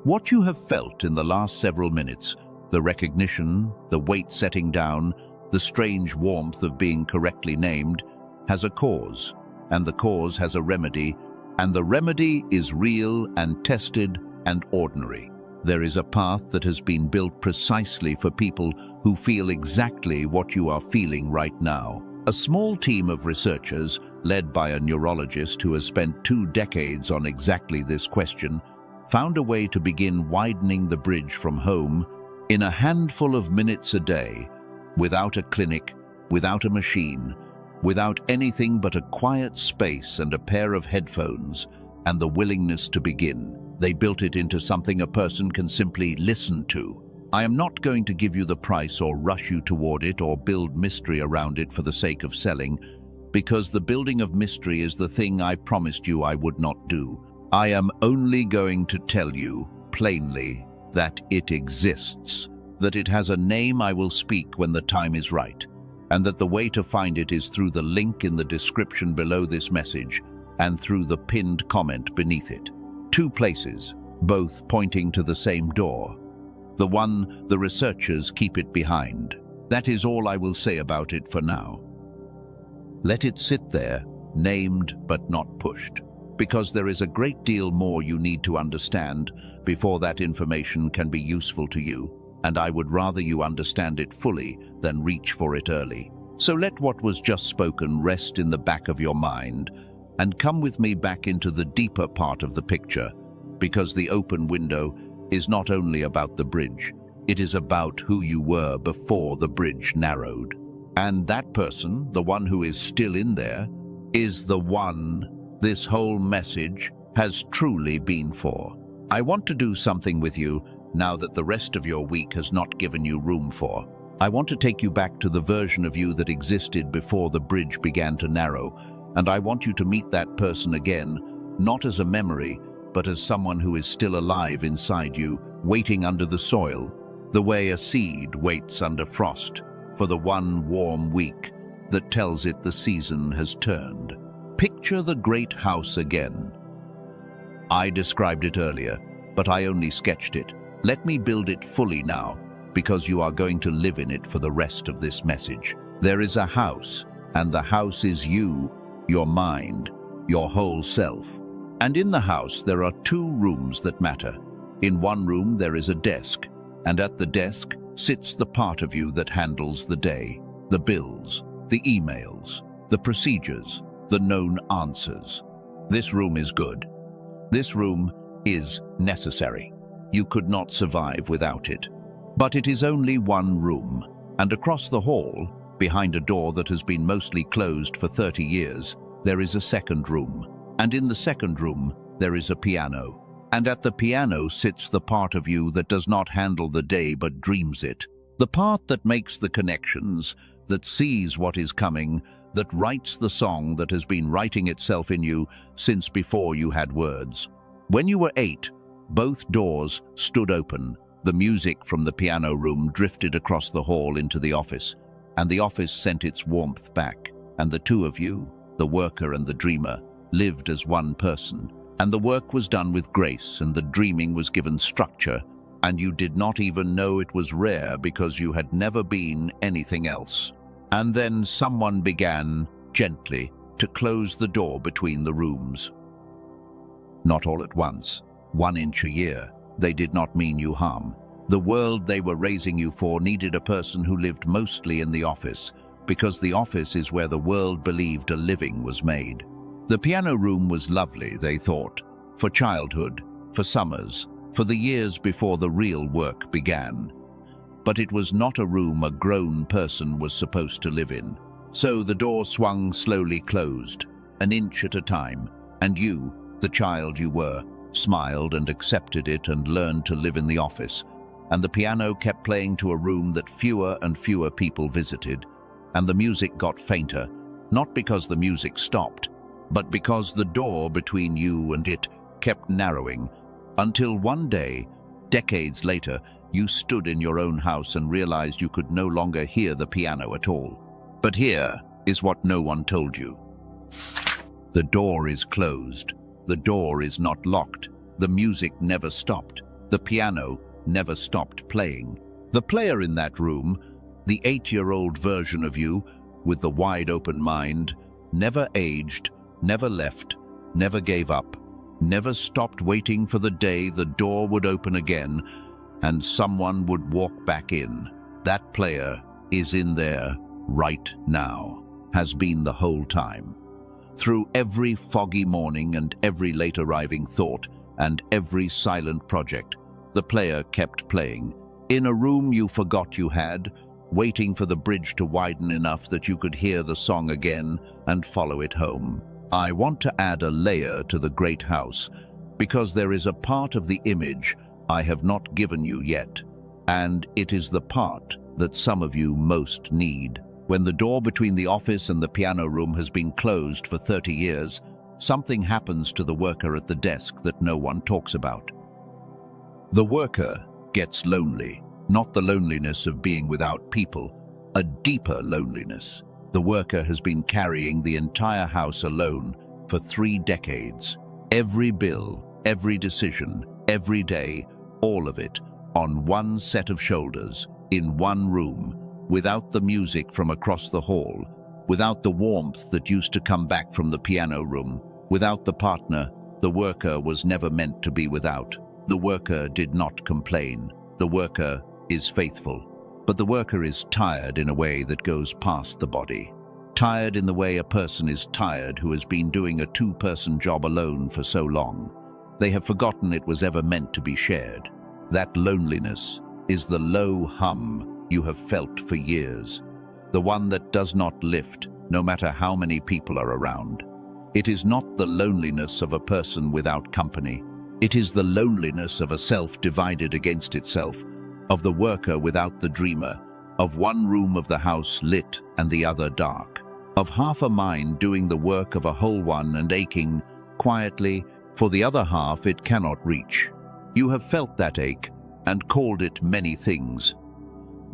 What you have felt in the last several minutes, the recognition, the weight setting down, the strange warmth of being correctly named, has a cause, and the cause has a remedy, and the remedy is real and tested and ordinary. There is a path that has been built precisely for people who feel exactly what you are feeling right now. A small team of researchers, led by a neurologist who has spent 2 decades on exactly this question, found a way to begin widening the bridge from home in a handful of minutes a day, without a clinic, without a machine, without anything but a quiet space and a pair of headphones, and the willingness to begin. They built it into something a person can simply listen to. I am not going to give you the price or rush you toward it or build mystery around it for the sake of selling, because the building of mystery is the thing I promised you I would not do. I am only going to tell you, plainly, that it exists, that it has a name I will speak when the time is right, and that the way to find it is through the link in the description below this message and through the pinned comment beneath it. 2 places, both pointing to the same door. The one the researchers keep it behind. That is all I will say about it for now. Let it sit there, named but not pushed, because there is a great deal more you need to understand before that information can be useful to you, and I would rather you understand it fully than reach for it early. So let what was just spoken rest in the back of your mind, and come with me back into the deeper part of the picture, because the open window is not only about the bridge, it is about who you were before the bridge narrowed. And that person, the one who is still in there, is the one this whole message has truly been for. I want to do something with you now that the rest of your week has not given you room for. I want to take you back to the version of you that existed before the bridge began to narrow, and I want you to meet that person again, not as a memory, but as someone who is still alive inside you, waiting under the soil, the way a seed waits under frost for the one warm week that tells it the season has turned. Picture the great house again. I described it earlier, but I only sketched it. Let me build it fully now, because you are going to live in it for the rest of this message. There is a house, and the house is you, your mind, your whole self. And in the house there are 2 rooms that matter. In one room there is a desk, and at the desk sits the part of you that handles the day, the bills, the emails, the procedures, the known answers. This room is good. This room is necessary. You could not survive without it. But it is only one room, and across the hall, behind a door that has been mostly closed for 30 years, there is a second room. And in the second room, there is a piano. And at the piano sits the part of you that does not handle the day but dreams it. The part that makes the connections, that sees what is coming, that writes the song that has been writing itself in you since before you had words. When you were 8, both doors stood open. The music from the piano room drifted across the hall into the office, and the office sent its warmth back, and the 2 of you, the worker and the dreamer, lived as one person, and the work was done with grace, and the dreaming was given structure, and you did not even know it was rare because you had never been anything else. And then someone began, gently, to close the door between the rooms. Not all at once, 1 inch a year. They did not mean you harm. The world they were raising you for needed a person who lived mostly in the office, because the office is where the world believed a living was made. The piano room was lovely, they thought, for childhood, for summers, for the years before the real work began. But it was not a room a grown person was supposed to live in. So the door swung slowly closed, an inch at a time, and you, the child you were, smiled and accepted it and learned to live in the office. And the piano kept playing to a room that fewer and fewer people visited, and the music got fainter, not because the music stopped, but because the door between you and it kept narrowing, until one day, decades later, you stood in your own house and realized you could no longer hear the piano at all. But here is what no one told you. The door is closed. The door is not locked. The music never stopped. The piano never stopped playing. The player in that room, the 8-year-old version of you, with the wide-open mind, never aged, never left, never gave up, never stopped waiting for the day the door would open again and someone would walk back in. That player is in there right now, has been the whole time. Through every foggy morning and every late-arriving thought and every silent project, the player kept playing. In a room you forgot you had, waiting for the bridge to widen enough that you could hear the song again and follow it home. I want to add a layer to the great house, because there is a part of the image I have not given you yet, and it is the part that some of you most need. When the door between the office and the piano room has been closed for 30 years, something happens to the worker at the desk that no one talks about. The worker gets lonely, not the loneliness of being without people, a deeper loneliness. The worker has been carrying the entire house alone for 3 decades. Every bill, every decision, every day, all of it on one set of shoulders, in one room, without the music from across the hall, without the warmth that used to come back from the piano room, without the partner the worker was never meant to be without. The worker did not complain. The worker is faithful. But the worker is tired in a way that goes past the body. Tired in the way a person is tired who has been doing a 2-person job alone for so long. They have forgotten it was ever meant to be shared. That loneliness is the low hum you have felt for years, the one that does not lift no matter how many people are around. It is not the loneliness of a person without company. It is the loneliness of a self divided against itself, of the worker without the dreamer, of one room of the house lit and the other dark, of half a mind doing the work of a whole one and aching quietly for the other half it cannot reach. You have felt that ache and called it many things.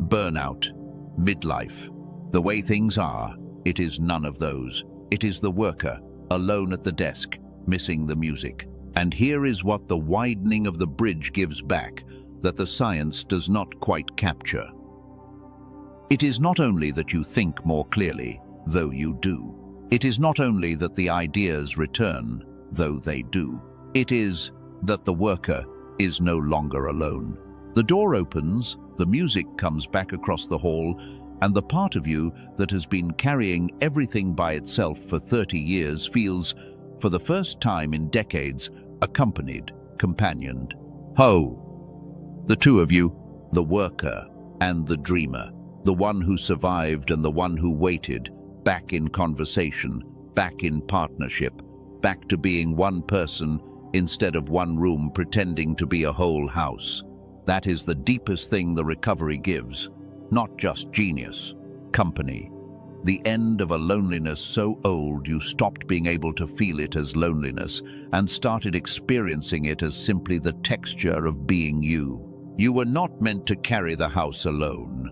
Burnout, midlife, the way things are, it is none of those. It is the worker, alone at the desk, missing the music. And here is what the widening of the bridge gives back, that the science does not quite capture. It is not only that you think more clearly, though you do. It is not only that the ideas return, though they do. It is that the worker is no longer alone. The door opens, the music comes back across the hall, and the part of you that has been carrying everything by itself for 30 years feels, for the first time in decades, accompanied, companioned. Ho! The two of you, the worker and the dreamer, the one who survived and the one who waited, back in conversation, back in partnership, back to being one person instead of one room pretending to be a whole house. That is the deepest thing the recovery gives, not just genius, company. The end of a loneliness so old you stopped being able to feel it as loneliness and started experiencing it as simply the texture of being you. You were not meant to carry the house alone.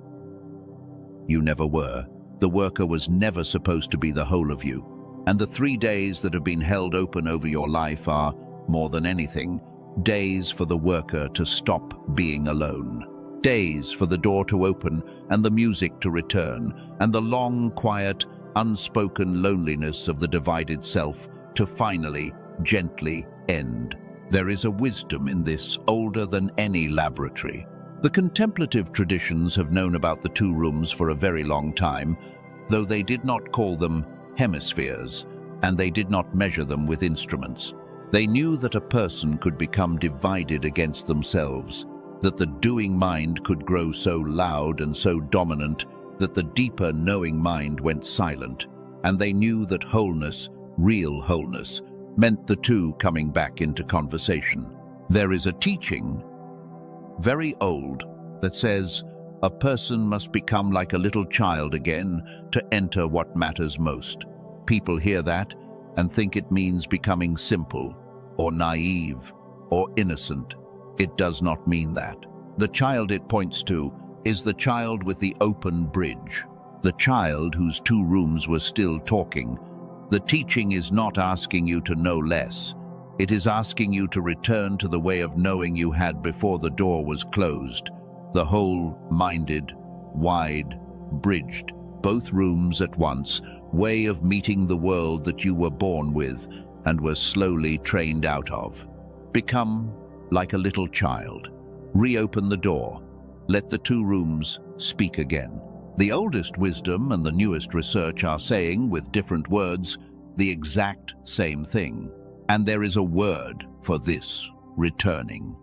You never were. The worker was never supposed to be the whole of you. And the 3 days that have been held open over your life are, more than anything, days for the worker to stop being alone. Days for the door to open and the music to return, and the long, quiet, unspoken loneliness of the divided self to finally, gently end. There is a wisdom in this older than any laboratory. The contemplative traditions have known about the two rooms for a very long time, though they did not call them hemispheres, and they did not measure them with instruments. They knew that a person could become divided against themselves, that the doing mind could grow so loud and so dominant that the deeper knowing mind went silent, and they knew that wholeness, real wholeness, meant the two coming back into conversation. There is a teaching, very old, that says a person must become like a little child again to enter what matters most. People hear that and think it means becoming simple, or naive, or innocent. It does not mean that. The child it points to is the child with the open bridge, the child whose two rooms were still talking. The teaching is not asking you to know less. It is asking you to return to the way of knowing you had before the door was closed, the whole-minded, wide, bridged, both rooms at once, way of meeting the world that you were born with and were slowly trained out of. Become like a little child. Reopen the door. Let the two rooms speak again. The oldest wisdom and the newest research are saying, with different words, the exact same thing. And there is a word for this: returning.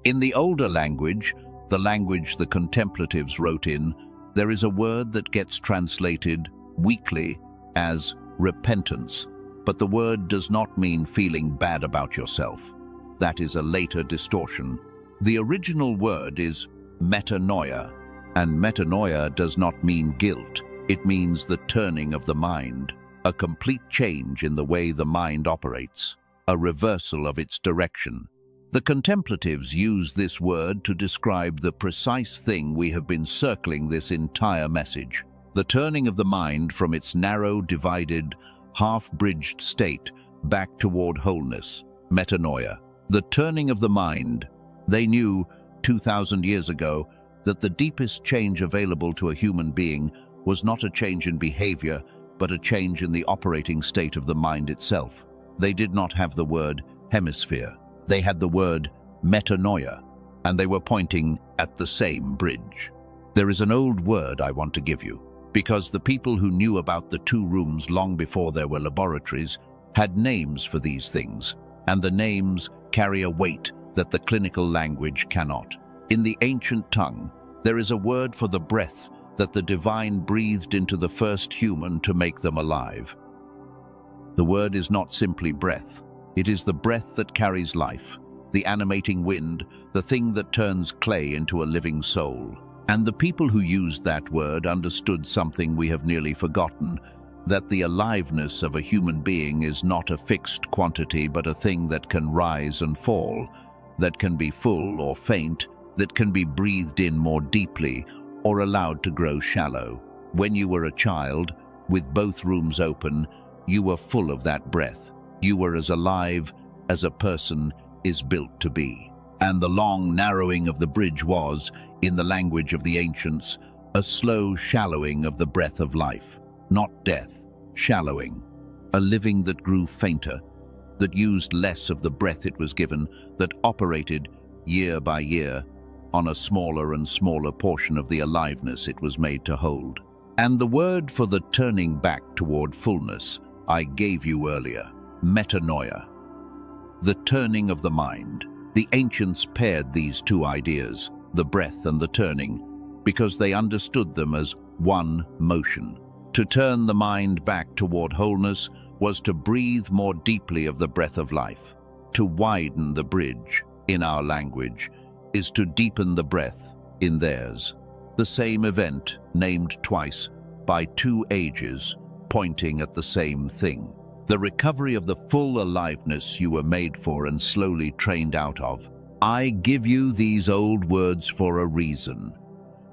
In the older language, the language the contemplatives wrote in, there is a word that gets translated weakly as repentance, but the word does not mean feeling bad about yourself. That is a later distortion. The original word is metanoia, and metanoia does not mean guilt. It means the turning of the mind, a complete change in the way the mind operates, a reversal of its direction. The contemplatives use this word to describe the precise thing we have been circling this entire message: the turning of the mind from its narrow, divided, half-bridged state back toward wholeness, metanoia. The turning of the mind. They knew 2,000 years ago that the deepest change available to a human being was not a change in behavior, but a change in the operating state of the mind itself. They did not have the word hemisphere. They had the word metanoia, and they were pointing at the same bridge. There is an old word I want to give you, because the people who knew about the two rooms long before there were laboratories had names for these things, and the names carry a weight that the clinical language cannot. In the ancient tongue, there is a word for the breath that the divine breathed into the first human to make them alive. The word is not simply breath. It is the breath that carries life, the animating wind, the thing that turns clay into a living soul. And the people who used that word understood something we have nearly forgotten, that the aliveness of a human being is not a fixed quantity, but a thing that can rise and fall, that can be full or faint, that can be breathed in more deeply or allowed to grow shallow. When you were a child, with both rooms open, you were full of that breath. You were as alive as a person is built to be. And the long narrowing of the bridge was, in the language of the ancients, a slow shallowing of the breath of life. Not death, shallowing. A living that grew fainter, that used less of the breath it was given, that operated, year by year, on a smaller and smaller portion of the aliveness it was made to hold. And the word for the turning back toward fullness I gave you earlier, metanoia. The turning of the mind. The ancients paired these two ideas, the breath and the turning, because they understood them as one motion. To turn the mind back toward wholeness was to breathe more deeply of the breath of life. To widen the bridge, in our language, is to deepen the breath, in theirs. The same event, named twice, by two ages, pointing at the same thing. The recovery of the full aliveness you were made for and slowly trained out of. I give you these old words for a reason,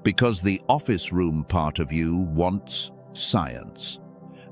because the office room part of you wants science,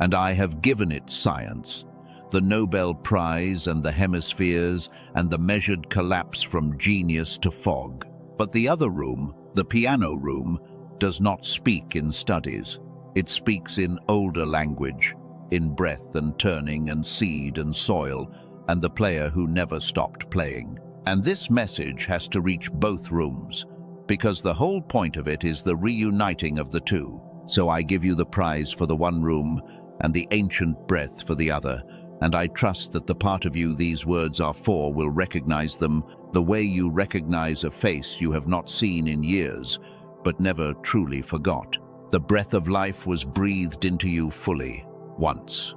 and I have given it science, the Nobel Prize and the hemispheres and the measured collapse from genius to fog. But the other room, the piano room, does not speak in studies. It speaks in older language, in breath and turning and seed and soil, and the player who never stopped playing. And this message has to reach both rooms, because the whole point of it is the reuniting of the two. So I give you the prize for the one room and the ancient breath for the other, and I trust that the part of you these words are for will recognize them the way you recognize a face you have not seen in years, but never truly forgot. The breath of life was breathed into you fully, once.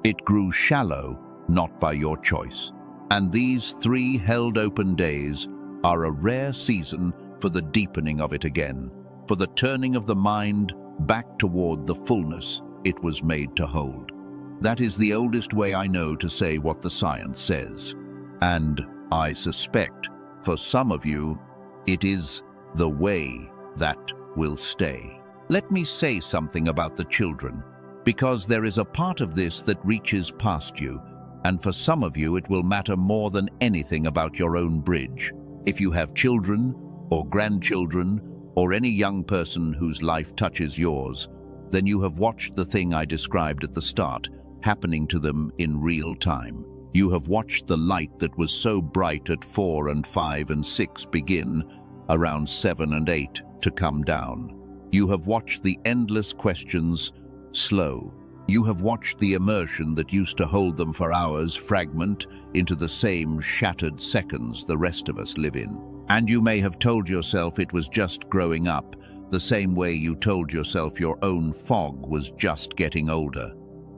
It grew shallow, not by your choice. And these 3 held open days are a rare season for the deepening of it again, for the turning of the mind back toward the fullness it was made to hold. That is the oldest way I know to say what the science says. And I suspect, for some of you, it is the way that will stay. Let me say something about the children, because there is a part of this that reaches past you, and for some of you it will matter more than anything about your own bridge. If you have children, or grandchildren, or any young person whose life touches yours, then you have watched the thing I described at the start, happening to them in real time. You have watched the light that was so bright at 4 and 5 and 6 begin, around 7 and 8, to come down. You have watched the endless questions slow. You have watched the immersion that used to hold them for hours fragment into the same shattered seconds the rest of us live in. And you may have told yourself it was just growing up, the same way you told yourself your own fog was just getting older.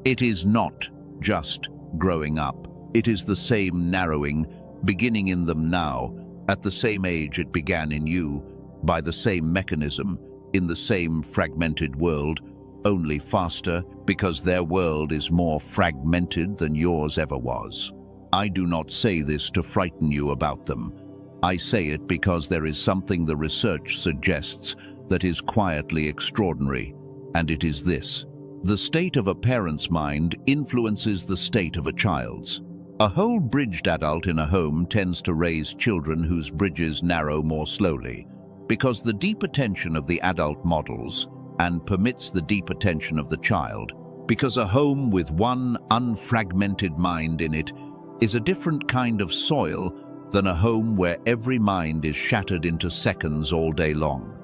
It is not just growing up. It is the same narrowing, beginning in them now, at the same age it began in you, by the same mechanism, in the same fragmented world, only faster because their world is more fragmented than yours ever was. I do not say this to frighten you about them. I say it because there is something the research suggests that is quietly extraordinary, and it is this. The state of a parent's mind influences the state of a child's. A whole-bridged adult in a home tends to raise children whose bridges narrow more slowly, because the deep attention of the adult models and permits the deep attention of the child, because a home with one unfragmented mind in it is a different kind of soil than a home where every mind is shattered into seconds all day long.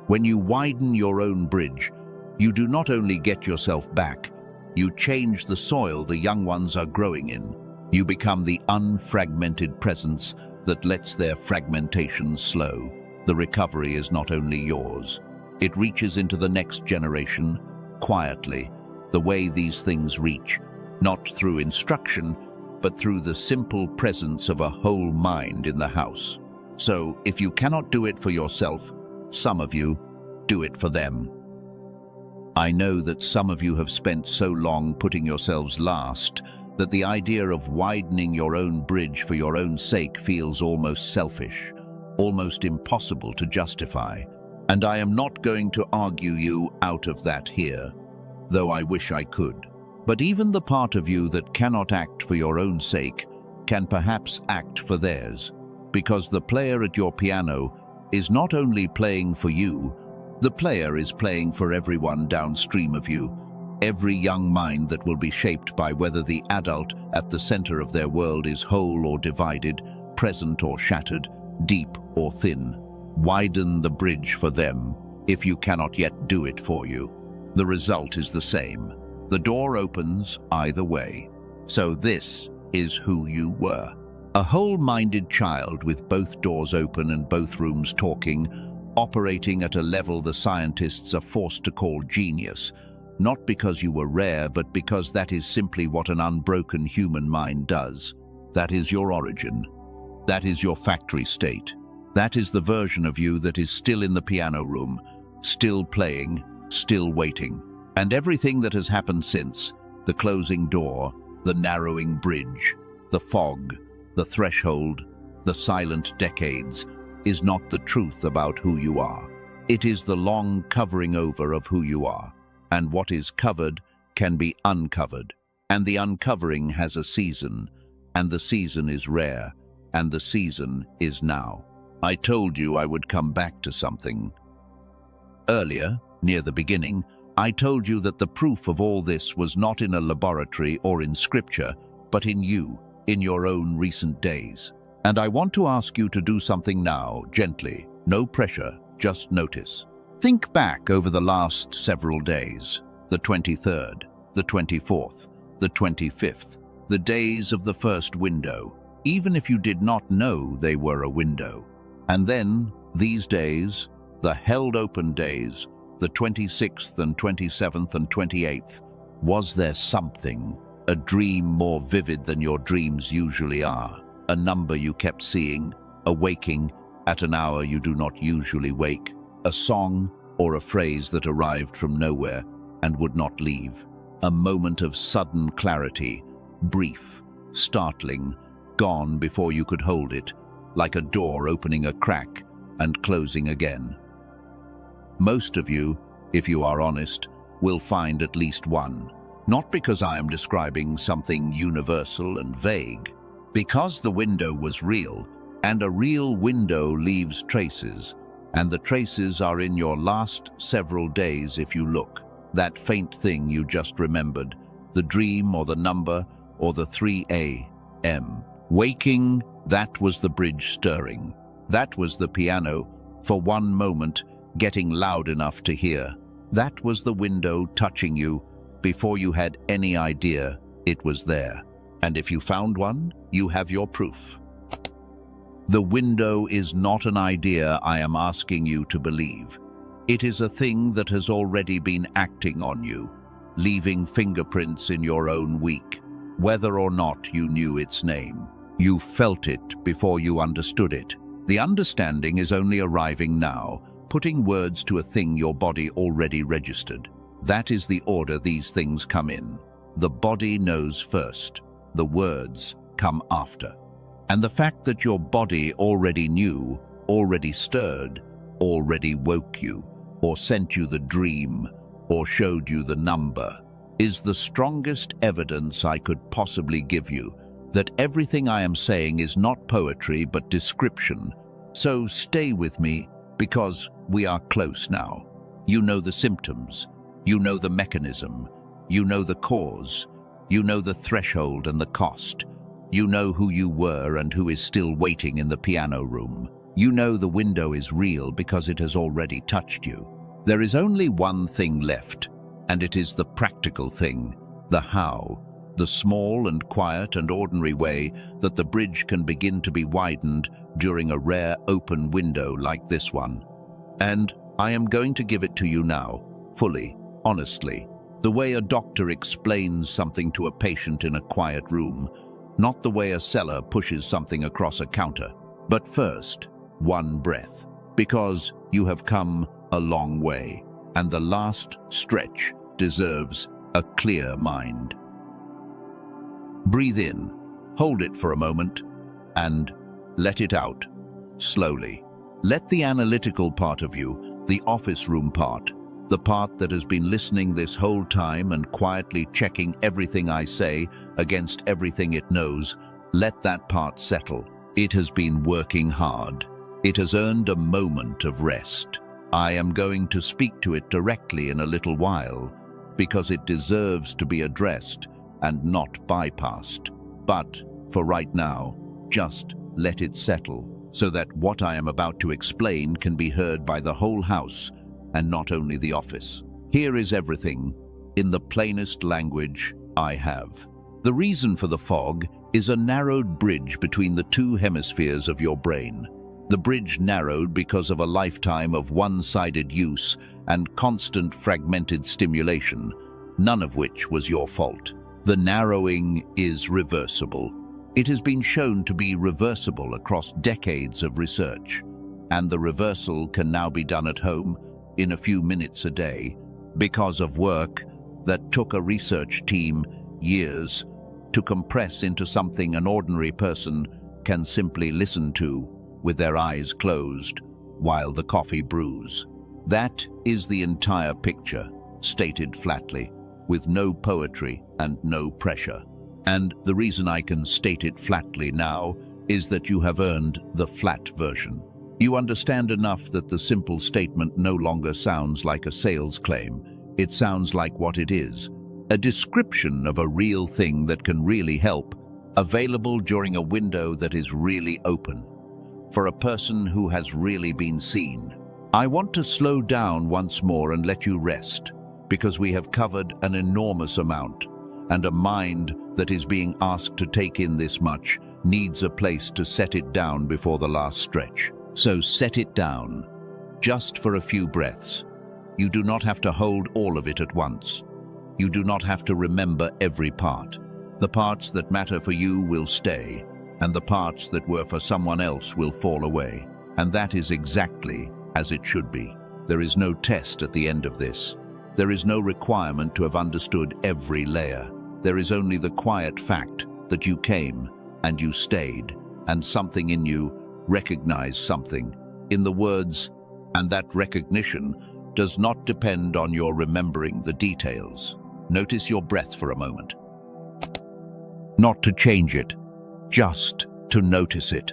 When you widen your own bridge, you do not only get yourself back, you change the soil the young ones are growing in. You become the unfragmented presence that lets their fragmentation slow. The recovery is not only yours. It reaches into the next generation, quietly, the way these things reach, not through instruction, but through the simple presence of a whole mind in the house. So, if you cannot do it for yourself, some of you, do it for them. I know that some of you have spent so long putting yourselves last that the idea of widening your own bridge for your own sake feels almost selfish, almost impossible to justify. And I am not going to argue you out of that here, though I wish I could. But even the part of you that cannot act for your own sake can perhaps act for theirs, because the player at your piano is not only playing for you, the player is playing for everyone downstream of you, every young mind that will be shaped by whether the adult at the center of their world is whole or divided, present or shattered, deep or thin. Widen the bridge for them if you cannot yet do it for you. The result is the same. The door opens either way. So this is who you were. A whole-minded child with both doors open and both rooms talking, operating at a level the scientists are forced to call genius, not because you were rare, but because that is simply what an unbroken human mind does. That is your origin. That is your factory state. That is the version of you that is still in the piano room, still playing, still waiting. And everything that has happened since, the closing door, the narrowing bridge, the fog, the threshold, the silent decades, is not the truth about who you are. It is the long covering over of who you are. And what is covered can be uncovered. And the uncovering has a season, and the season is rare, and the season is now. I told you I would come back to something. Earlier, near the beginning, I told you that the proof of all this was not in a laboratory or in scripture, but in you, in your own recent days. And I want to ask you to do something now, gently, No pressure, just notice. Think back over the last several days, the 23rd, the 24th, the 25th, the days of the first window, even if you did not know they were a window. And then, these days, the held open days, the 26th and 27th and 28th, was there something, a dream more vivid than your dreams usually are, a number you kept seeing, a waking at an hour you do not usually wake, a song or a phrase that arrived from nowhere and would not leave, a moment of sudden clarity, brief, startling, gone before you could hold it, like a door opening a crack and closing again. Most of you, if you are honest, will find at least one. Not because I am describing something universal and vague. Because the window was real, and a real window leaves traces, and the traces are in your last several days if you look. That faint thing you just remembered, the dream or the number or the 3 a.m. Waking, that was the bridge stirring. That was the piano, for one moment, getting loud enough to hear. That was the window touching you before you had any idea it was there. And if you found one, you have your proof. The window is not an idea I am asking you to believe. It is a thing that has already been acting on you, leaving fingerprints in your own week, whether or not you knew its name. You felt it before you understood it. The understanding is only arriving now, putting words to a thing your body already registered. That is the order these things come in. The body knows first. The words come after. And the fact that your body already knew, already stirred, already woke you, or sent you the dream, or showed you the number, is the strongest evidence I could possibly give you that everything I am saying is not poetry but description. So stay with me, because we are close now. You know the symptoms, you know the mechanism, you know the cause, you know the threshold and the cost. You know who you were and who is still waiting in the piano room. You know the window is real because it has already touched you. There is only one thing left, and it is the practical thing, the how, the small and quiet and ordinary way that the bridge can begin to be widened during a rare open window like this one. And I am going to give it to you now, fully, honestly, the way a doctor explains something to a patient in a quiet room, not the way a seller pushes something across a counter. But first, one breath, because you have come a long way, and the last stretch deserves a clear mind. Breathe in, hold it for a moment, and let it out, slowly. Let the analytical part of you, the office room part, the part that has been listening this whole time and quietly checking everything I say against everything it knows, let that part settle. It has been working hard. It has earned a moment of rest. I am going to speak to it directly in a little while, because it deserves to be addressed and not bypassed. But for right now, just let it settle, so that what I am about to explain can be heard by the whole house and not only the office. Here is everything, in the plainest language I have. The reason for the fog is a narrowed bridge between the two hemispheres of your brain. The bridge narrowed because of a lifetime of one-sided use and constant fragmented stimulation, none of which was your fault. The narrowing is reversible. It has been shown to be reversible across decades of research, and the reversal can now be done at home in a few minutes a day because of work that took a research team years to compress into something an ordinary person can simply listen to with their eyes closed while the coffee brews. That is the entire picture, stated flatly, with no poetry and no pressure. And the reason I can state it flatly now is that you have earned the flat version. You understand enough that the simple statement no longer sounds like a sales claim. It sounds like what it is, a description of a real thing that can really help, available during a window that is really open. for a person who has really been seen. I want to slow down once more and let you rest, because we have covered an enormous amount, and a mind that is being asked to take in this much needs a place to set it down before the last stretch. So set it down, just for a few breaths. You do not have to hold all of it at once. You do not have to remember every part. The parts that matter for you will stay, and the parts that were for someone else will fall away. And that is exactly as it should be. There is no test at the end of this. There is no requirement to have understood every layer. There is only the quiet fact that you came and you stayed, and something in you recognized something. In the words, and that recognition does not depend on your remembering the details. Notice your breath for a moment. Not to change it, just to notice it.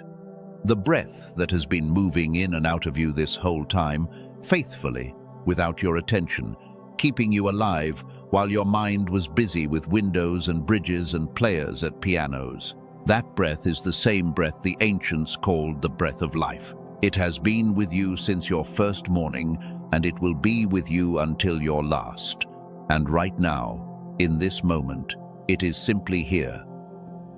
The breath that has been moving in and out of you this whole time, faithfully, without your attention, keeping you alive while your mind was busy with windows and bridges and players at pianos. That breath is the same breath the ancients called the breath of life. It has been with you since your first morning, and it will be with you until your last. And right now, in this moment, it is simply here,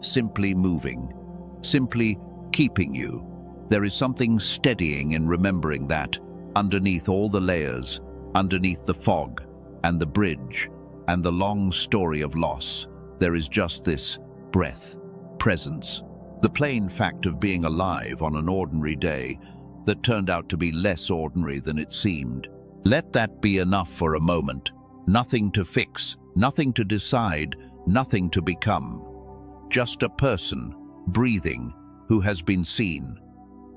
simply moving, simply keeping you. There is something steadying in remembering that, underneath all the layers, underneath the fog, and the bridge, and the long story of loss, there is just this breath, presence, the plain fact of being alive on an ordinary day that turned out to be less ordinary than it seemed. Let that be enough for a moment. Nothing to fix, nothing to decide, nothing to become. Just a person, breathing, who has been seen.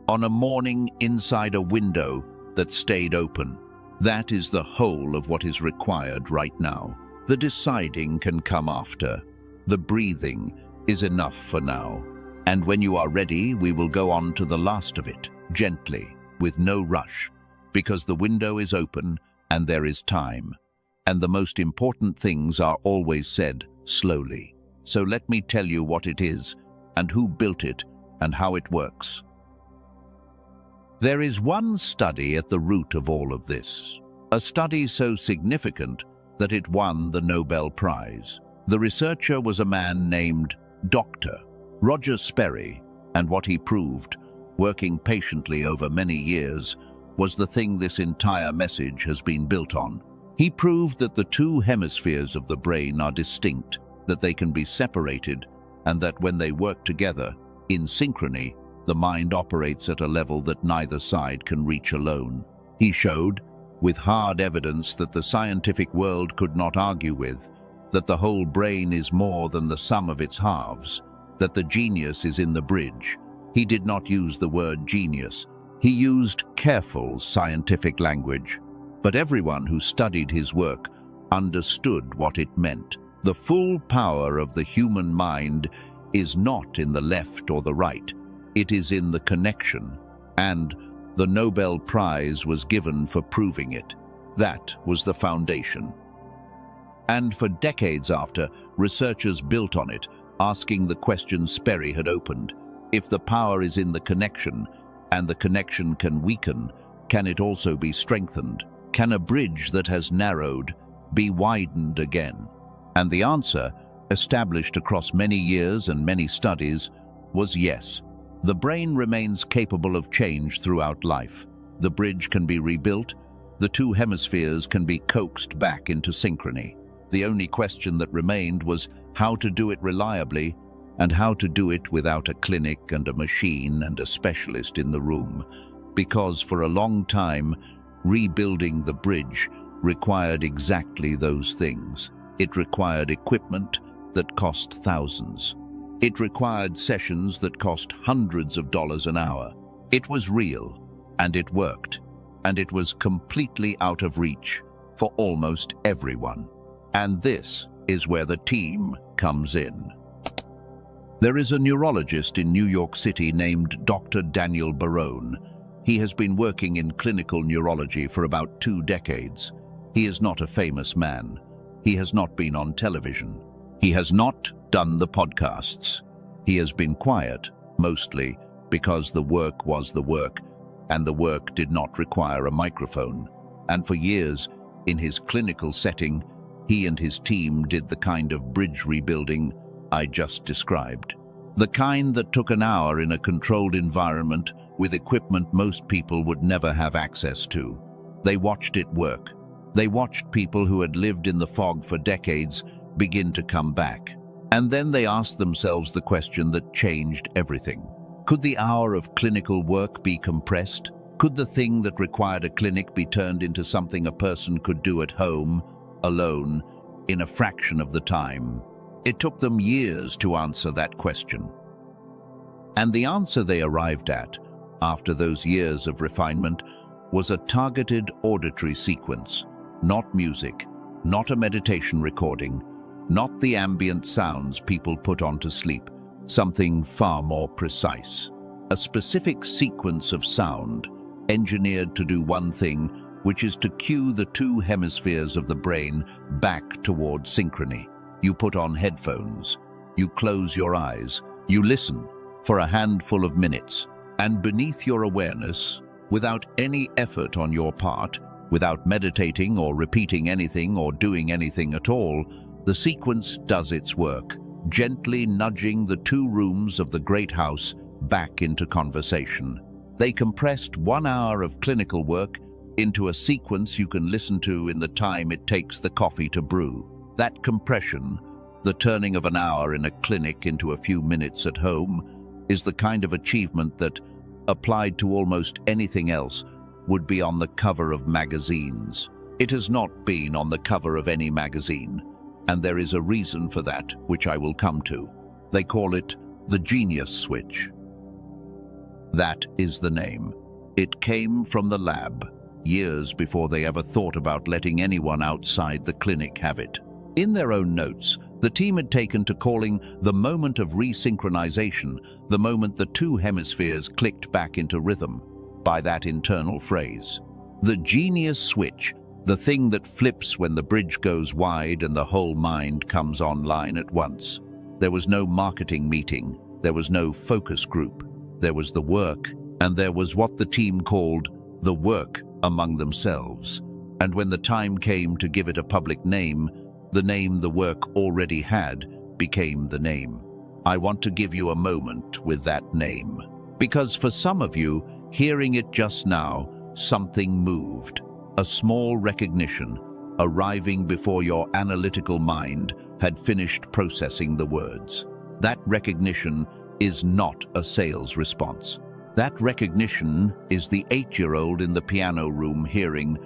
On a morning inside a window that stayed open. That is the whole of what is required right now. The deciding can come after. The breathing is enough for now. And when you are ready, we will go on to the last of it, gently, with no rush, because the window is open and there is time. And the most important things are always said slowly. So let me tell you what it is, and who built it, and how it works. There is one study at the root of all of this, a study so significant that it won the Nobel Prize. The researcher was a man named Dr. Roger Sperry, and what he proved, working patiently over many years, was the thing this entire message has been built on. He proved that the two hemispheres of the brain are distinct, that they can be separated, and that when they work together, in synchrony, the mind operates at a level that neither side can reach alone. He showed, with hard evidence that the scientific world could not argue with, that the whole brain is more than the sum of its halves, that the genius is in the bridge. He did not use the word genius. He used careful scientific language, but everyone who studied his work understood what it meant. The full power of the human mind is not in the left or the right. It is in the connection, and the Nobel Prize was given for proving it. That was the foundation. And for decades after, researchers built on it, asking the question Sperry had opened. If the power is in the connection, and the connection can weaken, can it also be strengthened? Can a bridge that has narrowed be widened again? And the answer, established across many years and many studies, was yes. The brain remains capable of change throughout life. The bridge can be rebuilt. The two hemispheres can be coaxed back into synchrony. The only question that remained was how to do it reliably, and how to do it without a clinic and a machine and a specialist in the room. Because for a long time, rebuilding the bridge required exactly those things. It required equipment that cost thousands. It required sessions that cost hundreds of dollars an hour. It was real, and it worked, and it was completely out of reach for almost everyone. And this is where the team comes in. There is a neurologist in New York City named Dr. Daniel Barone. He has been working in clinical neurology for about 2 decades. He is not a famous man. He has not been on television. He has not done the podcasts. He has been quiet, mostly, because the work was the work, and the work did not require a microphone. And for years, in his clinical setting, he and his team did the kind of bridge rebuilding I just described. The kind that took an hour in a controlled environment with equipment most people would never have access to. They watched it work. They watched people who had lived in the fog for decades begin to come back. And then they asked themselves the question that changed everything. Could the hour of clinical work be compressed? Could the thing that required a clinic be turned into something a person could do at home, alone, in a fraction of the time? It took them years to answer that question. And the answer they arrived at, after those years of refinement, was a targeted auditory sequence. Not music, not a meditation recording, not the ambient sounds people put on to sleep. Something far more precise. A specific sequence of sound, engineered to do one thing, which is to cue the two hemispheres of the brain back toward synchrony. You put on headphones, you close your eyes, you listen for a handful of minutes, and beneath your awareness, without any effort on your part, without meditating or repeating anything or doing anything at all, the sequence does its work, gently nudging the two rooms of the great house back into conversation. They compressed 1 hour of clinical work into a sequence you can listen to in the time it takes the coffee to brew. That compression, the turning of an hour in a clinic into a few minutes at home, is the kind of achievement that, applied to almost anything else, would be on the cover of magazines. It has not been on the cover of any magazine, and there is a reason for that, which I will come to. They call it the genius switch. That is the name. It came from the lab, years before they ever thought about letting anyone outside the clinic have it. In their own notes, the team had taken to calling the moment of resynchronization the moment the two hemispheres clicked back into rhythm, by that internal phrase. The genius switch, the thing that flips when the bridge goes wide and the whole mind comes online at once. There was no marketing meeting, there was no focus group. There was the work, and there was what the team called the work among themselves. And when the time came to give it a public name, the name the work already had became the name. I want to give you a moment with that name, because for some of you, hearing it just now, something moved. A small recognition, arriving before your analytical mind had finished processing the words. That recognition is not a sales response. That recognition is the 8-year-old in the piano room hearing,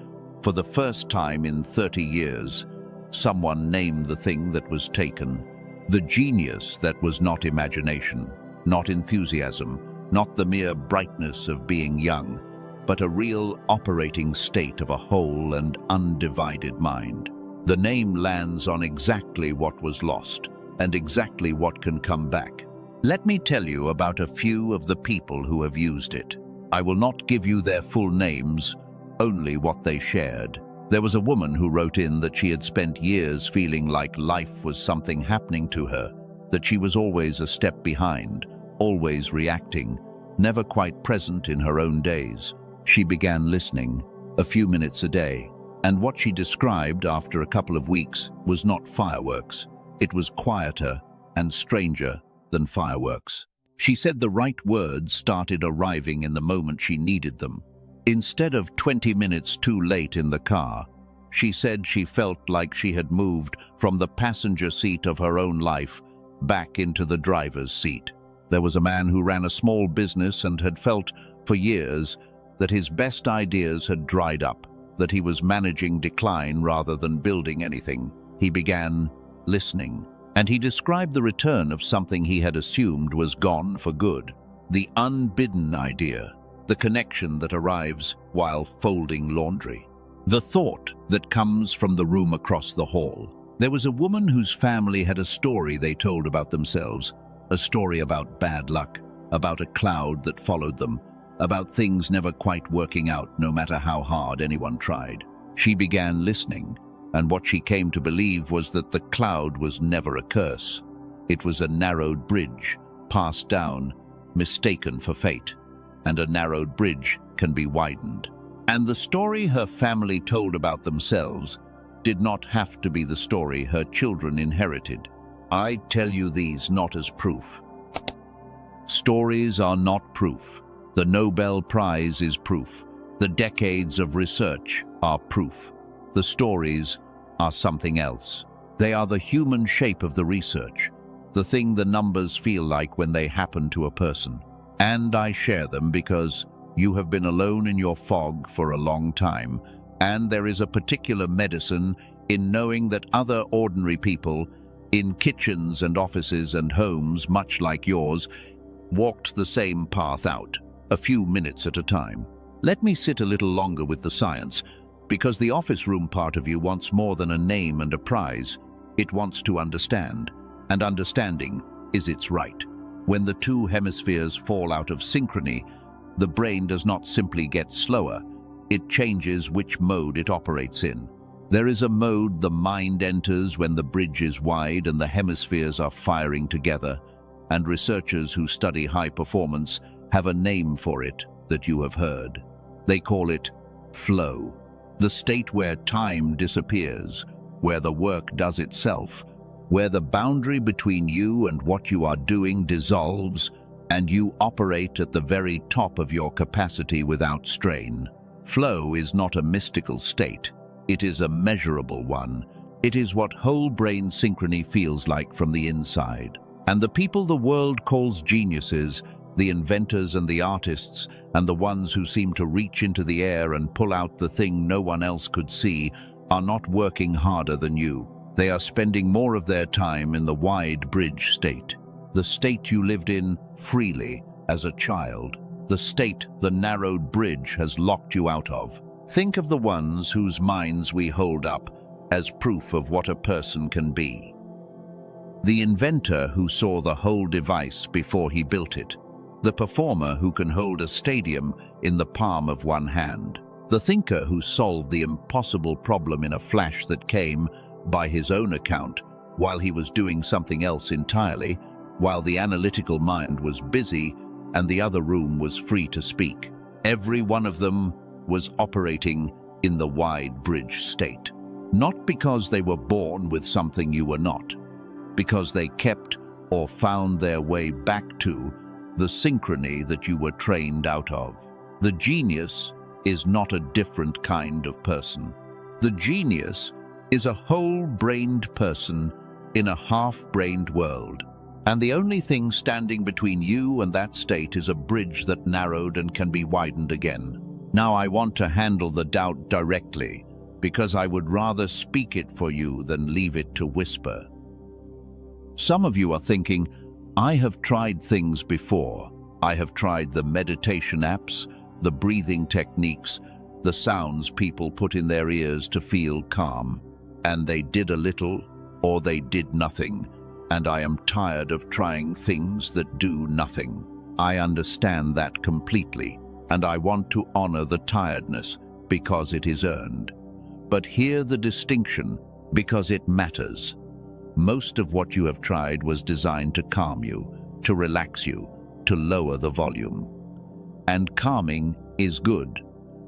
for the first time in 30 years, someone name the thing that was taken. The genius that was not imagination, not enthusiasm, not the mere brightness of being young, but a real operating state of a whole and undivided mind. The name lands on exactly what was lost and exactly what can come back. Let me tell you about a few of the people who have used it. I will not give you their full names, only what they shared. There was a woman who wrote in that she had spent years feeling like life was something happening to her, that she was always a step behind, always reacting, never quite present in her own days. She began listening, a few minutes a day, and what she described after a couple of weeks was not fireworks. It was quieter and stranger than fireworks. She said the right words started arriving in the moment she needed them. Instead of 20 minutes too late in the car, she said she felt like she had moved from the passenger seat of her own life back into the driver's seat. There was a man who ran a small business and had felt for years that his best ideas had dried up, that he was managing decline rather than building anything. He began listening, and he described the return of something he had assumed was gone for good. The unbidden idea, the connection that arrives while folding laundry. The thought that comes from the room across the hall. There was a woman whose family had a story they told about themselves, a story about bad luck, about a cloud that followed them, about things never quite working out no matter how hard anyone tried. She began listening, and what she came to believe was that the cloud was never a curse. It was a narrowed bridge, passed down, mistaken for fate, and a narrowed bridge can be widened. And the story her family told about themselves did not have to be the story her children inherited. I tell you these not as proof. Stories are not proof. The Nobel Prize is proof. The decades of research are proof. The stories are something else. They are the human shape of the research, the thing the numbers feel like when they happen to a person. And I share them because you have been alone in your fog for a long time, and there is a particular medicine in knowing that other ordinary people, in kitchens and offices and homes much like yours, walked the same path out, a few minutes at a time. Let me sit a little longer with the science, because the office room part of you wants more than a name and a prize. It wants to understand, and understanding is its right. When the two hemispheres fall out of synchrony, the brain does not simply get slower, it changes which mode it operates in. There is a mode the mind enters when the bridge is wide and the hemispheres are firing together, and researchers who study high performance have a name for it that you have heard. They call it flow, the state where time disappears, where the work does itself, where the boundary between you and what you are doing dissolves, and you operate at the very top of your capacity without strain. Flow is not a mystical state. It is a measurable one. It is what whole brain synchrony feels like from the inside. And the people the world calls geniuses, the inventors and the artists, and the ones who seem to reach into the air and pull out the thing no one else could see, are not working harder than you. They are spending more of their time in the wide bridge state, the state you lived in freely as a child, the state the narrowed bridge has locked you out of. Think of the ones whose minds we hold up as proof of what a person can be. The inventor who saw the whole device before he built it, the performer who can hold a stadium in the palm of one hand, the thinker who solved the impossible problem in a flash that came, by his own account, while he was doing something else entirely, while the analytical mind was busy and the other room was free to speak. Every one of them was operating in the wide bridge state. Not because they were born with something you were not, because they kept or found their way back to the synchrony that you were trained out of. The genius is not a different kind of person. The genius is a whole-brained person in a half-brained world. And the only thing standing between you and that state is a bridge that narrowed and can be widened again. Now I want to handle the doubt directly, because I would rather speak it for you than leave it to whisper. Some of you are thinking, I have tried things before. I have tried the meditation apps, the breathing techniques, the sounds people put in their ears to feel calm. And they did a little, or they did nothing. And I am tired of trying things that do nothing. I understand that completely, and I want to honor the tiredness because it is earned. But hear the distinction, because it matters. Most of what you have tried was designed to calm you, to relax you, to lower the volume. And calming is good,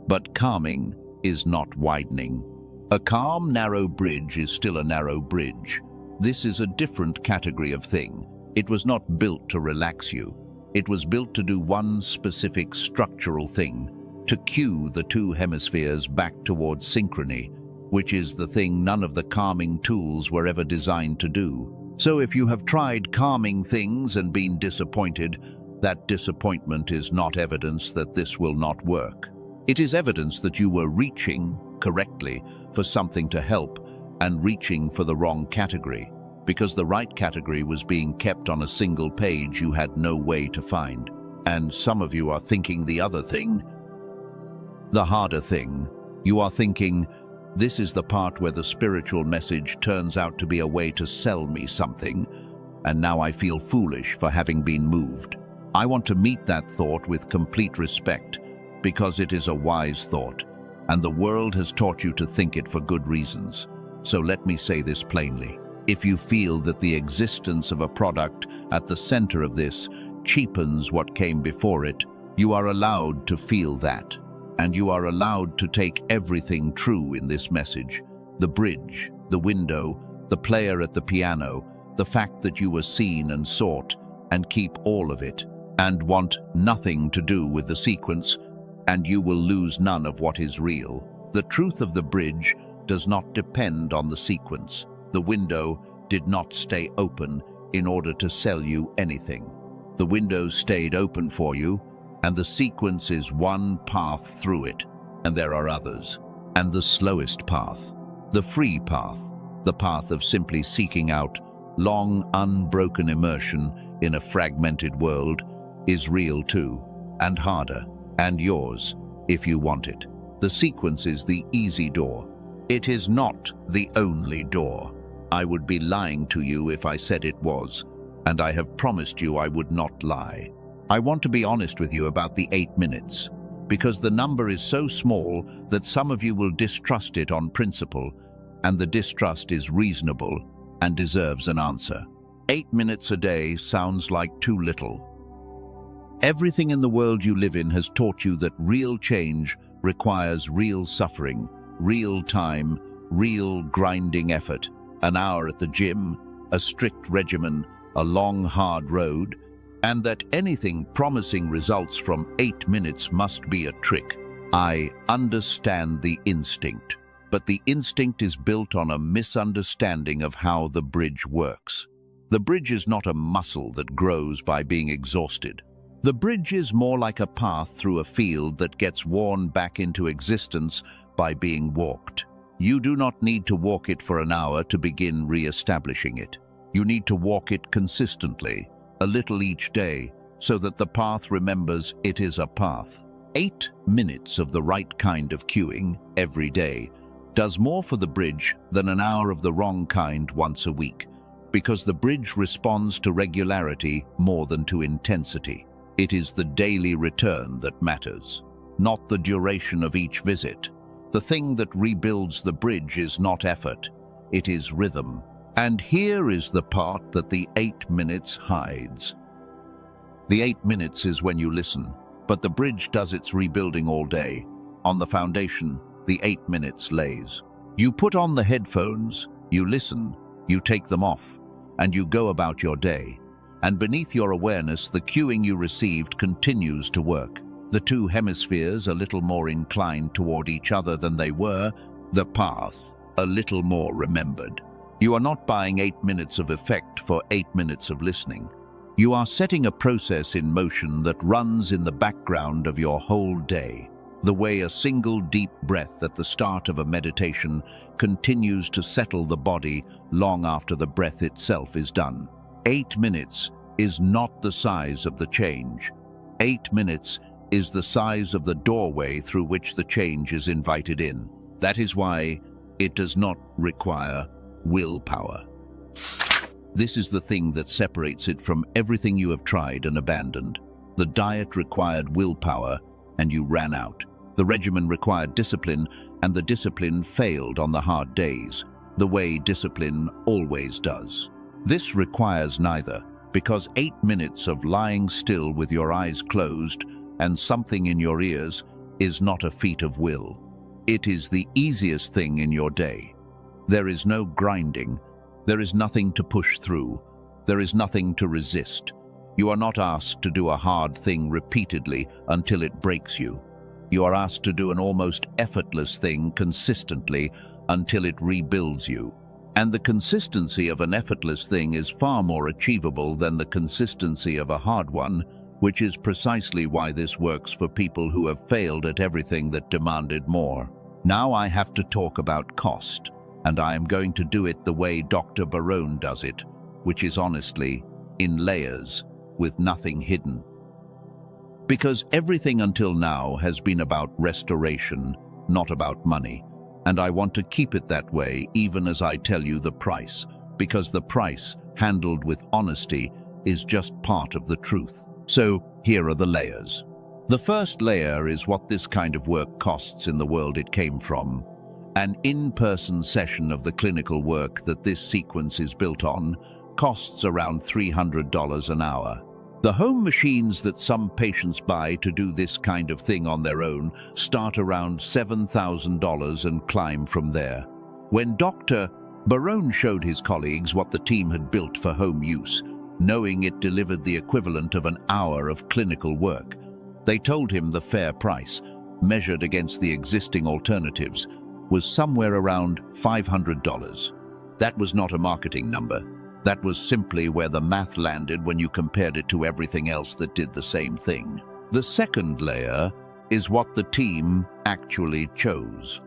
but calming is not widening. A calm, narrow bridge is still a narrow bridge. This is a different category of thing. It was not built to relax you. It was built to do one specific structural thing, to cue the two hemispheres back towards synchrony, which is the thing none of the calming tools were ever designed to do. So if you have tried calming things and been disappointed, that disappointment is not evidence that this will not work. It is evidence that you were reaching correctly for something to help and reaching for the wrong category, because the right category was being kept on a single page you had no way to find. And some of you are thinking the other thing, the harder thing. You are thinking, this is the part where the spiritual message turns out to be a way to sell me something, and now I feel foolish for having been moved. I want to meet that thought with complete respect, because it is a wise thought, and the world has taught you to think it for good reasons. So let me say this plainly. If you feel that the existence of a product at the center of this cheapens what came before it, you are allowed to feel that. And you are allowed to take everything true in this message. The bridge, the window, the player at the piano, the fact that you were seen and sought, and keep all of it, and want nothing to do with the sequence, and you will lose none of what is real. The truth of the bridge does not depend on the sequence. The window did not stay open in order to sell you anything. The window stayed open for you, and the sequence is one path through it, and there are others. And the slowest path, the free path, the path of simply seeking out long, unbroken immersion in a fragmented world, is real too, and harder, and yours, if you want it. The sequence is the easy door. It is not the only door. I would be lying to you if I said it was, and I have promised you I would not lie. I want to be honest with you about the 8 minutes, because the number is so small that some of you will distrust it on principle, and the distrust is reasonable and deserves an answer. 8 minutes a day sounds like too little. Everything in the world you live in has taught you that real change requires real suffering, real time, real grinding effort, an hour at the gym, a strict regimen, a long, hard road, and that anything promising results from 8 minutes must be a trick. I understand the instinct, but the instinct is built on a misunderstanding of how the bridge works. The bridge is not a muscle that grows by being exhausted. The bridge is more like a path through a field that gets worn back into existence by being walked. You do not need to walk it for an hour to begin re-establishing it. You need to walk it consistently, a little each day, so that the path remembers it is a path. 8 minutes of the right kind of cueing every day does more for the bridge than an hour of the wrong kind once a week, because the bridge responds to regularity more than to intensity. It is the daily return that matters, not the duration of each visit. The thing that rebuilds the bridge is not effort, it is rhythm. And here is the part that the 8 minutes hides. The 8 minutes is when you listen, but the bridge does its rebuilding all day. On the foundation, the 8 minutes lays. You put on the headphones, you listen, you take them off, and you go about your day. And beneath your awareness, the cueing you received continues to work. The two hemispheres a little more inclined toward each other than they were, the path a little more remembered. You are not buying 8 minutes of effect for 8 minutes of listening. You are setting a process in motion that runs in the background of your whole day, the way a single deep breath at the start of a meditation continues to settle the body long after the breath itself is done. 8 minutes is not the size of the change. 8 minutes is the size of the doorway through which the change is invited in. That is why it does not require willpower. This is the thing that separates it from everything you have tried and abandoned. The diet required willpower, and you ran out. The regimen required discipline, and the discipline failed on the hard days, the way discipline always does. This requires neither, because 8 minutes of lying still with your eyes closed and something in your ears is not a feat of will. It is the easiest thing in your day. There is no grinding. There is nothing to push through. There is nothing to resist. You are not asked to do a hard thing repeatedly until it breaks you. You are asked to do an almost effortless thing consistently until it rebuilds you. And the consistency of an effortless thing is far more achievable than the consistency of a hard one, which is precisely why this works for people who have failed at everything that demanded more. Now I have to talk about cost, and I am going to do it the way Dr. Barone does it, which is honestly, in layers, with nothing hidden. Because everything until now has been about restoration, not about money. And I want to keep it that way even as I tell you the price, because the price, handled with honesty, is just part of the truth. So here are the layers. The first layer is what this kind of work costs in the world it came from. An in-person session of the clinical work that this sequence is built on costs around $300 an hour. The home machines that some patients buy to do this kind of thing on their own start around $7,000 and climb from there. When Dr. Barone showed his colleagues what the team had built for home use, knowing it delivered the equivalent of an hour of clinical work, they told him the fair price, measured against the existing alternatives, was somewhere around $500. That was not a marketing number. That was simply where the math landed when you compared it to everything else that did the same thing. The second layer is what the team actually chose.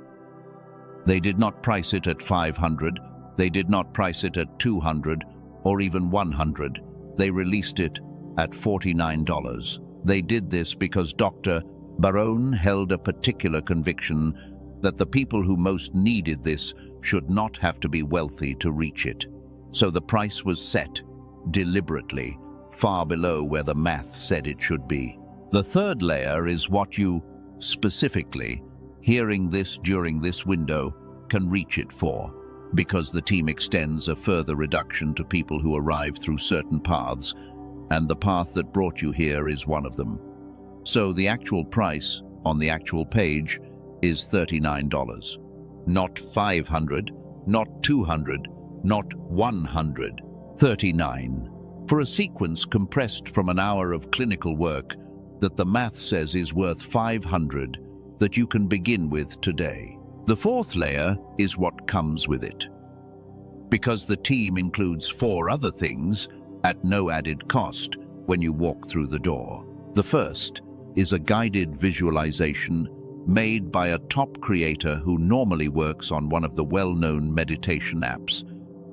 They did not price it at $500, they did not price it at $200 or even $100. They released it at $49. They did this because Dr. Barone held a particular conviction that the people who most needed this should not have to be wealthy to reach it. So the price was set, deliberately, far below where the math said it should be. The third layer is what you, specifically, hearing this during this window, can reach it for, because the team extends a further reduction to people who arrive through certain paths, and the path that brought you here is one of them. So the actual price, on the actual page, is $39. Not $500, not $200, not 100, 39. For a sequence compressed from an hour of clinical work that the math says is worth $500 that you can begin with today. The fourth layer is what comes with it. Because the team includes 4 other things at no added cost when you walk through the door. The first is a guided visualization made by a top creator who normally works on one of the well-known meditation apps,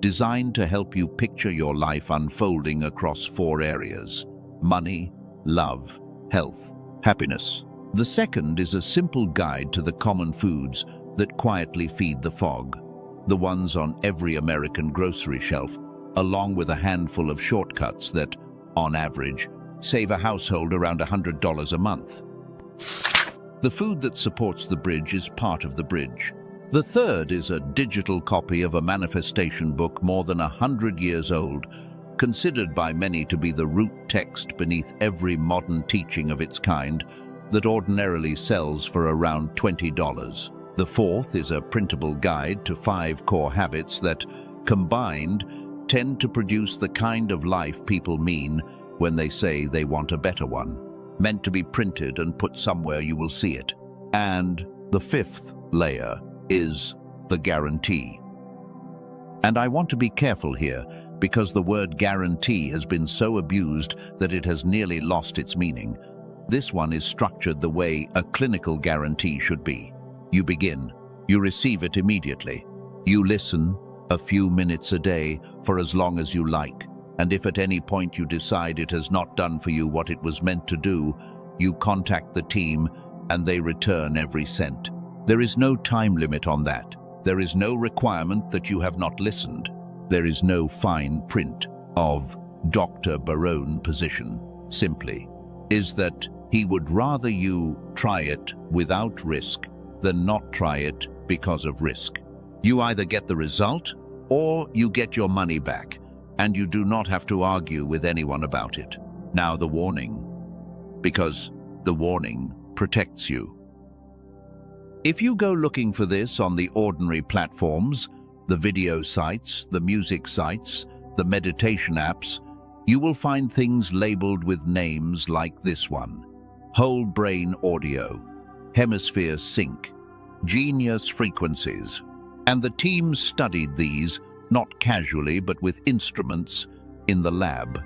designed to help you picture your life unfolding across 4 areas: money, love, health, happiness. The second is a simple guide to the common foods that quietly feed the fog, the ones on every American grocery shelf, along with a handful of shortcuts that, on average, save a household around $100 a month. The food that supports the bridge is part of the bridge. The third is a digital copy of a manifestation book more than 100 years old, considered by many to be the root text beneath every modern teaching of its kind, that ordinarily sells for around $20. The fourth is a printable guide to 5 core habits that, combined, tend to produce the kind of life people mean when they say they want a better one, meant to be printed and put somewhere you will see it. And the fifth layer is the guarantee. And I want to be careful here, because the word guarantee has been so abused that it has nearly lost its meaning. This one is structured the way a clinical guarantee should be. You begin, you receive it immediately. You listen a few minutes a day for as long as you like, and if at any point you decide it has not done for you what it was meant to do, you contact the team and they return every cent. There is no time limit on that. There is no requirement that you have not listened. There is no fine print of Dr. Barone position. Simply is that he would rather you try it without risk than not try it because of risk. You either get the result or you get your money back, and you do not have to argue with anyone about it. Now the warning, because the warning protects you. If you go looking for this on the ordinary platforms, the video sites, the music sites, the meditation apps, you will find things labeled with names like this one: whole brain audio, hemisphere sync, genius frequencies. And the team studied these, not casually but with instruments, in the lab.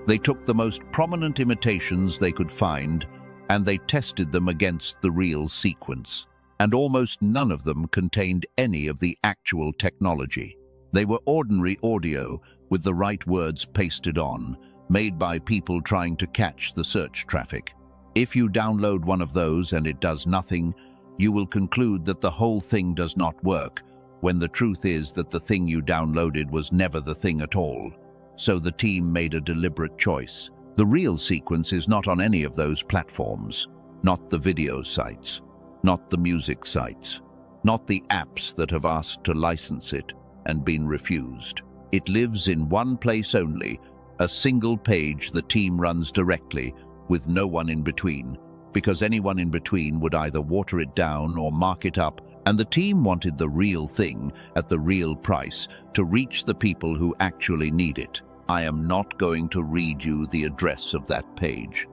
They took the most prominent imitations they could find and they tested them against the real sequence. And almost none of them contained any of the actual technology. They were ordinary audio with the right words pasted on, made by people trying to catch the search traffic. If you download one of those and it does nothing, you will conclude that the whole thing does not work, when the truth is that the thing you downloaded was never the thing at all. So the team made a deliberate choice. The real sequence is not on any of those platforms, not the video sites, not the music sites, not the apps that have asked to license it and been refused. It lives in one place only, A single page the team runs directly, with no one in between, because anyone in between would either water it down or mark it up, and the team wanted the real thing at the real price to reach the people who actually need it. I am not going to read you the address of that page.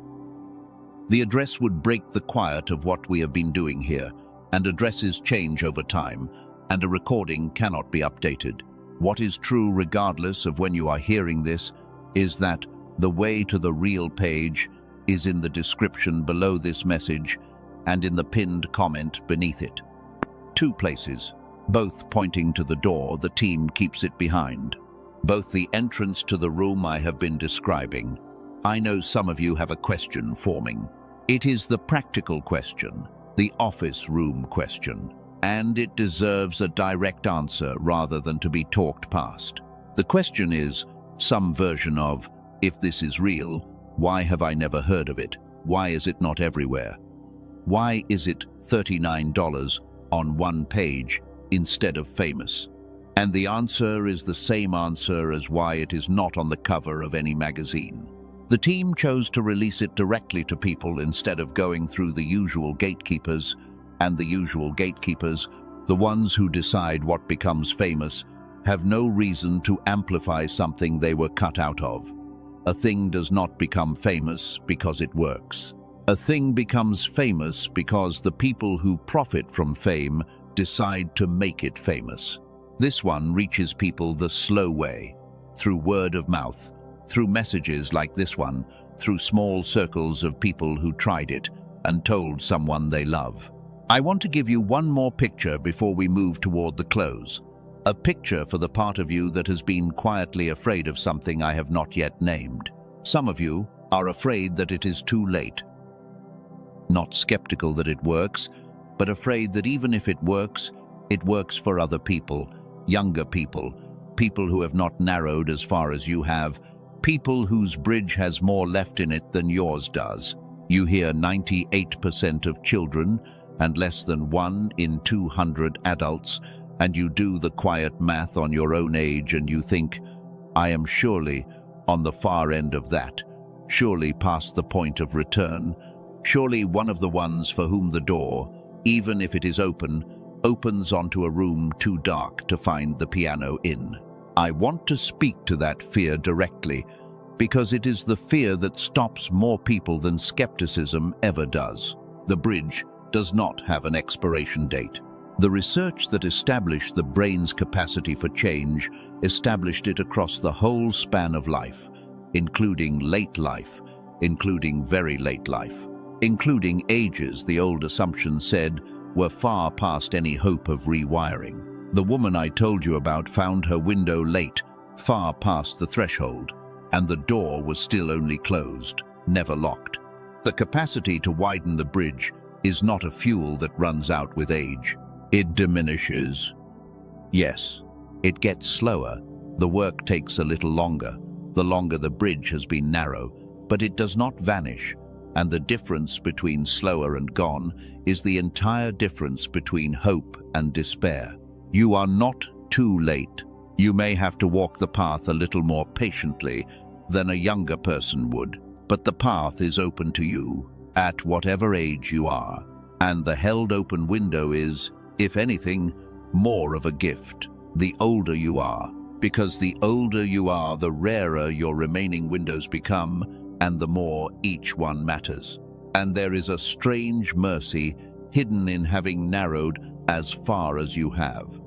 The address would break the quiet of what we have been doing here, and addresses change over time, and a recording cannot be updated. What is true regardless of when you are hearing this is that the way to the real page is in the description below this message and in the pinned comment beneath it. 2 places, both pointing to the door the team keeps it behind. Both the entrance to the room I have been describing. I know some of you have a question forming. It is the practical question, the office room question, and it deserves a direct answer rather than to be talked past. The question is some version of, if this is real, why have I never heard of it? Why is it not everywhere? Why is it $39 on one page instead of famous? And the answer is the same answer as why it is not on the cover of any magazine. The team chose to release it directly to people instead of going through the usual gatekeepers, and the usual gatekeepers, the ones who decide what becomes famous, have no reason to amplify something they were cut out of. A thing does not become famous because it works. A thing becomes famous because the people who profit from fame decide to make it famous. This one reaches people the slow way, through word of mouth, through messages like this one, through small circles of people who tried it and told someone they love. I want to give you one more picture before we move toward the close. A picture for the part of you that has been quietly afraid of something I have not yet named. Some of you are afraid that it is too late. Not skeptical that it works, but afraid that even if it works for other people, younger people, people who have not narrowed as far as you have, people whose bridge has more left in it than yours does. You hear 98% of children and less than 1 in 200 adults, and you do the quiet math on your own age and you think, I am surely on the far end of that, surely past the point of return, surely one of the ones for whom the door, even if it is open, opens onto a room too dark to find the piano in. I want to speak to that fear directly, because it is the fear that stops more people than skepticism ever does. The bridge does not have an expiration date. The research that established the brain's capacity for change established it across the whole span of life, including late life, including very late life, including ages the old assumption said were far past any hope of rewiring. The woman I told you about found her window late, far past the threshold, and the door was still only closed, never locked. The capacity to widen the bridge is not a fuel that runs out with age. It diminishes. Yes, it gets slower. The work takes a little longer, the longer the bridge has been narrow, but it does not vanish, and the difference between slower and gone is the entire difference between hope and despair. You are not too late. You may have to walk the path a little more patiently than a younger person would, but the path is open to you at whatever age you are, and the held open window is, if anything, more of a gift the older you are, because the older you are, the rarer your remaining windows become, and the more each one matters. And there is a strange mercy hidden in having narrowed as far as you have.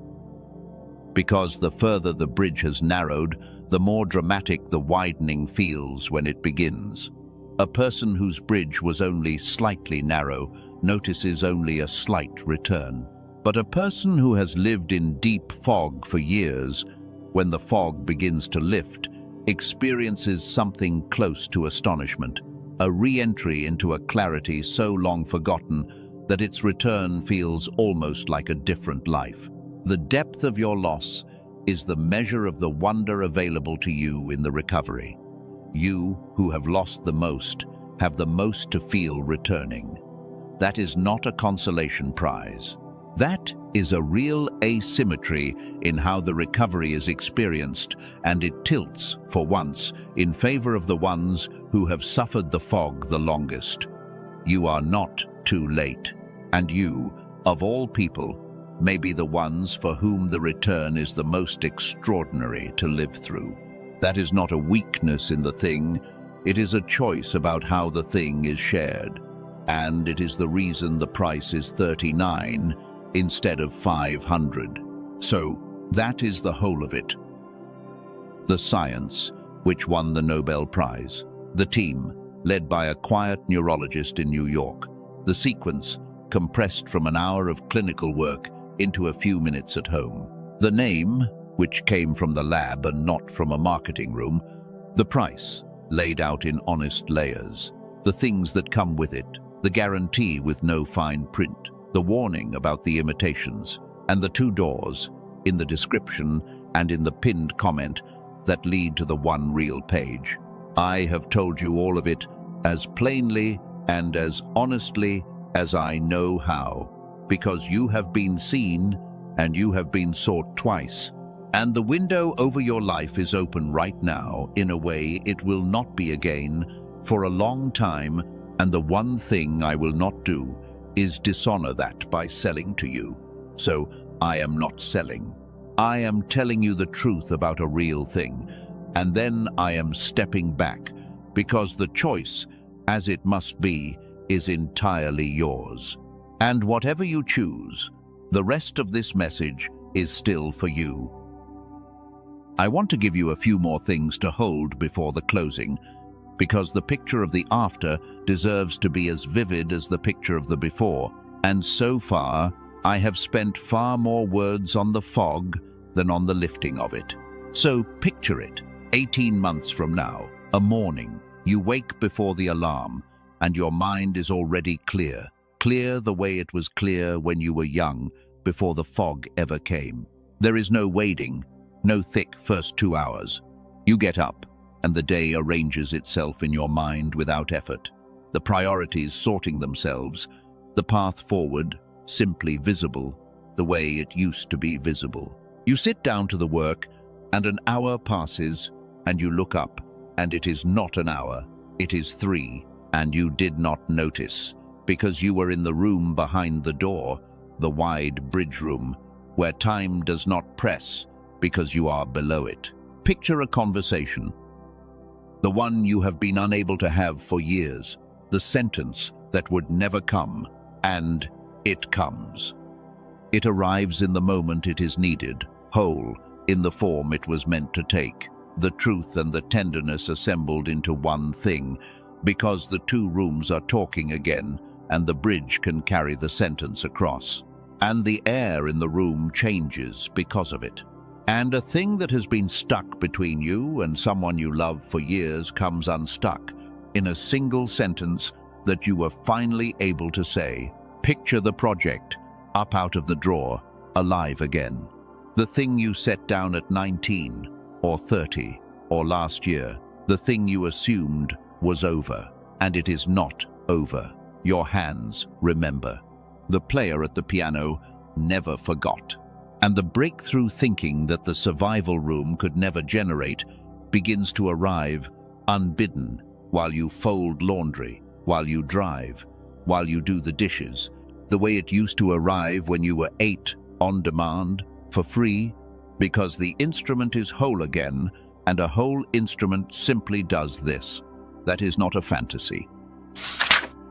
Because the further the bridge has narrowed, the more dramatic the widening feels when it begins. A person whose bridge was only slightly narrow notices only a slight return. But a person who has lived in deep fog for years, when the fog begins to lift, experiences something close to astonishment, a re-entry into a clarity so long forgotten that its return feels almost like a different life. The depth of your loss is the measure of the wonder available to you in the recovery. You, who have lost the most, have the most to feel returning. That is not a consolation prize. That is a real asymmetry in how the recovery is experienced, and it tilts, for once, in favor of the ones who have suffered the fog the longest. You are not too late, and you, of all people, may be the ones for whom the return is the most extraordinary to live through. That is not a weakness in the thing, it is a choice about how the thing is shared, and it is the reason the price is 39 instead of 500. So, that is the whole of it. The science, which won the Nobel Prize. The team, led by a quiet neurologist in New York. The sequence, compressed from an hour of clinical work into a few minutes at home. The name, which came from the lab and not from a marketing room. The price, laid out in honest layers. The things that come with it. The guarantee with no fine print. The warning about the imitations. And the 2 doors, in the description and in the pinned comment, that lead to the one real page. I have told you all of it as plainly and as honestly as I know how, because you have been seen and you have been sought twice. And the window over your life is open right now in a way it will not be again for a long time, and the one thing I will not do is dishonor that by selling to you. So I am not selling. I am telling you the truth about a real thing, and then I am stepping back, because the choice, as it must be, is entirely yours. And whatever you choose, the rest of this message is still for you. I want to give you a few more things to hold before the closing, because the picture of the after deserves to be as vivid as the picture of the before, and so far I have spent far more words on the fog than on the lifting of it. So picture it, 18 months from now, a morning, you wake before the alarm, and your mind is already clear. Clear the way it was clear when you were young, before the fog ever came. There is no waiting, no thick first 2 hours. You get up, and the day arranges itself in your mind without effort. The priorities sorting themselves, the path forward simply visible, the way it used to be visible. You sit down to the work, and an hour passes, and you look up, and it is not an hour, it is 3, and you did not notice, because you were in the room behind the door, the wide bridge room, where time does not press, because you are below it. Picture a conversation, the one you have been unable to have for years, the sentence that would never come, and it comes. It arrives in the moment it is needed, whole, in the form it was meant to take, the truth and the tenderness assembled into one thing, because the 2 rooms are talking again, and the bridge can carry the sentence across. And the air in the room changes because of it. And a thing that has been stuck between you and someone you love for years comes unstuck in a single sentence that you were finally able to say. Picture the project, up out of the drawer, alive again. The thing you set down at 19, or 30, or last year, the thing you assumed was over, and it is not over. Your hands remember. The player at the piano never forgot. And the breakthrough thinking that the survival room could never generate begins to arrive unbidden while you fold laundry, while you drive, while you do the dishes, the way it used to arrive when you were 8, on demand, for free, because the instrument is whole again, and a whole instrument simply does this. That is not a fantasy.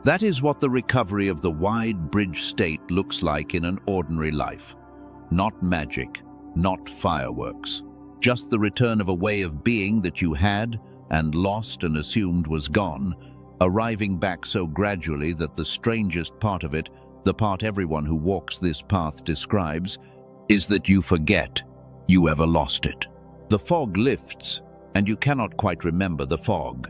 That is what the recovery of the wide bridge state looks like in an ordinary life. Not magic, not fireworks. Just the return of a way of being that you had and lost and assumed was gone, arriving back so gradually that the strangest part of it, the part everyone who walks this path describes, is that you forget you ever lost it. The fog lifts, and you cannot quite remember the fog.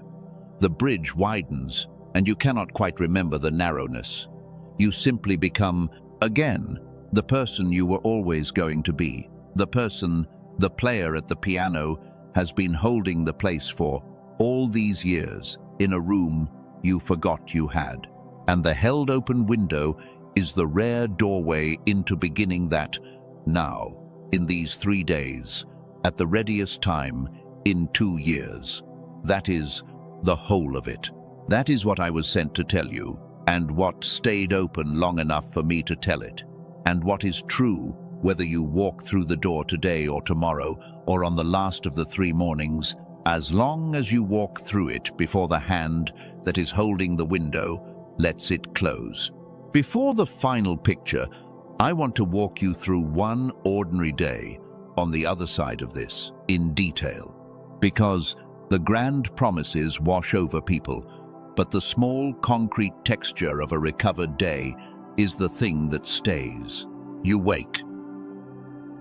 The bridge widens, and you cannot quite remember the narrowness. You simply become, again, the person you were always going to be. The person, the player at the piano, has been holding the place for all these years in a room you forgot you had. And the held open window is the rare doorway into beginning that now, in these 3 days, at the readiest time, in 2 years. That is the whole of it. That is what I was sent to tell you, and what stayed open long enough for me to tell it, and what is true whether you walk through the door today or tomorrow, or on the last of the 3 mornings, as long as you walk through it before the hand that is holding the window lets it close. Before the final picture, I want to walk you through one ordinary day on the other side of this in detail, because the grand promises wash over people, but the small concrete texture of a recovered day is the thing that stays. You wake,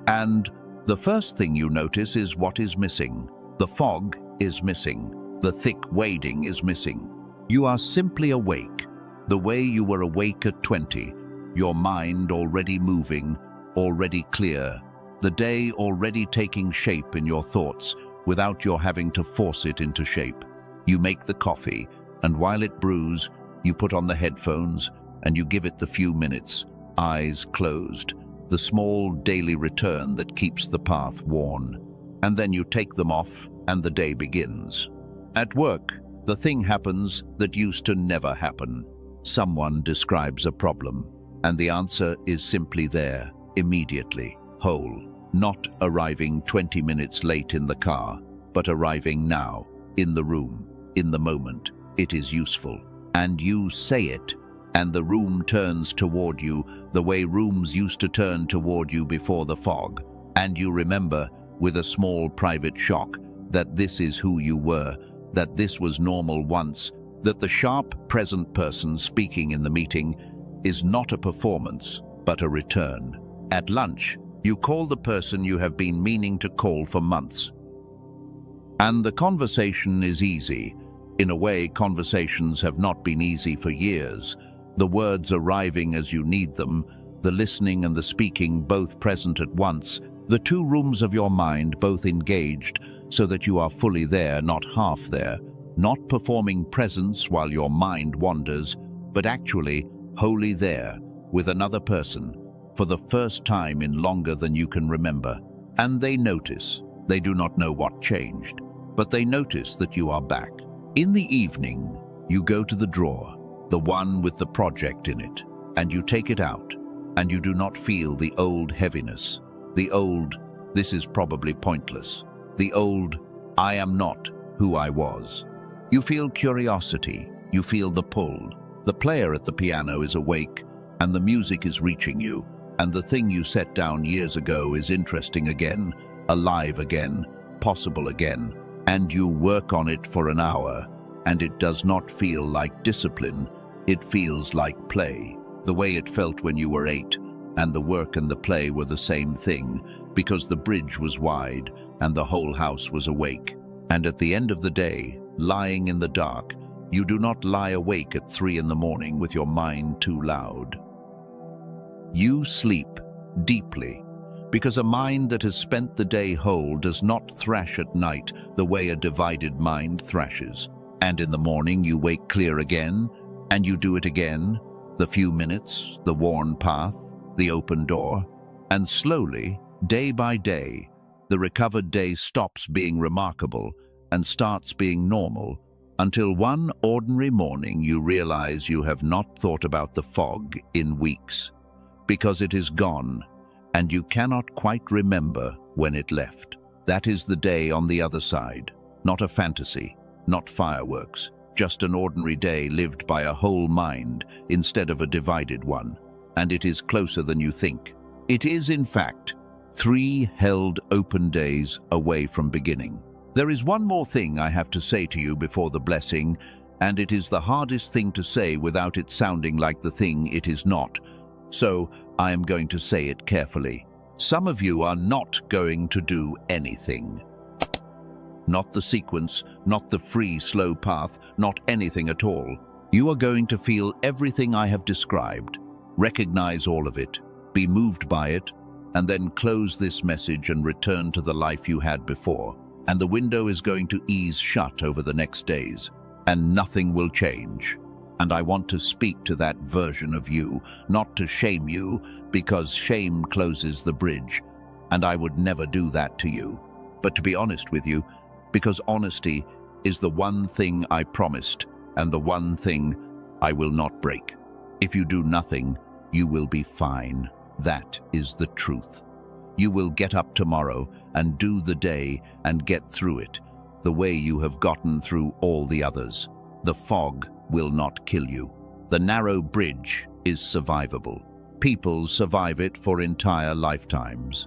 and the first thing you notice is what is missing. The fog is missing. The thick wading is missing. You are simply awake, the way you were awake at 20, your mind already moving, already clear, the day already taking shape in your thoughts without your having to force it into shape. You make the coffee, and while it brews, you put on the headphones and you give it the few minutes, eyes closed, the small daily return that keeps the path worn. And then you take them off and the day begins. At work, the thing happens that used to never happen. Someone describes a problem, and the answer is simply there, immediately, whole, not arriving 20 minutes late in the car, but arriving now, in the room, in the moment. It is useful. And you say it, and the room turns toward you the way rooms used to turn toward you before the fog, and you remember, with a small private shock, that this is who you were, that this was normal once, that the sharp present person speaking in the meeting is not a performance, but a return. At lunch, you call the person you have been meaning to call for months. And the conversation is easy. In a way, conversations have not been easy for years. The words arriving as you need them, the listening and the speaking both present at once, the 2 rooms of your mind both engaged so that you are fully there, not half there, not performing presence while your mind wanders, but actually wholly there with another person for the first time in longer than you can remember. And they notice. They do not know what changed, but they notice that you are back. In the evening, you go to the drawer, the one with the project in it, and you take it out, and you do not feel the old heaviness, the old, this is probably pointless, the old, I am not who I was. You feel curiosity, you feel the pull. The player at the piano is awake, and the music is reaching you, and the thing you set down years ago is interesting again, alive again, possible again, and you work on it for an hour, and it does not feel like discipline, it feels like play, the way it felt when you were 8, and the work and the play were the same thing, because the bridge was wide, and the whole house was awake. And at the end of the day, lying in the dark, you do not lie awake at 3 in the morning with your mind too loud. You sleep deeply, because a mind that has spent the day whole does not thrash at night the way a divided mind thrashes. And in the morning you wake clear again, and you do it again, the few minutes, the worn path, the open door, and slowly, day by day, the recovered day stops being remarkable and starts being normal, until one ordinary morning you realize you have not thought about the fog in weeks, because it is gone, and you cannot quite remember when it left. That is the day on the other side, not a fantasy, not fireworks, just an ordinary day lived by a whole mind instead of a divided one, and it is closer than you think. It is, in fact, 3 held open days away from beginning. There is one more thing I have to say to you before the blessing, and it is the hardest thing to say without it sounding like the thing it is not. So I am going to say it carefully. Some of you are not going to do anything. Not the sequence, not the free, slow path, not anything at all. You are going to feel everything I have described, recognize all of it, be moved by it, and then close this message and return to the life you had before. And the window is going to ease shut over the next days, and nothing will change. And I want to speak to that version of you, not to shame you, because shame closes the bridge, and I would never do that to you. But to be honest with you, because honesty is the one thing I promised, and the one thing I will not break. If you do nothing, you will be fine. That is the truth. You will get up tomorrow and do the day and get through it, the way you have gotten through all the others. The fog will not kill you. The narrow bridge is survivable. People survive it for entire lifetimes.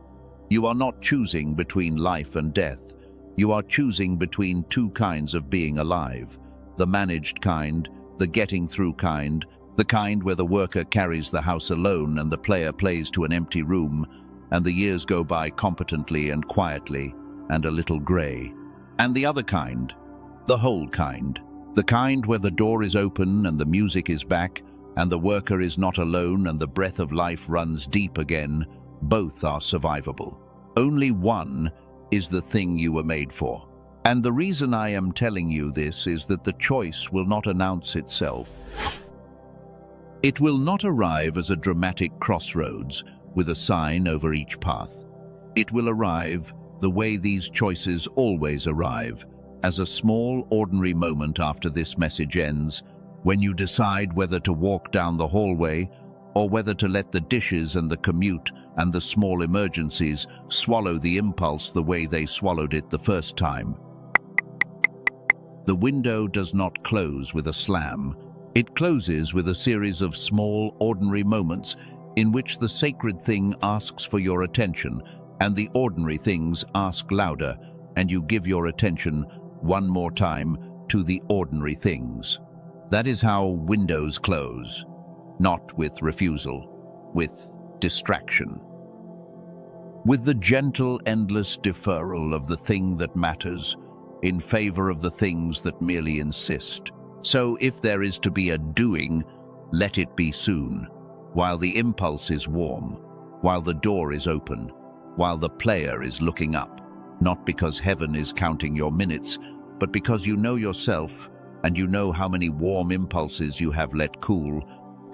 You are not choosing between life and death. You are choosing between two kinds of being alive. The managed kind, the getting through kind, the kind where the worker carries the house alone and the player plays to an empty room, and the years go by competently and quietly and a little grey. And the other kind, the whole kind, the kind where the door is open and the music is back, and the worker is not alone and the breath of life runs deep again. Both are survivable. Only one is the thing you were made for. And the reason I am telling you this is that the choice will not announce itself. It will not arrive as a dramatic crossroads with a sign over each path. It will arrive the way these choices always arrive, as a small, ordinary moment after this message ends, when you decide whether to walk down the hallway or whether to let the dishes and the commute and the small emergencies swallow the impulse the way they swallowed it the first time. The window does not close with a slam. It closes with a series of small, ordinary moments in which the sacred thing asks for your attention and the ordinary things ask louder, and you give your attention one more time to the ordinary things. That is how windows close, not with refusal, with distraction. With the gentle, endless deferral of the thing that matters in favor of the things that merely insist. So if there is to be a doing, let it be soon, while the impulse is warm, while the door is open, while the player is looking up, not because heaven is counting your minutes, but because you know yourself, and you know how many warm impulses you have let cool,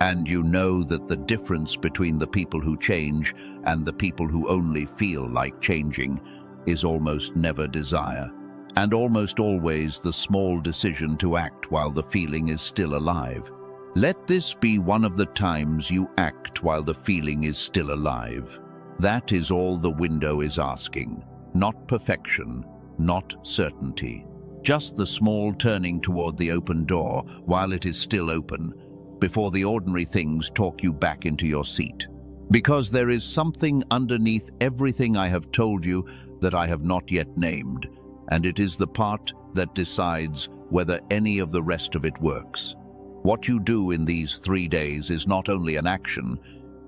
and you know that the difference between the people who change and the people who only feel like changing is almost never desire, and almost always the small decision to act while the feeling is still alive. Let this be one of the times you act while the feeling is still alive. That is all the window is asking. Not perfection, not certainty. Just the small turning toward the open door while it is still open, before the ordinary things talk you back into your seat. Because there is something underneath everything I have told you that I have not yet named, and it is the part that decides whether any of the rest of it works. What you do in these 3 days is not only an action,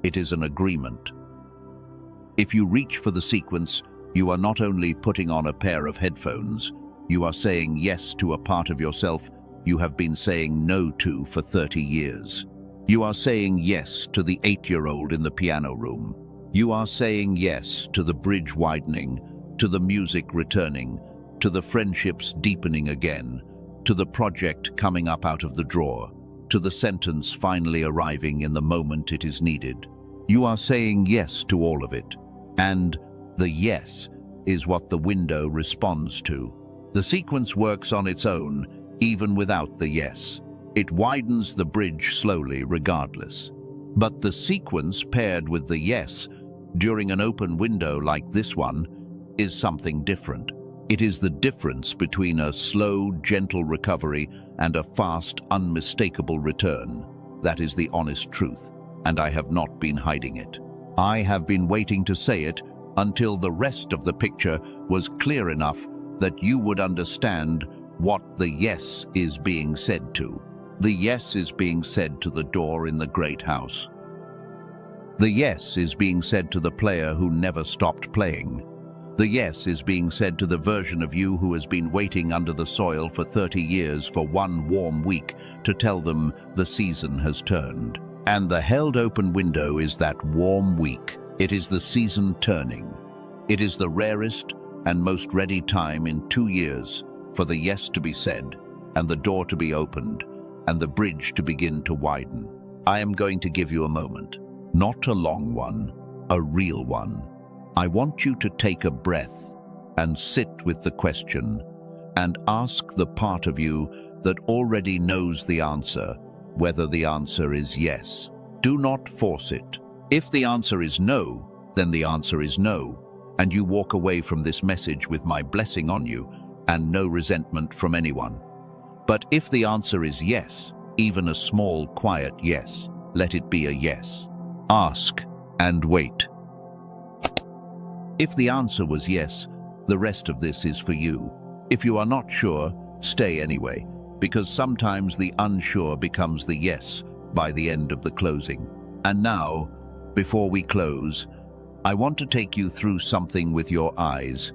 it is an agreement. If you reach for the sequence, you are not only putting on a pair of headphones, you are saying yes to a part of yourself you have been saying no to for 30 years. You are saying yes to the 8-year-old in the piano room. You are saying yes to the bridge widening, to the music returning, to the friendships deepening again, to the project coming up out of the drawer, to the sentence finally arriving in the moment it is needed. You are saying yes to all of it, and the yes is what the window responds to. The sequence works on its own, even without the yes. It widens the bridge slowly regardless. But the sequence paired with the yes during an open window like this one is something different. It is the difference between a slow, gentle recovery and a fast, unmistakable return. That is the honest truth, and I have not been hiding it. I have been waiting to say it until the rest of the picture was clear enough that you would understand what the yes is being said to. The yes is being said to the door in the great house. The yes is being said to the player who never stopped playing. The yes is being said to the version of you who has been waiting under the soil for 30 years for one warm week to tell them the season has turned. And the held open window is that warm week. It is the season turning. It is the rarest and most ready time in 2 years for the yes to be said and the door to be opened and the bridge to begin to widen. I am going to give you a moment. Not a long one, a real one. I want you to take a breath and sit with the question and ask the part of you that already knows the answer, whether the answer is yes. Do not force it. If the answer is no, then the answer is no, and you walk away from this message with my blessing on you and no resentment from anyone. But if the answer is yes, even a small, quiet yes, let it be a yes. Ask and wait. If the answer was yes, the rest of this is for you. If you are not sure, stay anyway, because sometimes the unsure becomes the yes by the end of the closing. And now, before we close, I want to take you through something with your eyes,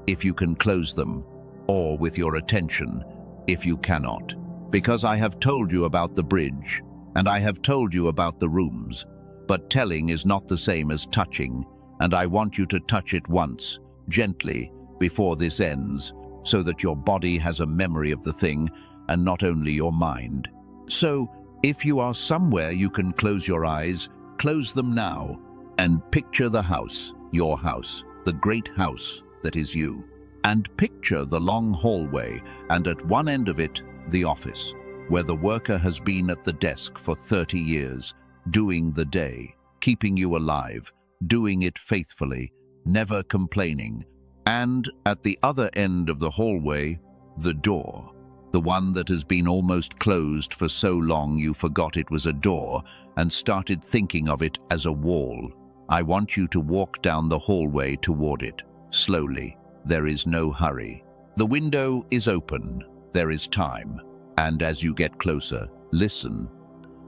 if you can close them, or with your attention, if you cannot. Because I have told you about the bridge, and I have told you about the rooms, but telling is not the same as touching, and I want you to touch it once, gently, before this ends, so that your body has a memory of the thing, and not only your mind. So, if you are somewhere you can close your eyes, close them now, and picture the house, your house, the great house that is you. And picture the long hallway, and at one end of it, the office, where the worker has been at the desk for 30 years, doing the day, keeping you alive, doing it faithfully, never complaining. And at the other end of the hallway, the door, the one that has been almost closed for so long you forgot it was a door and started thinking of it as a wall. I want you to walk down the hallway toward it, slowly. There is no hurry. The window is open. There is time. And as you get closer, listen,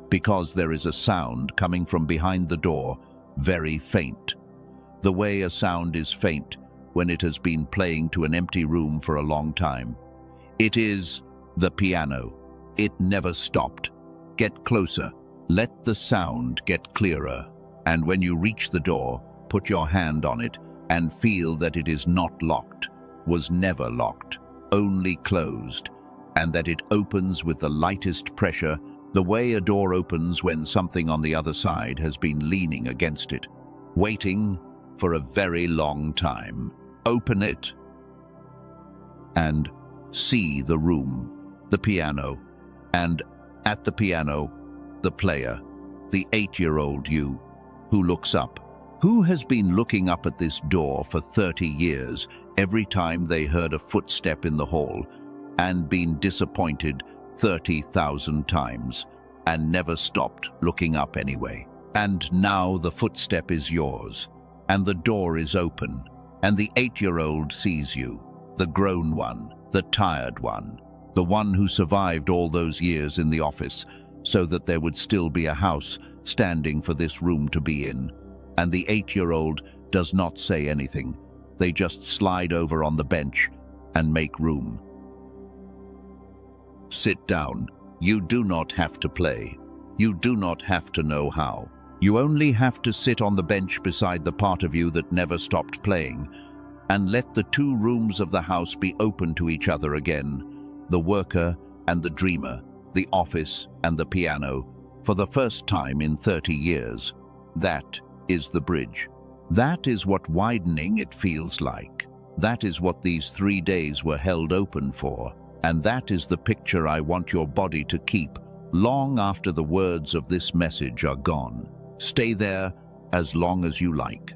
because there is a sound coming from behind the door, very faint. The way a sound is faint when it has been playing to an empty room for a long time. It is the piano. It never stopped. Get closer. Let the sound get clearer. And when you reach the door, put your hand on it and feel that it is not locked, was never locked, only closed, and that it opens with the lightest pressure, the way a door opens when something on the other side has been leaning against it, waiting for a very long time. Open it and see the room, the piano, and at the piano, the player, the 8-year-old you, who looks up, who has been looking up at this door for 30 years every time they heard a footstep in the hall, and been disappointed 30,000 times, and never stopped looking up anyway. And now the footstep is yours, and the door is open, and the 8-year-old sees you, the grown one, the tired one, the one who survived all those years in the office so that there would still be a house standing for this room to be in. And the 8-year-old does not say anything. They just slide over on the bench and make room. Sit down. You do not have to play. You do not have to know how. You only have to sit on the bench beside the part of you that never stopped playing, and let the two rooms of the house be open to each other again, the worker and the dreamer, the office and the piano, for the first time in 30 years. That is the bridge. That is what widening it feels like. That is what these 3 days were held open for, and that is the picture I want your body to keep long after the words of this message are gone. Stay there as long as you like.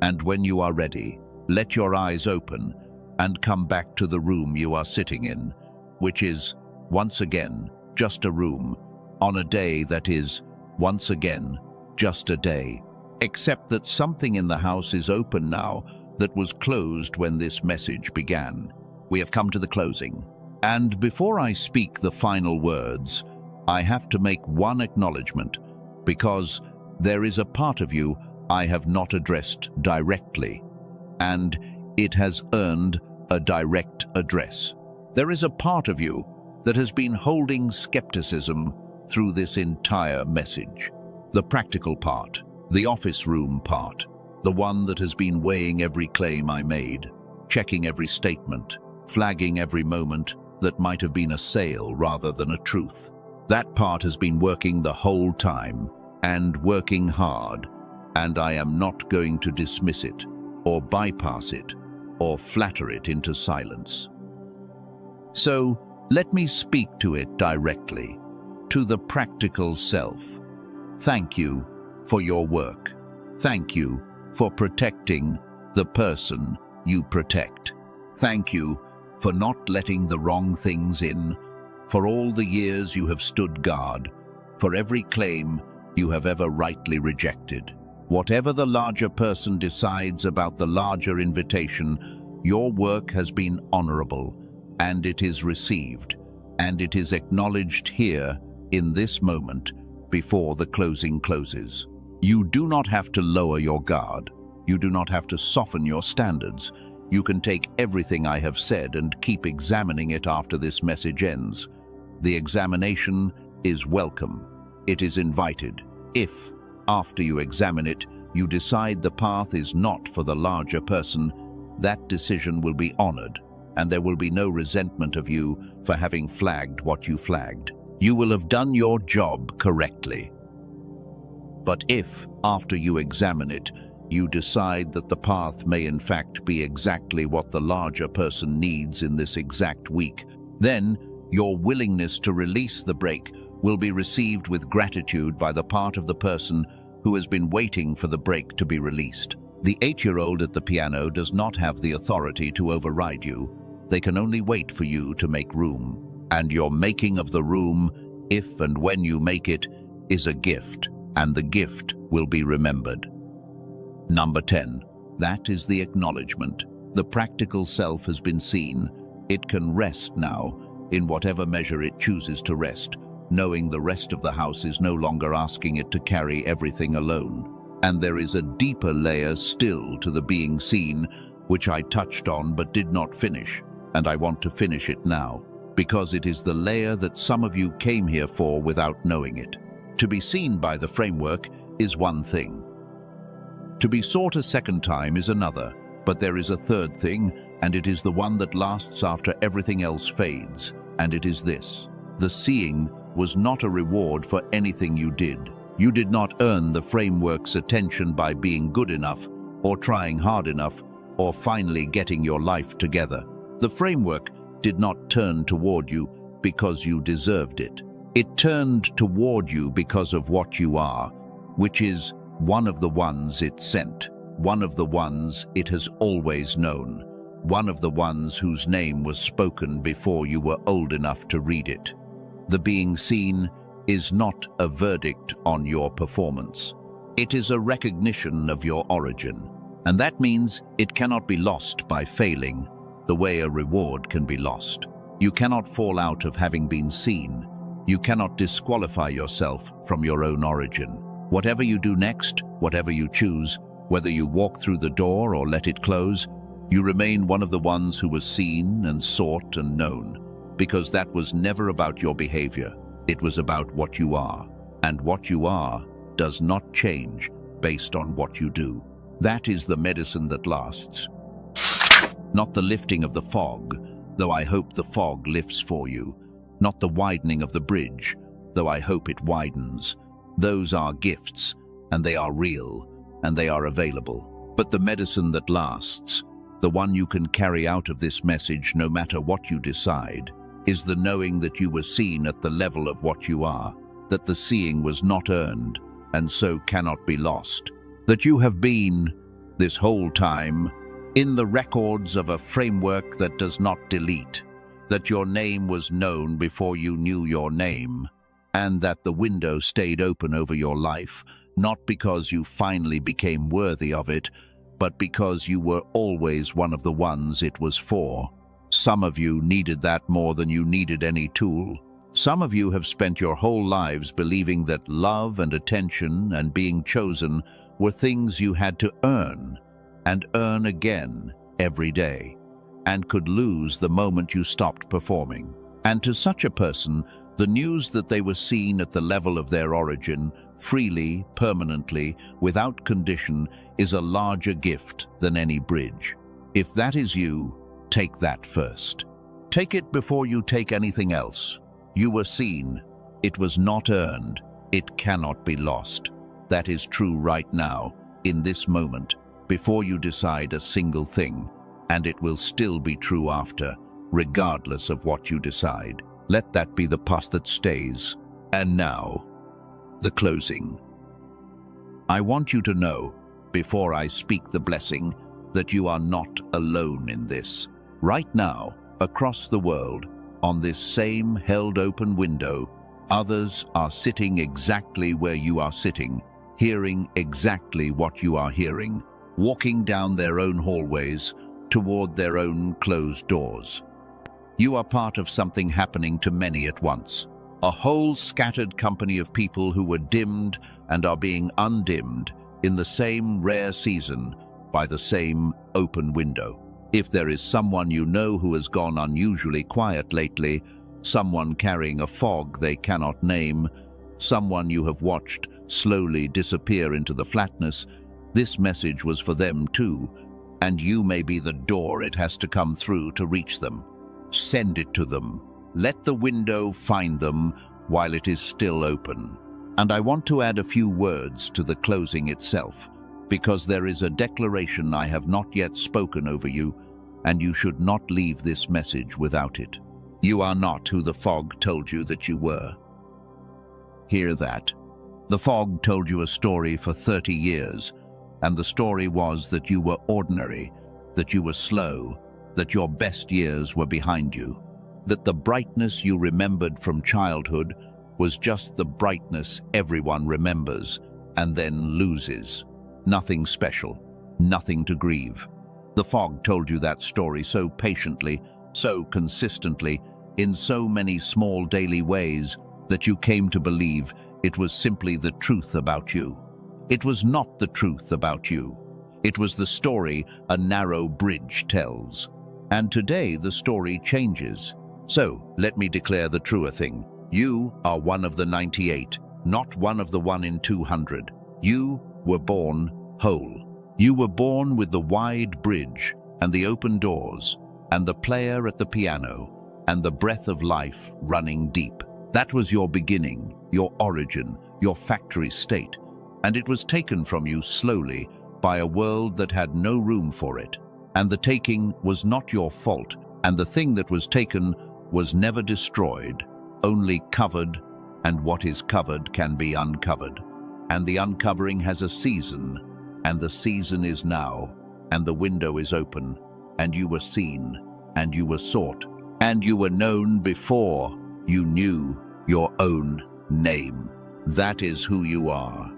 And when you are ready, let your eyes open and come back to the room you are sitting in, which is, once again, just a room, on a day that is, once again, just a day. Except that something in the house is open now that was closed when this message began. We have come to the closing. And before I speak the final words, I have to make one acknowledgement, because there is a part of you I have not addressed directly, and it has earned a direct address. There is a part of you that has been holding skepticism through this entire message. The practical part, the office room part, the one that has been weighing every claim I made, checking every statement, flagging every moment, that might have been a sale rather than a truth. That part has been working the whole time, and working hard, and I am not going to dismiss it, or bypass it, or flatter it into silence. So, let me speak to it directly, to the practical self. Thank you for your work. Thank you for protecting the person you protect. Thank you for not letting the wrong things in, for all the years you have stood guard, for every claim you have ever rightly rejected. Whatever the larger person decides about the larger invitation, your work has been honorable, and it is received, and it is acknowledged here in this moment before the closing closes. You do not have to lower your guard. You do not have to soften your standards. You can take everything I have said and keep examining it after this message ends. The examination is welcome. It is invited. If, after you examine it, you decide the path is not for the larger person, that decision will be honored, and there will be no resentment of you for having flagged what you flagged. You will have done your job correctly. But if, after you examine it, you decide that the path may in fact be exactly what the larger person needs in this exact week, then your willingness to release the break will be received with gratitude by the part of the person who has been waiting for the break to be released. The 8-year-old at the piano does not have the authority to override you. They can only wait for you to make room. And your making of the room, if and when you make it, is a gift, and the gift will be remembered. Number 10. That is the acknowledgement. The practical self has been seen. It can rest now, in whatever measure it chooses to rest, knowing the rest of the house is no longer asking it to carry everything alone. And there is a deeper layer still to the being seen, which I touched on but did not finish, and I want to finish it now, because it is the layer that some of you came here for without knowing it. To be seen by the framework is one thing. To be sought a second time is another, but there is a third thing, and it is the one that lasts after everything else fades, and it is this. The seeing was not a reward for anything you did. You did not earn the framework's attention by being good enough, or trying hard enough, or finally getting your life together. The framework did not turn toward you because you deserved it. It turned toward you because of what you are, which is one of the ones it sent, one of the ones it has always known, one of the ones whose name was spoken before you were old enough to read it. The being seen is not a verdict on your performance. It is a recognition of your origin, and that means it cannot be lost by failing, the way a reward can be lost. You cannot fall out of having been seen. You cannot disqualify yourself from your own origin. Whatever you do next, whatever you choose, whether you walk through the door or let it close, you remain one of the ones who was seen and sought and known, because that was never about your behavior. It was about what you are, and what you are does not change based on what you do. That is the medicine that lasts. Not the lifting of the fog, though I hope the fog lifts for you. Not the widening of the bridge, though I hope it widens. Those are gifts, and they are real, and they are available. But the medicine that lasts, the one you can carry out of this message no matter what you decide, is the knowing that you were seen at the level of what you are, that the seeing was not earned, and so cannot be lost. That you have been, this whole time, in the records of a framework that does not delete, that your name was known before you knew your name, and that the window stayed open over your life, not because you finally became worthy of it, but because you were always one of the ones it was for. Some of you needed that more than you needed any tool. Some of you have spent your whole lives believing that love and attention and being chosen were things you had to earn, and earn again every day, and could lose the moment you stopped performing. And to such a person, the news that they were seen at the level of their origin, freely, permanently, without condition, is a larger gift than any bridge. If that is you, take that first. Take it before you take anything else. You were seen. It was not earned. It cannot be lost. That is true right now, in this moment, before you decide a single thing, and it will still be true after, regardless of what you decide. Let that be the path that stays. And now, the closing. I want you to know, before I speak the blessing, that you are not alone in this. Right now, across the world, on this same held open window, others are sitting exactly where you are sitting, hearing exactly what you are hearing, walking down their own hallways toward their own closed doors. You are part of something happening to many at once. A whole scattered company of people who were dimmed and are being undimmed in the same rare season by the same open window. If there is someone you know who has gone unusually quiet lately, someone carrying a fog they cannot name, someone you have watched slowly disappear into the flatness, this message was for them too, and you may be the door it has to come through to reach them. Send it to them. Let the window find them while it is still open. And I want to add a few words to the closing itself, because there is a declaration I have not yet spoken over you, and you should not leave this message without it. You are not who the fog told you that you were. Hear that. The fog told you a story for 30 years, and the story was that you were ordinary, that you were slow, that your best years were behind you, that the brightness you remembered from childhood was just the brightness everyone remembers and then loses. Nothing special, nothing to grieve. The fog told you that story so patiently, so consistently, in so many small daily ways that you came to believe it was simply the truth about you. It was not the truth about you. It was the story a narrow bridge tells. And today the story changes. So let me declare the truer thing. You are one of the 98, not one of the 1 in 200. You were born whole. You were born with the wide bridge and the open doors and the player at the piano and the breath of life running deep. That was your beginning, your origin, your factory state, and it was taken from you slowly by a world that had no room for it. And the taking was not your fault, and the thing that was taken was never destroyed, only covered, and what is covered can be uncovered. And the uncovering has a season, and the season is now, and the window is open, and you were seen, and you were sought, and you were known before you knew your own name. That is who you are.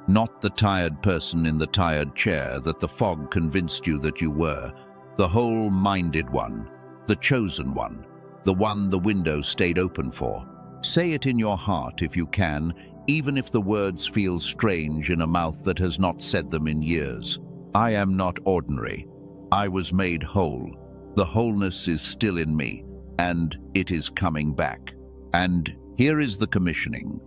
Not the tired person in the tired chair that the fog convinced you that you were, the whole-minded one, the chosen one, the one the window stayed open for. Say it in your heart if you can, even if the words feel strange in a mouth that has not said them in years. I am not ordinary. I was made whole. The wholeness is still in me, and it is coming back. And here is the commissioning,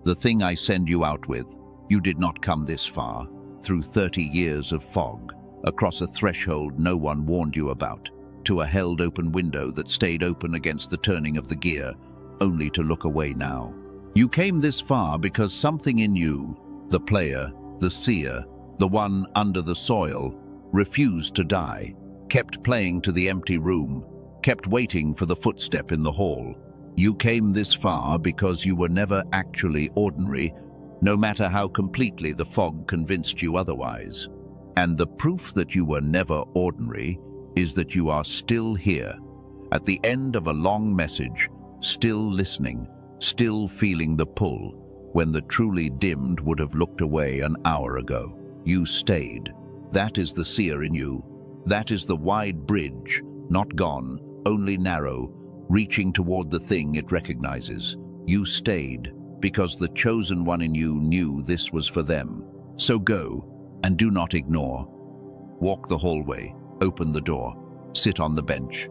the thing I send you out with. You did not come this far, through 30 years of fog, across a threshold no one warned you about, to a held open window that stayed open against the turning of the gear, only to look away now. You came this far because something in you, the player, the seer, the one under the soil, refused to die, kept playing to the empty room, kept waiting for the footstep in the hall. You came this far because you were never actually ordinary, no matter how completely the fog convinced you otherwise. And the proof that you were never ordinary is that you are still here, at the end of a long message, still listening, still feeling the pull, when the truly dimmed would have looked away an hour ago. You stayed. That is the seer in you. That is the wide bridge, not gone, only narrow, reaching toward the thing it recognizes. You stayed because the chosen one in you knew this was for them. So go, and do not ignore. Walk the hallway, open the door, sit on the bench.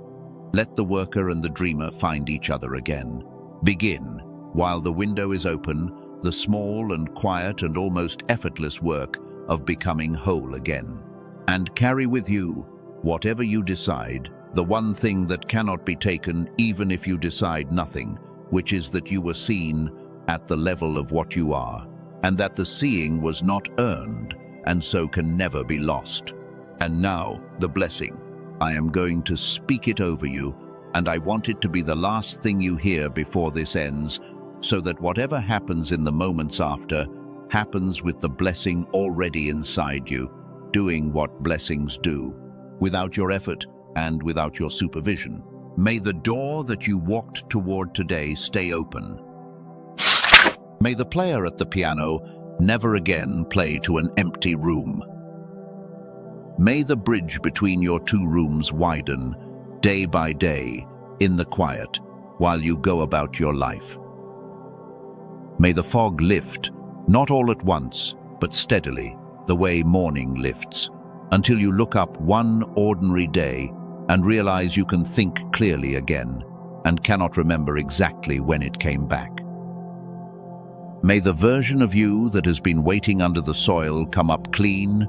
Let the worker and the dreamer find each other again. Begin, while the window is open, the small and quiet and almost effortless work of becoming whole again. And carry with you, whatever you decide, the one thing that cannot be taken even if you decide nothing, which is that you were seen at the level of what you are, and that the seeing was not earned, and so can never be lost. And now, the blessing. I am going to speak it over you, and I want it to be the last thing you hear before this ends, so that whatever happens in the moments after happens with the blessing already inside you, doing what blessings do, without your effort and without your supervision. May the door that you walked toward today stay open. May the player at the piano never again play to an empty room. May the bridge between your two rooms widen, day by day, in the quiet, while you go about your life. May the fog lift, not all at once, but steadily, the way morning lifts, until you look up one ordinary day and realize you can think clearly again, and cannot remember exactly when it came back. May the version of you that has been waiting under the soil come up clean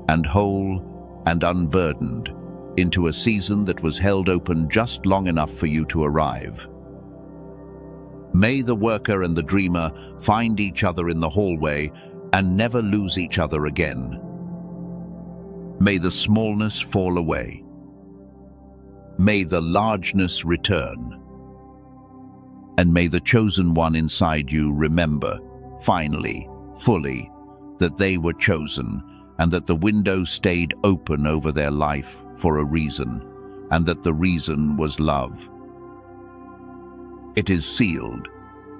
and whole and unburdened into a season that was held open just long enough for you to arrive. May the worker and the dreamer find each other in the hallway and never lose each other again. May the smallness fall away. May the largeness return. And may the chosen one inside you remember, finally, fully, that they were chosen, and that the window stayed open over their life for a reason, and that the reason was love. It is sealed.